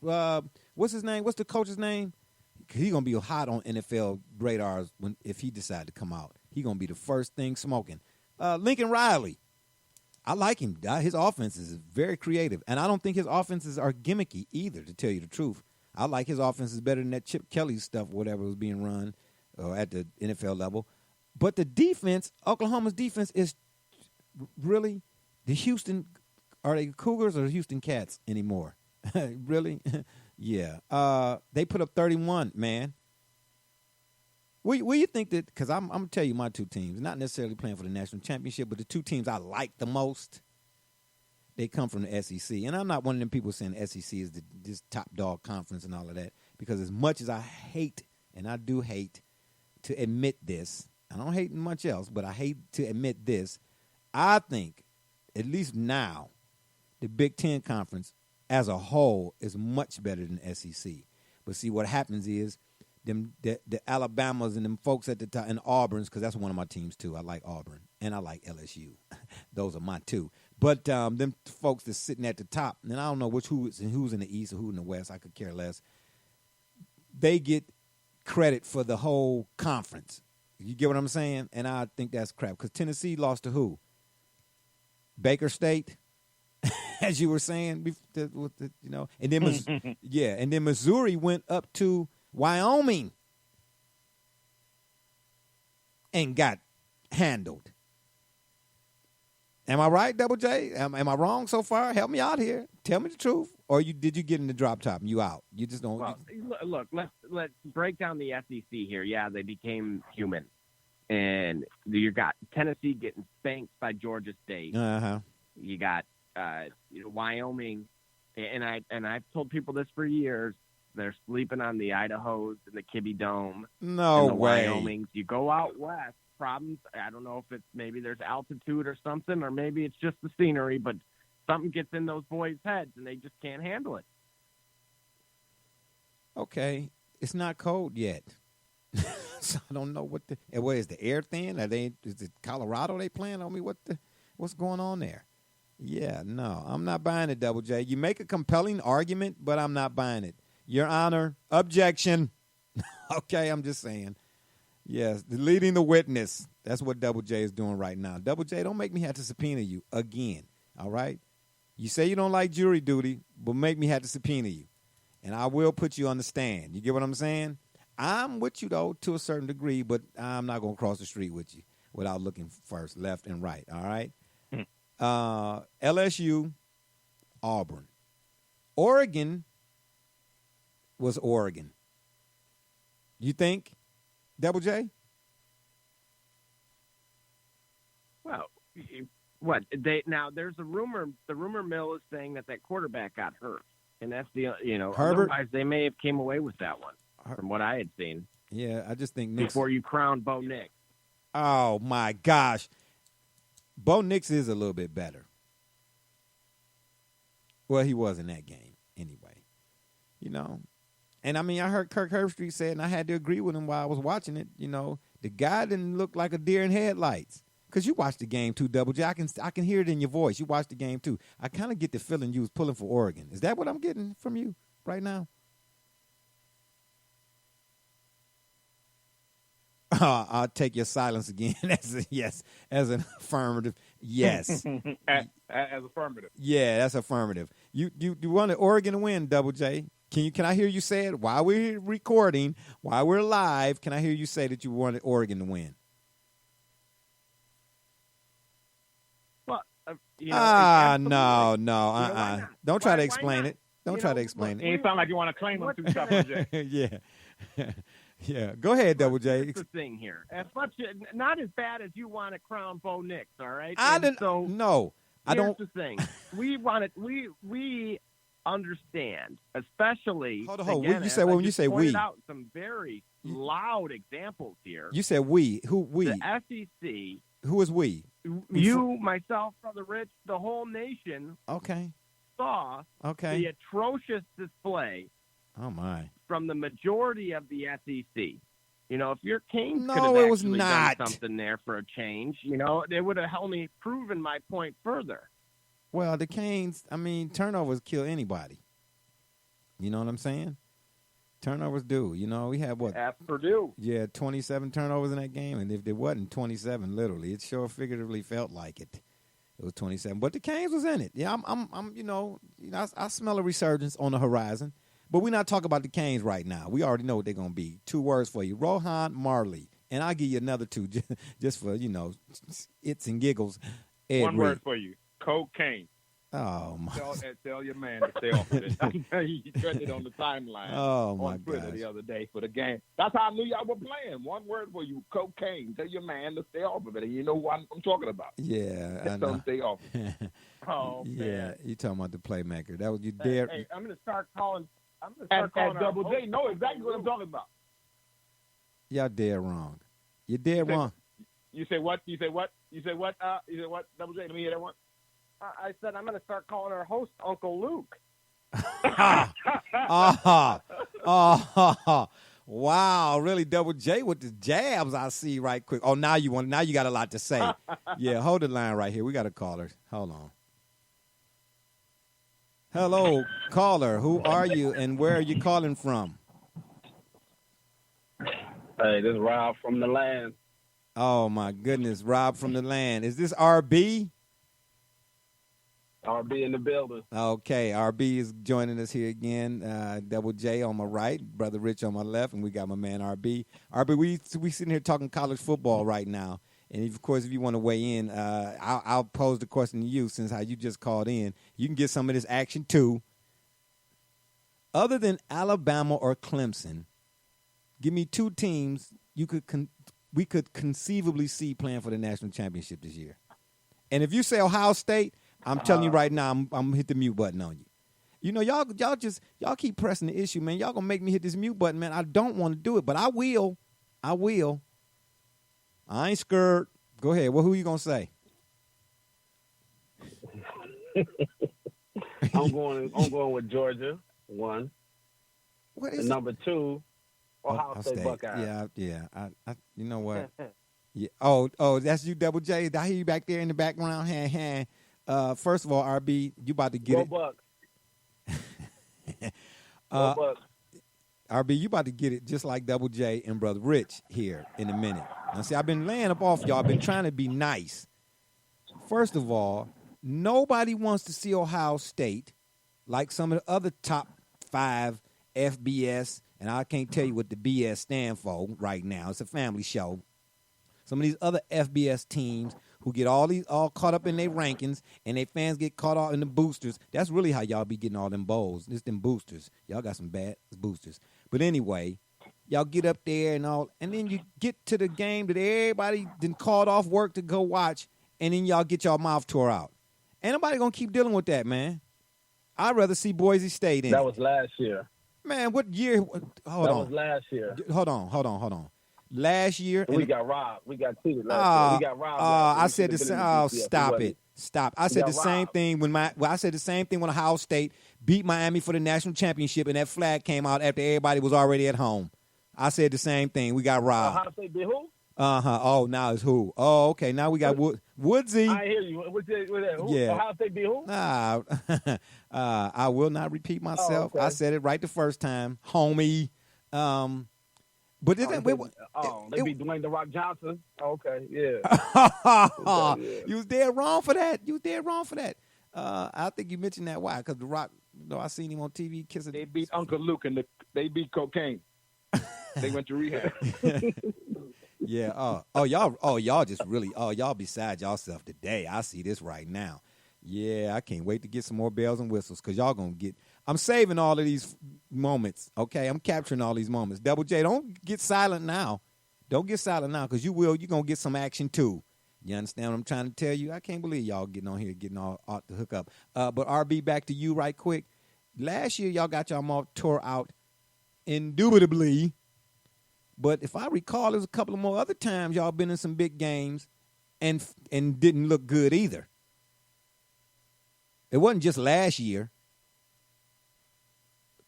Speaker 3: What's his name? What's the coach's name? He's gonna be hot on NFL radars if he decides to come out. He's gonna be the first thing smoking. Lincoln Riley. I like him. His offense is very creative, and I don't think his offenses are gimmicky either. To tell you the truth, I like his offenses better than that Chip Kelly stuff, whatever was being run at the NFL level. But the defense, Oklahoma's defense, is really the Houston. Are they Cougars or the Houston Cats anymore? Really? Yeah. They put up 31, man. What you think that? Because I'm gonna tell you my two teams, not necessarily playing for the national championship, but the two teams I like the most. They come from the SEC, and I'm not one of them people saying the SEC is this top dog conference and all of that. Because as much as I hate, and I do hate to admit this, I don't hate much else, but I hate to admit this. I think, at least now, the Big Ten Conference as a whole is much better than SEC. But see, what happens is the Alabamas and them folks at the top, and Auburn's, because that's one of my teams too. I like Auburn, and I like LSU. Those are my two. But them folks that's sitting at the top, and I don't know who's in the East or who in the West. I could care less. They get credit for the whole conference. You get what I'm saying? And I think that's crap. Because Tennessee lost to who? Baker State, as you were saying, and then and then Missouri went up to Wyoming and got handled. Am I right, Double J? Am I wrong so far? Help me out here. Tell me the truth. Or did you get in the drop top and you out? You just don't.
Speaker 6: Well, look, let's break down the SEC here. Yeah, they became human. And you got Tennessee getting spanked by Georgia State.
Speaker 3: Uh-huh.
Speaker 6: You got Wyoming, and I've told people this for years. They're sleeping on the Idahos and the Kibbe Dome.
Speaker 3: No
Speaker 6: and the
Speaker 3: way.
Speaker 6: Wyomings. You go out west, problems. I don't know if maybe there's altitude or something, or maybe it's just the scenery, but something gets in those boys' heads and they just can't handle it.
Speaker 3: Okay, it's not cold yet. So I don't know what is the air thin? Is it Colorado they playing on me? What's going on there? Yeah, no, I'm not buying it, Double J. You make a compelling argument, but I'm not buying it. Your Honor, objection. Okay, I'm just saying. Yes, leading the witness. That's what Double J is doing right now. Double J, don't make me have to subpoena you again, all right? You say you don't like jury duty, but make me have to subpoena you. And I will put you on the stand. You get what I'm saying? I'm with you, though, to a certain degree, but I'm not going to cross the street with you without looking first, left and right, all right? LSU Auburn. Oregon was Oregon. You think, Double J?
Speaker 6: Well, what they now? There's a rumor. The rumor mill is saying that quarterback got hurt, and that's
Speaker 3: Herbert?
Speaker 6: Otherwise, they may have came away with that one from what I had seen.
Speaker 3: Yeah, I just think Nix.
Speaker 6: Before you crown Bo Nix.
Speaker 3: Oh my gosh, Bo Nix is a little bit better. Well, he was in that game anyway, And I mean, I heard Kirk Herbstreit say it, and I had to agree with him while I was watching it. The guy didn't look like a deer in headlights. Because you watched the game too, Double J. I can hear it in your voice. You watched the game too. I kind of get the feeling you was pulling for Oregon. Is that what I'm getting from you right now? I'll take your silence again as a yes, as an affirmative. Yes.
Speaker 4: as affirmative.
Speaker 3: Yeah, that's affirmative. You wanted Oregon to win, Double J. Can I hear you say it while we're recording, while we're live? Can I hear you say that you wanted Oregon to win? No. Don't try to explain it. Don't try to explain it.
Speaker 4: It sound like you want to claim them too tough, J.
Speaker 3: Yeah. Go ahead, Double J.
Speaker 6: That's the thing here. As much, not as bad as you want to crown Bo Nix, all right?
Speaker 3: I don't.
Speaker 6: Here's the thing. We understand, especially.
Speaker 3: Hold on.
Speaker 6: Again,
Speaker 3: You said when you say we.
Speaker 6: Out some very loud examples here.
Speaker 3: You said we. Who we?
Speaker 6: The SEC.
Speaker 3: Who is we?
Speaker 6: You, myself, Brother Rich, the whole nation.
Speaker 3: Okay.
Speaker 6: Saw.
Speaker 3: Okay.
Speaker 6: The atrocious display.
Speaker 3: Oh my.
Speaker 6: From the majority of the SEC. If your Canes could have
Speaker 3: it was
Speaker 6: actually
Speaker 3: not.
Speaker 6: done something there for a change, they would have only proven my point further.
Speaker 3: Well, the Canes, turnovers kill anybody. You know what I'm saying? Turnovers do. We had what?
Speaker 6: At Purdue.
Speaker 3: Yeah, 27 turnovers in that game, and if there wasn't 27, literally, it sure figuratively felt like it. It was 27, but the Canes was in it. Yeah, I smell a resurgence on the horizon. But we're not talking about the Canes right now. We already know what they're going to be. 2 words for you. Rohan Marley. And I'll give you another 2 just for, its and giggles. Ed
Speaker 4: One
Speaker 3: Reed.
Speaker 4: word for you. Cocaine.
Speaker 3: Oh, my.
Speaker 4: Tell your man to stay off of it. He trended on the timeline on Twitter the other day for the game. That's how I knew y'all were playing. One word for you, cocaine. Tell your man to stay off of it. And you know what I'm talking about.
Speaker 3: Yeah, I
Speaker 4: Tell
Speaker 3: know.
Speaker 4: him to stay off of it.
Speaker 6: Oh,
Speaker 3: yeah,
Speaker 6: man.
Speaker 3: you talking about the playmaker. That was you dare.
Speaker 6: Hey, I'm going to start calling.
Speaker 4: And Double J know exactly what I'm talking about.
Speaker 3: Y'all dead wrong. You're dead wrong.
Speaker 4: You say what? You say what? Double J, let me hear that one.
Speaker 6: I said I'm going to start calling our host Uncle Luke.
Speaker 3: Wow, really, Double J with the jabs I see right quick. Oh, now you got a lot to say. Yeah, hold the line right here. We got a caller. Hold on. Hello, caller. Who are you and where are you calling from?
Speaker 7: Hey, this is Rob from the land.
Speaker 3: Oh, my goodness, Rob from the land. Is this RB?
Speaker 7: RB in the building.
Speaker 3: Okay, RB is joining us here again. Double J on my right, Brother Rich on my left, and we got my man RB. RB, we sitting here talking college football right now. And, of course, if you want to weigh in, I'll pose the question to you since how you just called in. You can get some of this action, too. Other than Alabama or Clemson, give me 2 teams we could conceivably see playing for the national championship this year. And if you say Ohio State, I'm telling you right now, I'm going to hit the mute button on you. Y'all keep pressing the issue, man. Y'all going to make me hit this mute button, man. I don't want to do it, but I will. I ain't scared. Go ahead. Well, who you going to say?
Speaker 7: I'm going with Georgia, 1.
Speaker 3: What is
Speaker 7: number 2, Ohio State Buckeyes.
Speaker 3: Yeah. I you know what? Yeah. Oh, that's you, Double J. I hear you back there in the background. First of all, RB, you about to get
Speaker 7: Go
Speaker 3: it.
Speaker 7: Bucks. Go Bucks.
Speaker 3: RB, you about to get it just like Double J and Brother Rich here in a minute. Now, see, I've been laying up off y'all. I've been trying to be nice. First of all, nobody wants to see Ohio State like some of the other top 5 FBS, and I can't tell you what the BS stand for right now. It's a family show. Some of these other FBS teams who get all caught up in their rankings, and their fans get caught up in the boosters. That's really how y'all be getting all them bowls. It's them boosters. Y'all got some bad boosters. But anyway, y'all get up there and all, and then you get to the game that everybody done called off work to go watch, and then y'all get y'all mouth tore out. Ain't nobody gonna keep dealing with that, man. I'd rather see Boise State in.
Speaker 7: That was last year.
Speaker 3: Man, what year? Hold on.
Speaker 7: That was last year.
Speaker 3: Hold on. Last year.
Speaker 7: We got robbed. We got cheated last year. We got robbed.
Speaker 3: I said the same. Oh, stop it. Stop. I said the same thing when I said the same thing when Ohio State beat Miami for the national championship and that flag came out after everybody was already at home. I said the same thing. We got robbed.
Speaker 7: Ohio State beat who?
Speaker 3: Oh, now it's who? Oh, okay. Now we got Woodsy.
Speaker 7: I hear you. What's that? Who?
Speaker 3: Yeah.
Speaker 7: Ohio State beat who?
Speaker 3: I will not repeat myself.
Speaker 7: Oh, okay.
Speaker 3: I said it right the first time, homie. But
Speaker 7: they beat Dwayne "The Rock" Johnson. Oh, okay, yeah.
Speaker 3: Okay, yeah. You was dead wrong for that. I think you mentioned that. Why? Because The Rock, I seen him on TV kissing.
Speaker 4: They beat Uncle Luke and they beat cocaine. They went to rehab.
Speaker 3: Yeah. Y'all just really. Y'all beside yourself today. I see this right now. Yeah, I can't wait to get some more bells and whistles because y'all gonna get. I'm saving all of these moments. Okay, I'm capturing all these moments. Double J, don't get silent now. Don't get silent now because you will. You're gonna get some action too. You understand what I'm trying to tell you? I can't believe y'all getting on here, getting all out the hook up. But RB, back to you right quick. Last year y'all got y'all all tore out, indubitably. But if I recall, there's a couple of more other times y'all been in some big games, and didn't look good either. It wasn't just last year.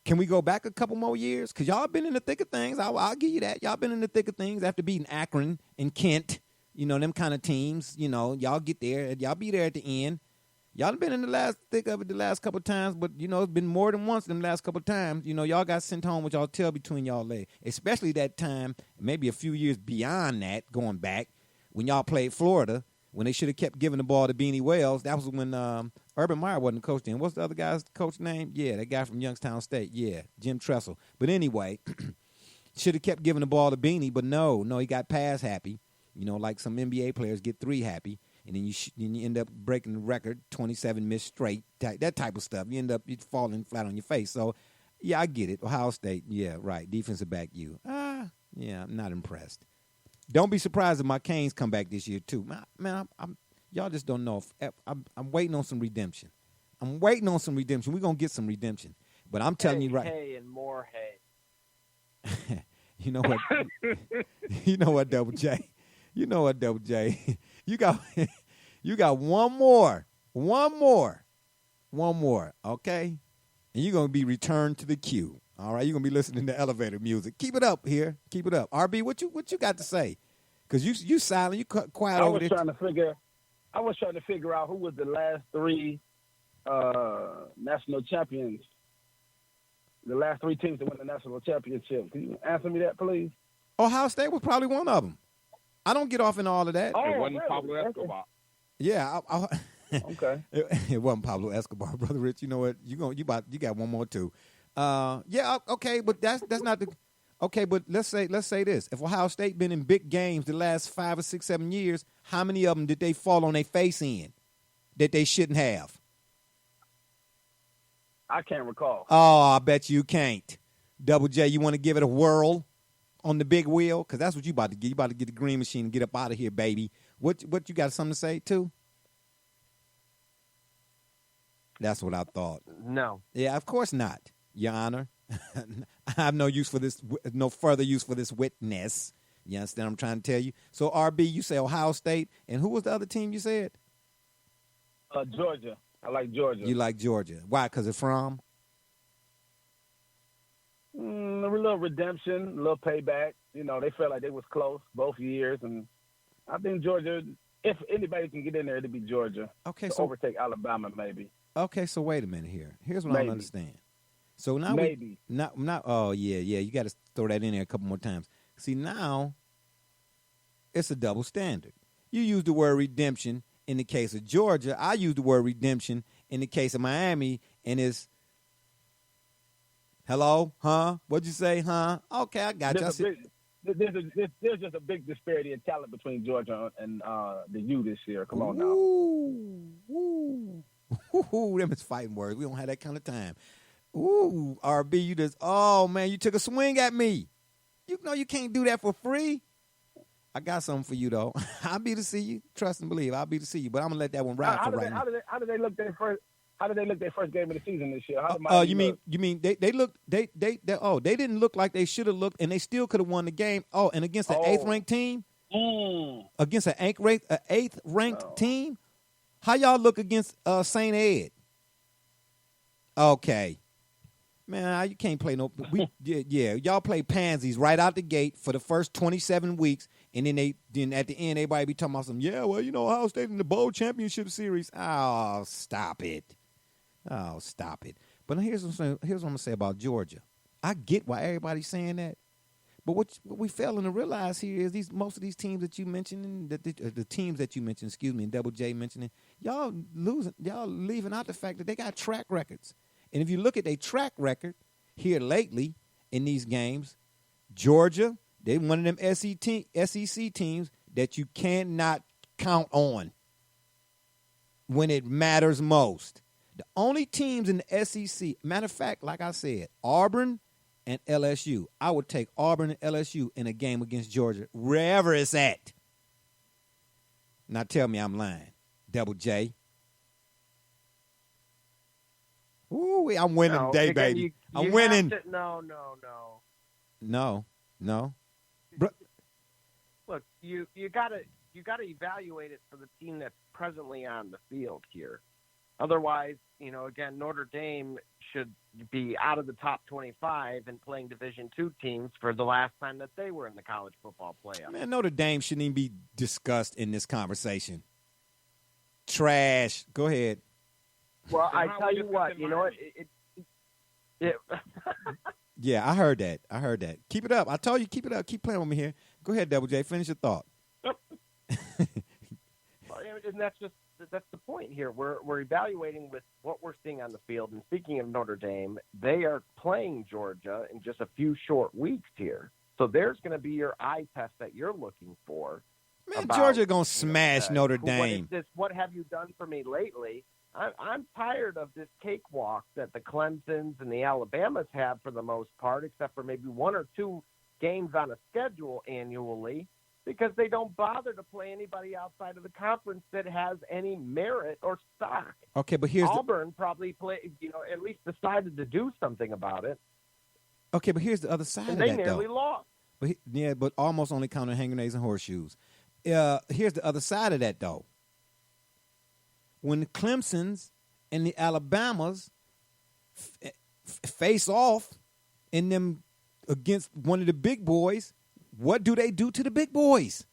Speaker 3: Can we go back a couple more years? Because y'all been in the thick of things. I'll give you that. Y'all been in the thick of things after beating Akron and Kent, them kind of teams. Y'all get there. Y'all be there at the end. Y'all been in the thick of it the last couple of times, but, it's been more than once in the last couple of times. Y'all got sent home with y'all tail between y'all legs, especially that time, maybe a few years beyond that, going back, when y'all played Florida, when they should have kept giving the ball to Beanie Wells. That was when Urban Meyer wasn't the coach then. What's the other guy's coach name? Yeah, that guy from Youngstown State. Yeah, Jim Tressel. But anyway, should have kept giving the ball to Beanie, but no, he got pass happy. Like some NBA players get 3 happy, and then you end up breaking the record, 27 missed straight, that type of stuff. You end up falling flat on your face. So, yeah, I get it. Ohio State, yeah, right. Defensive back you. Yeah, I'm not impressed. Don't be surprised if my Canes come back this year too, man. Y'all just don't know. I'm waiting on some redemption. We're gonna get some redemption. But I'm telling you right.
Speaker 6: Hay and more hay.
Speaker 3: You know what? You know what, Double J? You got one more. Okay, and you're gonna be returned to the queue. All right, you're gonna be listening to elevator music. Keep it up here. Keep it up. RB, what you got to say? Because you silent, you quiet over there.
Speaker 7: I was trying to figure out who was the last 3 national champions. The last 3 teams that won the national championship. Can you answer me that, please?
Speaker 3: Ohio State was probably one of them. I don't get off in all of that.
Speaker 7: Oh,
Speaker 4: it wasn't
Speaker 7: really?
Speaker 4: Pablo Escobar.
Speaker 3: Yeah.
Speaker 7: Okay.
Speaker 3: It wasn't Pablo Escobar, Brother Rich. You know what? You got one more too. Yeah, okay, but that's not the. Okay, but let's say this: if Ohio State been in big games the last 5 or 6, 7 years, how many of them did they fall on their face in that they shouldn't have?
Speaker 7: I can't recall.
Speaker 3: Oh, I bet you can't. Double J, you want to give it a whirl on the big wheel? Because that's what you about to get. You about to get the green machine and get up out of here, baby. What you got something to say too? That's what I thought.
Speaker 6: No.
Speaker 3: Yeah, of course not, Your Honor. I have no further use for this witness. You understand what I'm trying to tell you? So, RB, you say Ohio State, and who was the other team you said?
Speaker 7: Georgia. I like Georgia.
Speaker 3: You like Georgia. Why? Because it's from?
Speaker 7: A little redemption, a little payback. They felt like they was close both years, and I think Georgia, if anybody can get in there, it'd be Georgia.
Speaker 3: Okay,
Speaker 7: so overtake Alabama, maybe.
Speaker 3: Okay, so wait a minute here. Here's what I don't understand. So now oh yeah, you got to throw that in there a couple more times. See, now it's a double standard. You use the word redemption in the case of Georgia. I use the word redemption in the case of Miami, and it's hello, huh? What'd you say, huh? Okay, I got you.
Speaker 7: there's just a big disparity in talent between Georgia and the U this year. Come on now.
Speaker 3: Ooh, them is fighting words. We don't have that kind of time. Ooh, RB, you just, oh, man, you took a swing at me. You know you can't do that for free. I got something for you, though. I'll be to see you. Trust and believe. I'll be to see you. But I'm going to let that one ride for right now.
Speaker 7: How did they look their first? How did they look their first game of the season this year?
Speaker 3: You mean they didn't look like they should have looked, and they still could have won the game. Oh, and against an eighth ranked team, against an eighth ranked team, how y'all look against St. Ed? Okay, man, you can't play no. Y'all play pansies right out the gate for the first 27 weeks, and then at the end everybody be talking about some. Yeah, well, Ohio State in the bowl championship series. Oh, stop it. Oh, stop it. But here's what I'm going to say about Georgia. I get why everybody's saying that. But what we failing to realize here is most of these teams that you mentioned, the teams that you mentioned, and Double J mentioning, y'all leaving out the fact that they got track records. And if you look at their track record here lately in these games, Georgia, they one of them SEC teams that you cannot count on when it matters most. The only teams in the SEC, matter of fact, like I said, Auburn and LSU. I would take Auburn and LSU in a game against Georgia, wherever it's at. Now tell me I'm lying. Double J. Ooh, I'm winning today, baby. I'm winning.
Speaker 6: No. Look, you gotta evaluate it for the team that's presently on the field here. Otherwise, again, Notre Dame should be out of the top 25 and playing Division II teams for the last time that they were in the college football playoff.
Speaker 3: Man, Notre Dame shouldn't even be discussed in this conversation. Trash. Go ahead.
Speaker 6: Well, I tell you what,
Speaker 3: Yeah, I heard that. Keep it up. I told you, keep it up. Keep playing with me here. Go ahead, Double J. Finish your thought.
Speaker 6: And that's the point here. We're evaluating with what we're seeing on the field. And speaking of Notre Dame, they are playing Georgia in just a few short weeks here. So there's going to be your eye test that you're looking for.
Speaker 3: Man, Georgia going to smash Notre Dame.
Speaker 6: What have you done for me lately? I'm tired of this cakewalk that the Clemsons and the Alabamas have for the most part, except for maybe one or two games on a schedule annually, because they don't bother to play anybody outside of the conference that has any merit or stock.
Speaker 3: Okay, but here's
Speaker 6: Auburn probably at least decided to do something about it.
Speaker 3: Okay, but here's the other side
Speaker 6: and
Speaker 3: of that,
Speaker 6: though. They nearly lost.
Speaker 3: But almost only counting hand grenades and horseshoes. Here's the other side of that, though. When the Clemsons and the Alabamas face off in them against one of the big boys, what do they do to the big boys?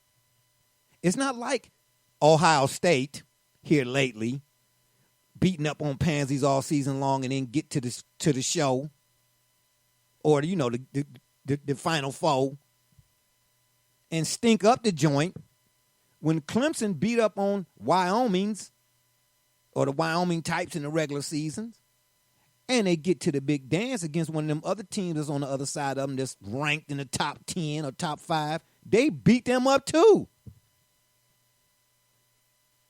Speaker 3: It's not like Ohio State here lately, beating up on pansies all season long and then get to the show, or the Final Four, and stink up the joint. When Clemson beat up on Wyoming's or the Wyoming types in the regular seasons, and they get to the big dance against one of them other teams that's on the other side of them that's ranked in the top 10 or top 5, they beat them up too.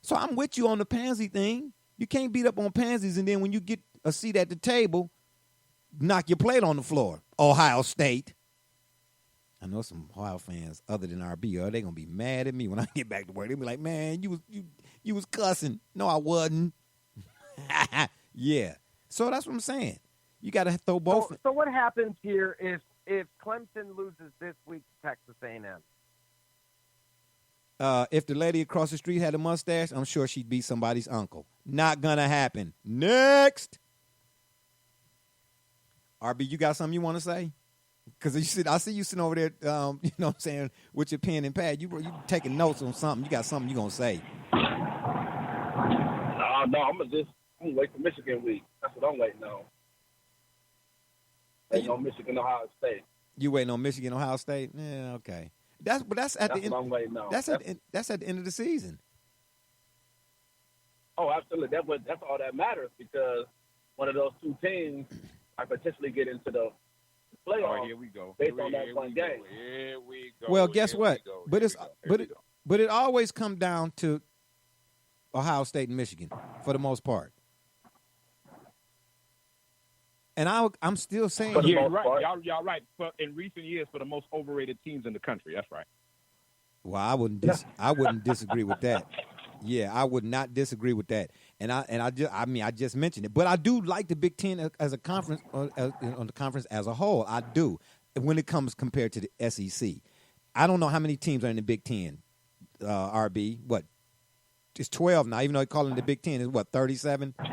Speaker 3: So I'm with you on the pansy thing. You can't beat up on pansies and then when you get a seat at the table, knock your plate on the floor. Ohio State. I know some Ohio fans other than RB, they're going to be mad at me when I get back to work. They'll be like, man, you was cussing. No, I wasn't. Yeah. So that's what I'm saying. You got to throw both.
Speaker 6: So what happens here if Clemson loses this week to Texas A&M?
Speaker 3: If the lady across the street had a mustache, I'm sure she'd be somebody's uncle. Not going to happen. Next. RB, you got something you want to say? Because I see you sitting over there, you know what I'm saying, with your pen and pad. You taking notes on something. You got something you going to say.
Speaker 7: No, I'm going to wait for Michigan week. That's what I'm waiting on. Waiting on Michigan, Ohio State.
Speaker 3: You waiting on Michigan, Ohio State? Yeah, okay. That's at the end.
Speaker 7: What I'm waiting on.
Speaker 3: That's at the end of the season.
Speaker 7: Oh, absolutely. That's all that matters because one of those two teams might potentially get into the playoffs.
Speaker 4: Oh, here we go.
Speaker 7: Based on that one game.
Speaker 4: Here we go.
Speaker 3: Well, guess
Speaker 4: Here
Speaker 3: what?
Speaker 4: we go.
Speaker 3: But
Speaker 4: Here
Speaker 3: it's
Speaker 4: we go. Here
Speaker 3: but
Speaker 4: we
Speaker 3: it
Speaker 4: go.
Speaker 3: but it always come down to Ohio State and Michigan for the most part. And I'm still saying,
Speaker 7: For the
Speaker 4: Yeah,
Speaker 7: most
Speaker 4: right.
Speaker 7: part.
Speaker 4: Y'all right. But in recent years, for the most overrated teams in the country. That's right.
Speaker 3: well, I wouldn't disagree with that. Yeah, I would not disagree with that. And I just mentioned it, but I do like the Big Ten as a conference on the conference as a whole. I do when it comes compared to the SEC. I don't know how many teams are in the Big Ten. RB, what? It's 12 now. Even though they call it the Big Ten, is what 37?
Speaker 7: Yeah,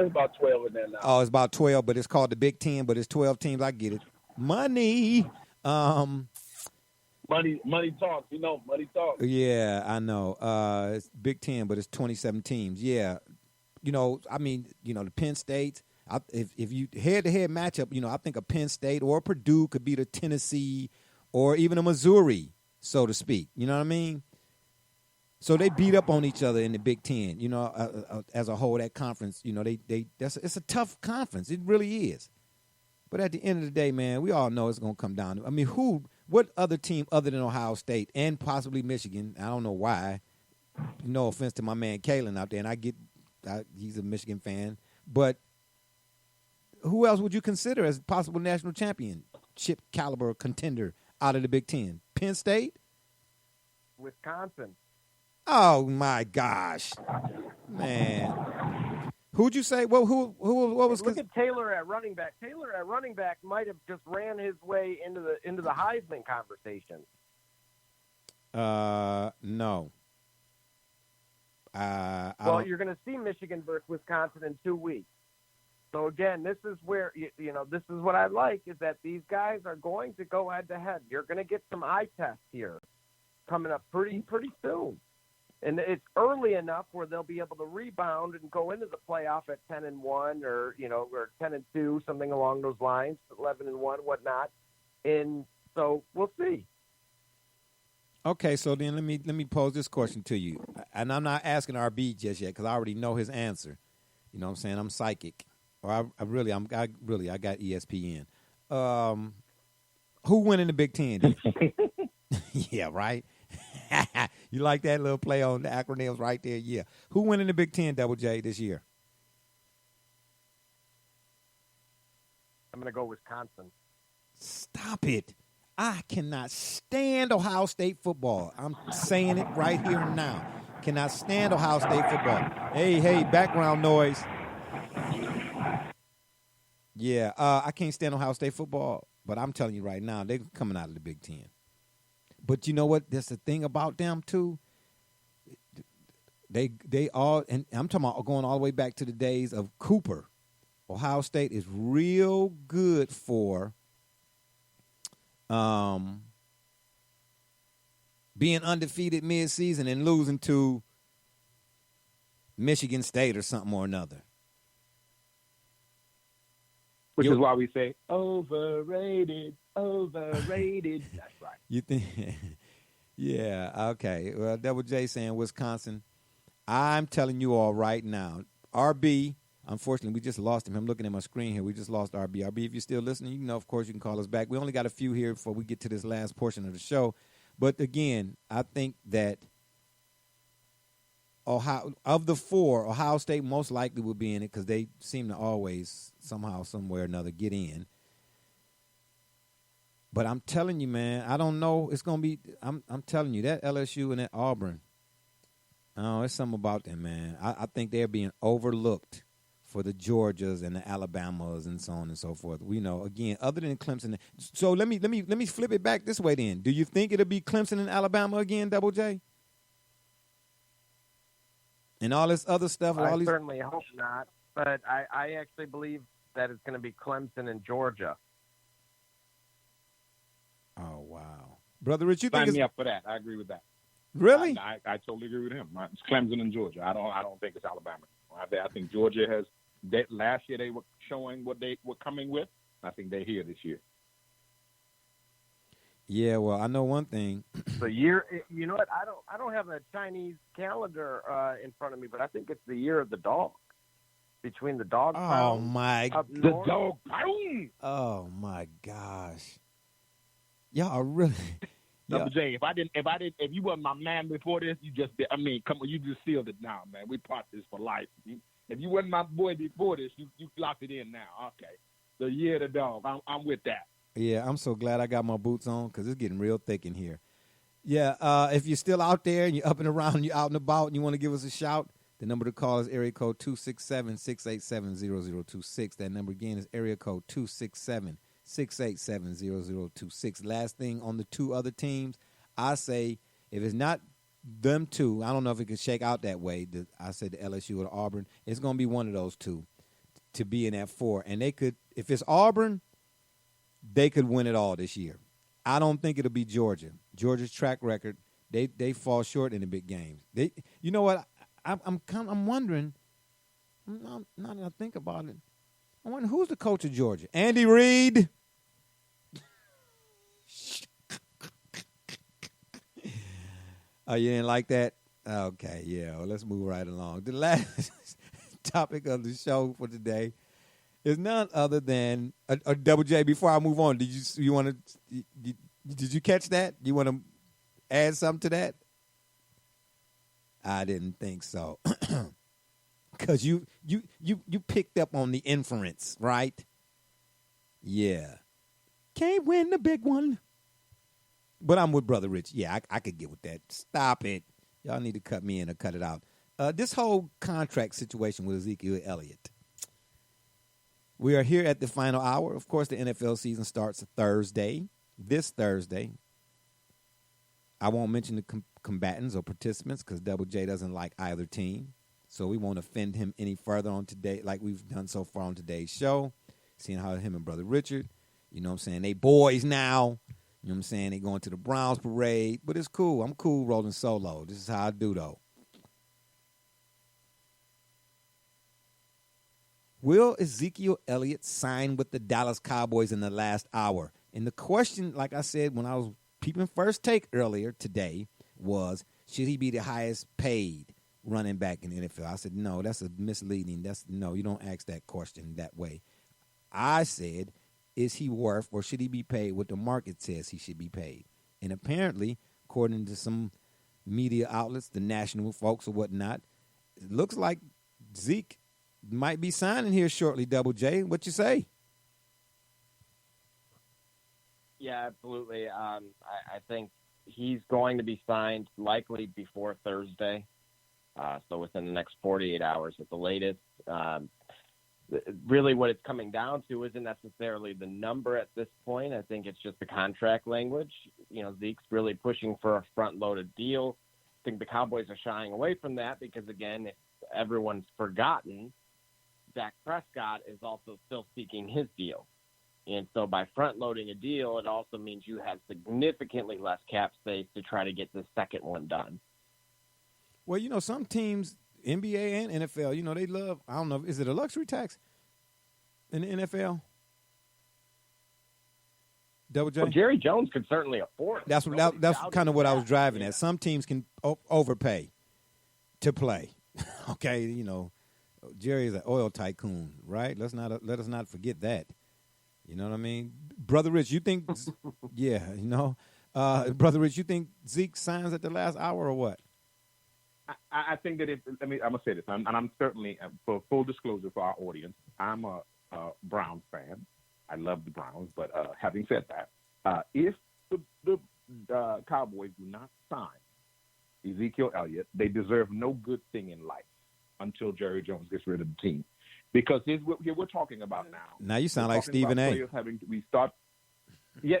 Speaker 7: it's about 12 in there now.
Speaker 3: Oh, it's about 12, but it's called the Big Ten. But it's 12 teams. I get it. Money.
Speaker 7: Money talks. Money talks.
Speaker 3: Yeah, I know. It's Big Ten, but it's 27 teams. Yeah, the Penn State. If you head-to-head matchup, I think a Penn State or Purdue could beat a Tennessee or even a Missouri, so to speak. You know what I mean? So they beat up on each other in the Big Ten. As a whole, that conference. It's a tough conference. It really is. But at the end of the day, man, we all know it's going to come down to. I mean, what other team other than Ohio State and possibly Michigan? I don't know why. No offense to my man Kalen out there, and he's a Michigan fan. But who else would you consider as possible national championship caliber contender out of the Big Ten? Penn State?
Speaker 6: Wisconsin.
Speaker 3: Oh my gosh, man! Who'd you say? Well, what was?
Speaker 6: Look at Taylor at running back. Taylor at running back might have just ran his way into the Heisman conversation.
Speaker 3: No.
Speaker 6: Well, you're going to see Michigan versus Wisconsin in 2 weeks. So again, this is where this is what I like is that these guys are going to go head to head. You're going to get some eye tests here coming up pretty soon. And it's early enough where they'll be able to rebound and go into the playoff at 10-1 or 10-2, something along those lines, 11-1, whatnot. And so we'll see.
Speaker 3: Okay, so then let me pose this question to you, and I'm not asking RB just yet because I already know his answer. You know what I'm saying? I'm psychic, or I got ESPN. Who win in the Big Ten? Then? Yeah, right. You like that little play on the acronyms right there? Yeah. Who win in the Big Ten, Double J, this year?
Speaker 6: I'm going to go Wisconsin.
Speaker 3: Stop it. I cannot stand Ohio State football. I'm saying it right here and now. Cannot stand Ohio State football. Hey, background noise. Yeah, I can't stand Ohio State football, but I'm telling you right now, they're coming out of the Big Ten. But you know what? There's the thing about them, too. They all, and I'm talking about going all the way back to the days of Cooper. Ohio State is real good for being undefeated mid-season and losing to Michigan State or something or another.
Speaker 4: Which is why we say overrated. That's right.
Speaker 3: You think? Yeah, okay. Well, Double J saying Wisconsin. I'm telling you all right now. RB, unfortunately, we just lost him. I'm looking at my screen here. We just lost RB. RB, if you're still listening, of course, you can call us back. We only got a few here before we get to this last portion of the show. But, again, I think that of the four, Ohio State most likely will be in it because they seem to always somehow, somewhere or another get in. But I'm telling you, man, I don't know. It's going to be – I'm telling you, that LSU and that Auburn, oh, there's something about them, man. I think they're being overlooked for the Georgias and the Alabamas and so on and so forth. We know, again, other than Clemson. So let me flip it back this way then. Do you think it'll be Clemson and Alabama again, Double J? And all this other stuff.
Speaker 6: I certainly hope not, but I actually believe that it's going to be Clemson and Georgia.
Speaker 3: Oh, wow. Brother Rich, you
Speaker 4: Sign
Speaker 3: think
Speaker 4: me up for that. I agree with that.
Speaker 3: Really?
Speaker 4: I totally agree with him. It's Clemson and Georgia. I don't think it's Alabama. I think Georgia has – last year they were showing what they were coming with. I think they're here this year.
Speaker 3: Yeah, well, I know one thing.
Speaker 6: The year, you know what? I don't have a Chinese calendar in front of me, but I think it's the year of the dog. between the dog
Speaker 3: Oh
Speaker 6: pound
Speaker 3: my!
Speaker 6: up
Speaker 4: The
Speaker 6: north.
Speaker 4: dog pound.
Speaker 3: Oh my gosh! Y'all are really.
Speaker 4: Double J, if you wasn't my man before this, you just did. I mean, come on, you just sealed it now, man. We partners for life. If you wasn't my boy before this, you locked it in now. Okay, the year of the dog. I'm with that.
Speaker 3: Yeah, I'm so glad I got my boots on because it's getting real thick in here. Yeah, if you're still out there and you're up and around, you're out and about, and you want to give us a shout, the number to call is area code 267-687-0026. That number again is area code 267-687-0026. Last thing on the two other teams, I say if it's not them two, I don't know if it could shake out that way. I said the LSU or Auburn. It's going to be one of those two to be in that 4. And they could, if it's Auburn, they could win it all this year. I don't think it'll be Georgia. Georgia's track record, they fall short in the big games. You know what? I'm wondering. Now that I think about it, I wonder who's the coach of Georgia. Andy Reid. Oh, you didn't like that? Okay, yeah. Well, let's move right along. The last topic of the show for today is none other than Double J. Before I move on, did you catch that? You want to add something to that? I didn't think so, because you picked up on the inference, right? Yeah, can't win the big one, but I'm with Brother Rich. Yeah, I could get with that. Stop it, y'all need to cut me in or cut it out. This whole contract situation with Ezekiel Elliott. We are here at the final hour. Of course, the NFL season starts this Thursday. I won't mention the combatants or participants because Double J doesn't like either team. So we won't offend him any further on today like we've done so far on today's show. Seeing how him and Brother Richard, you know what I'm saying, they boys now. You know what I'm saying? They going to the Browns parade. But it's cool. I'm cool rolling solo. This is how I do, though. Will Ezekiel Elliott sign with the Dallas Cowboys in the last hour? And the question, like I said when I was peeping First Take earlier today, was should he be the highest paid running back in the NFL? I said, no, that's a misleading. No, you don't ask that question that way. I said, is he worth or should he be paid what the market says he should be paid? And apparently, according to some media outlets, the national folks or whatnot, it looks like Zeke might be signing here shortly, Double J. What you say?
Speaker 6: Yeah, absolutely. I think he's going to be signed likely before Thursday, so within the next 48 hours at the latest. Really what it's coming down to isn't necessarily the number at this point. I think it's just the contract language. You know, Zeke's really pushing for a front-loaded deal. I think the Cowboys are shying away from that because, again, if everyone's forgotten, Dak Prescott is also still seeking his deal. And so by front-loading a deal, it also means you have significantly less cap space to try to get the second one done.
Speaker 3: Well, you know, some teams, NBA and NFL, you know, they love, I don't know, is it a luxury tax in the NFL? Double J?
Speaker 6: Well, Jerry Jones could certainly afford it.
Speaker 3: That's kind of what I was driving at. Some teams can overpay to play. Okay, you know, Jerry is an oil tycoon, right? Let us not forget that. You know what I mean? Brother Rich, you think, yeah, you know, Brother Rich, you think Zeke signs at the last hour or what?
Speaker 4: I think that I'm going to say this, and I'm certainly, for full disclosure for our audience, I'm a Browns fan. I love the Browns, but having said that, if the Cowboys do not sign Ezekiel Elliott, they deserve no good thing in life until Jerry Jones gets rid of the team. Because here's what we're talking about now.
Speaker 3: Now you sound like Stephen A.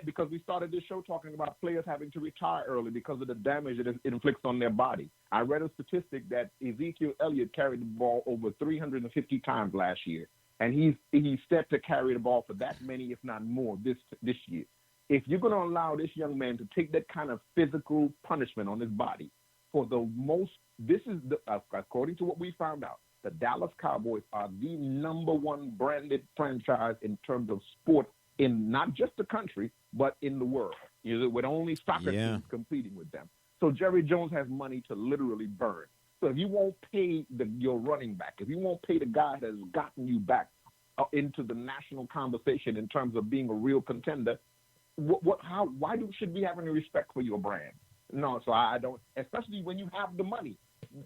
Speaker 4: Because we started this show talking about players having to retire early because of the damage that it inflicts on their body. I read a statistic that Ezekiel Elliott carried the ball over 350 times last year, and he's set to carry the ball for that many, if not more, this year. If you're going to allow this young man to take that kind of physical punishment on his body for the most, according to what we found out, the Dallas Cowboys are the number one branded franchise in terms of sport in not just the country, but in the world. You know, with only soccer teams competing with them. So Jerry Jones has money to literally burn. So if you won't pay your running back, if you won't pay the guy that's gotten you back into the national conversation in terms of being a real contender, why should we have any respect for your brand? No, so I don't, especially when you have the money.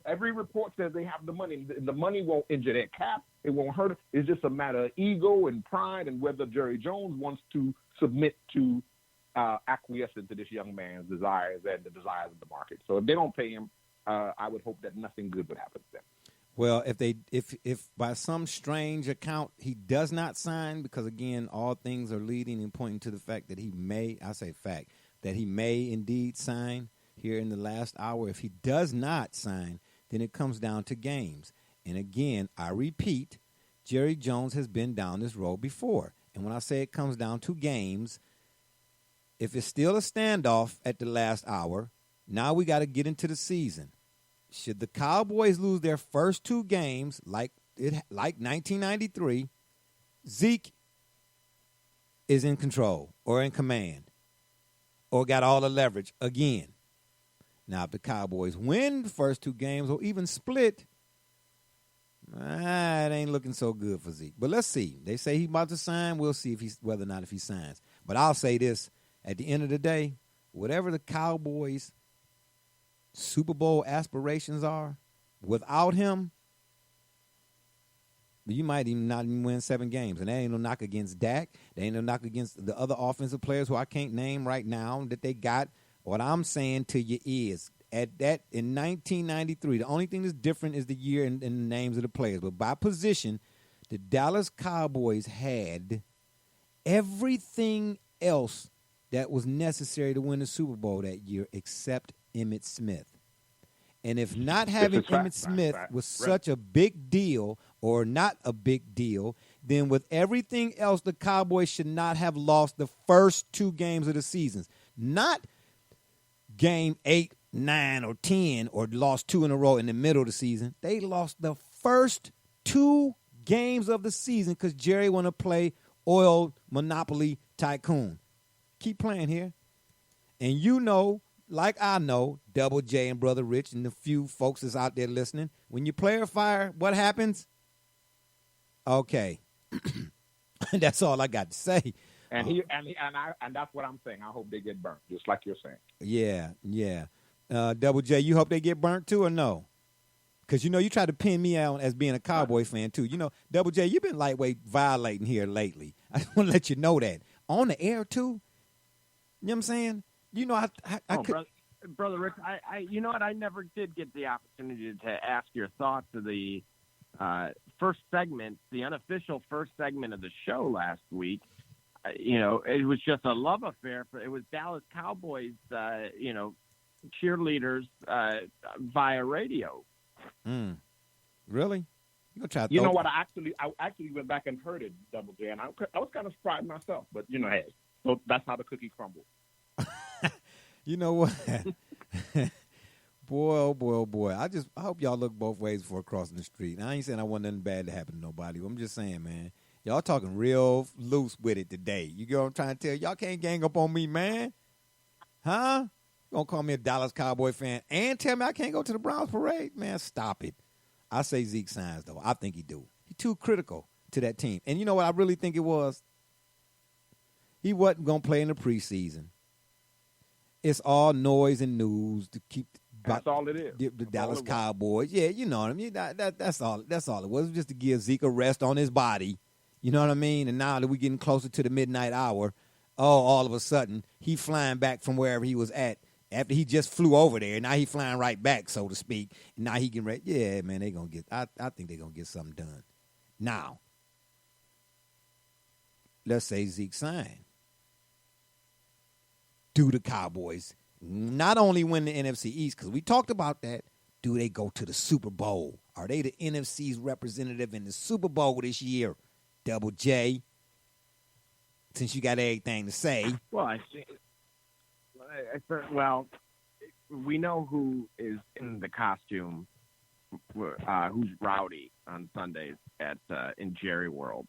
Speaker 4: Every report says they have the money. The money won't injure their cap. It won't hurt. It's just a matter of ego and pride and whether Jerry Jones wants to submit to acquiesce into this young man's desires and the desires of the market. So if they don't pay him, I would hope that nothing good would happen to them.
Speaker 3: Well, if by some strange account he does not sign, because again, all things are leading and pointing to the fact that he may indeed sign here in the last hour. If he does not sign, then it comes down to games. And again, I repeat, Jerry Jones has been down this road before. And when I say it comes down to games, if it's still a standoff at the last hour, now we got to get into the season. Should the Cowboys lose their first two games, like 1993, Zeke is in control or in command or got all the leverage again. Now, if the Cowboys win the first two games or even split, it ain't looking so good for Zeke. But let's see. They say he's about to sign. We'll see whether or not if he signs. But I'll say this. At the end of the day, whatever the Cowboys' Super Bowl aspirations are, without him, you might even not even win 7 games. And there ain't no knock against Dak. There ain't no knock against the other offensive players who I can't name right now that they got. What I'm saying to you is, in 1993, the only thing that's different is the year and the names of the players. But by position, the Dallas Cowboys had everything else that was necessary to win the Super Bowl that year except Emmitt Smith. And if not having Emmitt Smith was such a big deal or not a big deal, then with everything else, the Cowboys should not have lost the first 2 games of the season. Not game 8, 9, or 10, or lost 2 in a row in the middle of the season. They lost the first 2 games of the season because Jerry want to play oil monopoly tycoon. Keep playing here. And you know, like I know, Double J and Brother Rich and the few folks that's out there listening, when you player fire, what happens? Okay. That's all I got to say.
Speaker 4: And that's what I'm saying. I hope they get burnt, just like you're saying.
Speaker 3: Yeah. Double J, you hope they get burnt too or no? Because, you know, you try to pin me out as being a Cowboy fan too. You know, Double J, you've been lightweight violating here lately. I just want to let you know that. On the air too. You know what I'm saying? You know, I could.
Speaker 6: Brother Rick, you know what? I never did get the opportunity to ask your thoughts of the first segment, the unofficial first segment of the show last week. You know, it was just a love affair. It was Dallas Cowboys, cheerleaders via radio.
Speaker 3: Really?
Speaker 4: You know what? I actually went back and heard it, Double J, and I was kind of surprised myself. But you know, hey, so that's how the cookie crumbles.
Speaker 3: You know what? Boy, oh boy, oh boy. I hope y'all look both ways before crossing the street. And I ain't saying I want nothing bad to happen to nobody. I'm just saying, man, y'all talking real loose with it today. You get what I'm trying to tell? Y'all can't gang up on me, man. Huh? You gonna call me a Dallas Cowboy fan and tell me I can't go to the Browns parade? Man, stop it. I say Zeke signs, though. I think he do. He's too critical to that team. And you know what I really think it was? He wasn't going to play in the preseason. It's all noise and news to keep
Speaker 4: that's all it is.
Speaker 3: The Dallas Cowboys. Yeah, you know what I mean? That's all it was, just to give Zeke a rest on his body. You know what I mean? And now that we're getting closer to the midnight hour, all of a sudden, he flying back from wherever he was at after he just flew over there. Now he flying right back, so to speak. And now he getting ready. Yeah, man, they going to get – I think they're going to get something done. Now, let's say Zeke signed. Do the Cowboys not only win the NFC East, because we talked about that, do they go to the Super Bowl? Are they the NFC's representative in the Super Bowl this year? Double J, since you got everything to say.
Speaker 6: Well, we know who is in the costume, who's rowdy on Sundays in Jerry World,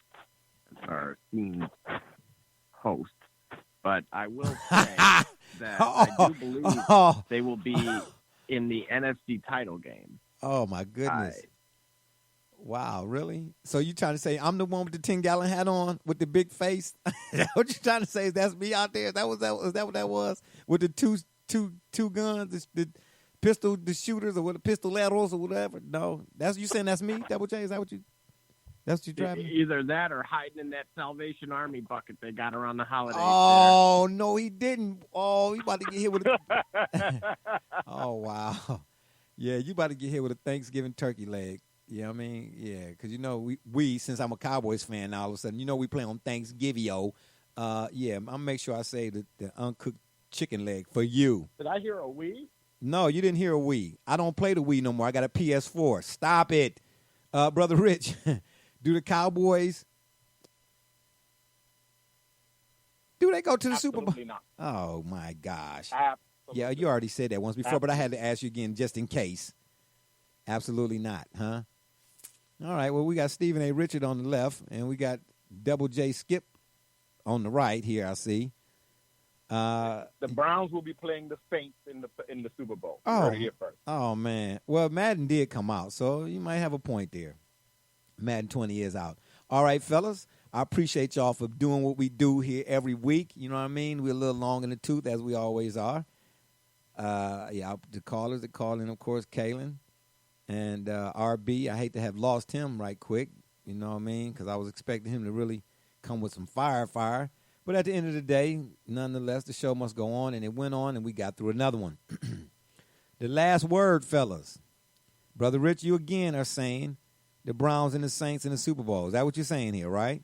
Speaker 6: our esteemed host. But I will say that I do believe they will be in the NFC title game.
Speaker 3: Oh, my goodness. Wow, really? So you trying to say I'm the one with the 10-gallon hat on with the big face? Is that what you trying to say? That's me out there? Is that what that was? With the two guns, the pistol, the shooters, or with the pistoleros or whatever? No, that's you saying that's me? Double J? Is that what you? That's what you driving?
Speaker 6: Either that or hiding in that Salvation Army bucket they got around the holidays.
Speaker 3: Oh no, he didn't. Oh, he about to get hit with a. Oh wow, yeah, you about to get hit with a Thanksgiving turkey leg. You know what I mean? Yeah, because, you know, we since I'm a Cowboys fan now, all of a sudden, you know, we play on Thanksgiving. Yeah, I'll make sure I say the uncooked chicken leg for you.
Speaker 6: Did I hear a we?
Speaker 3: No, you didn't hear a we. I don't play the Wii no more. I got a PS4. Stop it. Brother Rich, do the Cowboys, do they go to the Super Bowl?
Speaker 7: Absolutely not.
Speaker 3: Oh, my gosh.
Speaker 7: Absolutely.
Speaker 3: Yeah, you already said that once before, but I had to ask you again just in case. Absolutely not, huh? All right, well, we got Stephen A. Richard on the left, and we got Double J Skip on the right here, I see.
Speaker 4: The Browns will be playing the Saints in the Super Bowl.
Speaker 3: Oh,
Speaker 4: Heard it here first.
Speaker 3: Oh, man. Well, Madden did come out, so you might have a point there. Madden 20 is out. All right, fellas, I appreciate y'all for doing what we do here every week. You know what I mean? We're a little long in the tooth, as we always are. Yeah, the callers that call in, of course, Kalen. And RB, I hate to have lost him right quick, you know what I mean, because I was expecting him to really come with some fire. But at the end of the day, nonetheless, the show must go on, and it went on, and we got through another one. The last word, fellas. Brother Rich, you again are saying the Browns and the Saints in the Super Bowl. Is that what you're saying here, right?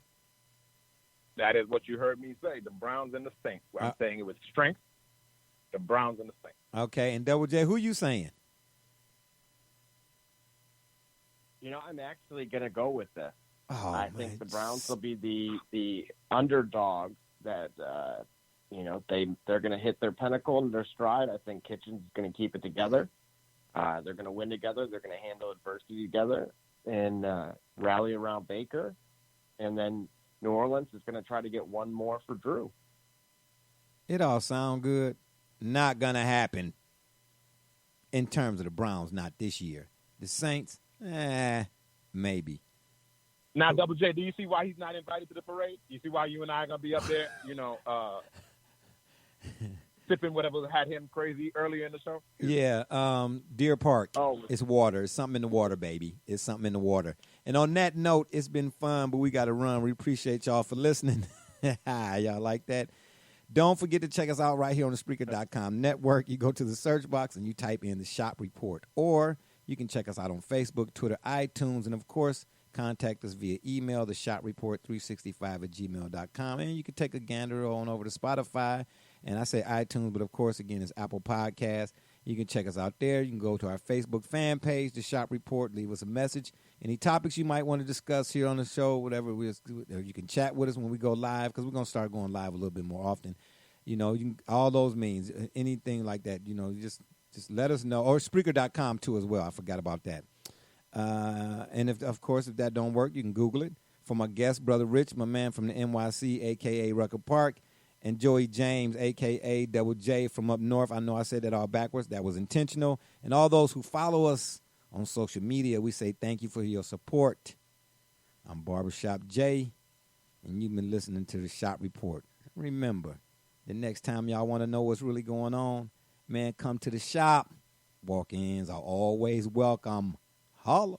Speaker 4: That is what you heard me say, the Browns and the Saints. I'm saying it with strength, the Browns and the Saints.
Speaker 3: Okay, and Double J, who you saying?
Speaker 6: You know, I'm actually going to go with this.
Speaker 3: Oh,
Speaker 6: I think the Browns will be the underdog that, you know, they're going to hit their pinnacle and their stride. I think Kitchens is going to keep it together. They're going to win together. They're going to handle adversity together and rally around Baker. And then New Orleans is going to try to get one more for Drew.
Speaker 3: It all sound good. Not going to happen in terms of the Browns, not this year. The Saints, maybe.
Speaker 4: Now, Double J, do you see why he's not invited to the parade? You see why you and I are going to be up there, you know, sipping whatever had him crazy earlier in the show?
Speaker 3: Yeah, Deer Park. Oh, it's water. It's something in the water, baby. It's something in the water. And on that note, it's been fun, but we got to run. We appreciate y'all for listening. Y'all like that? Don't forget to check us out right here on the Spreaker.com network. You go to the search box and you type in the Shop Report. Or you can check us out on Facebook, Twitter, iTunes, and, of course, contact us via email, the shopreport365@gmail.com. And you can take a gander on over to Spotify. And I say iTunes, but, of course, again, it's Apple Podcasts. You can check us out there. You can go to our Facebook fan page, the Shop Report, leave us a message. Any topics you might want to discuss here on the show, whatever, you can chat with us when we go live, because we're going to start going live a little bit more often. You know, all those means, anything like that, you know, just let us know. Or Spreaker.com, too, as well. I forgot about that. And, if that don't work, you can Google it. For my guest, Brother Rich, my man from the NYC, a.k.a. Rucker Park, and Joey James, a.k.a. Double J from up north. I know I said that all backwards. That was intentional. And all those who follow us on social media, we say thank you for your support. I'm Barbershop J, and you've been listening to the Shop Report. Remember, the next time y'all want to know what's really going on, man, come to the shop. Walk-ins are always welcome. Holla.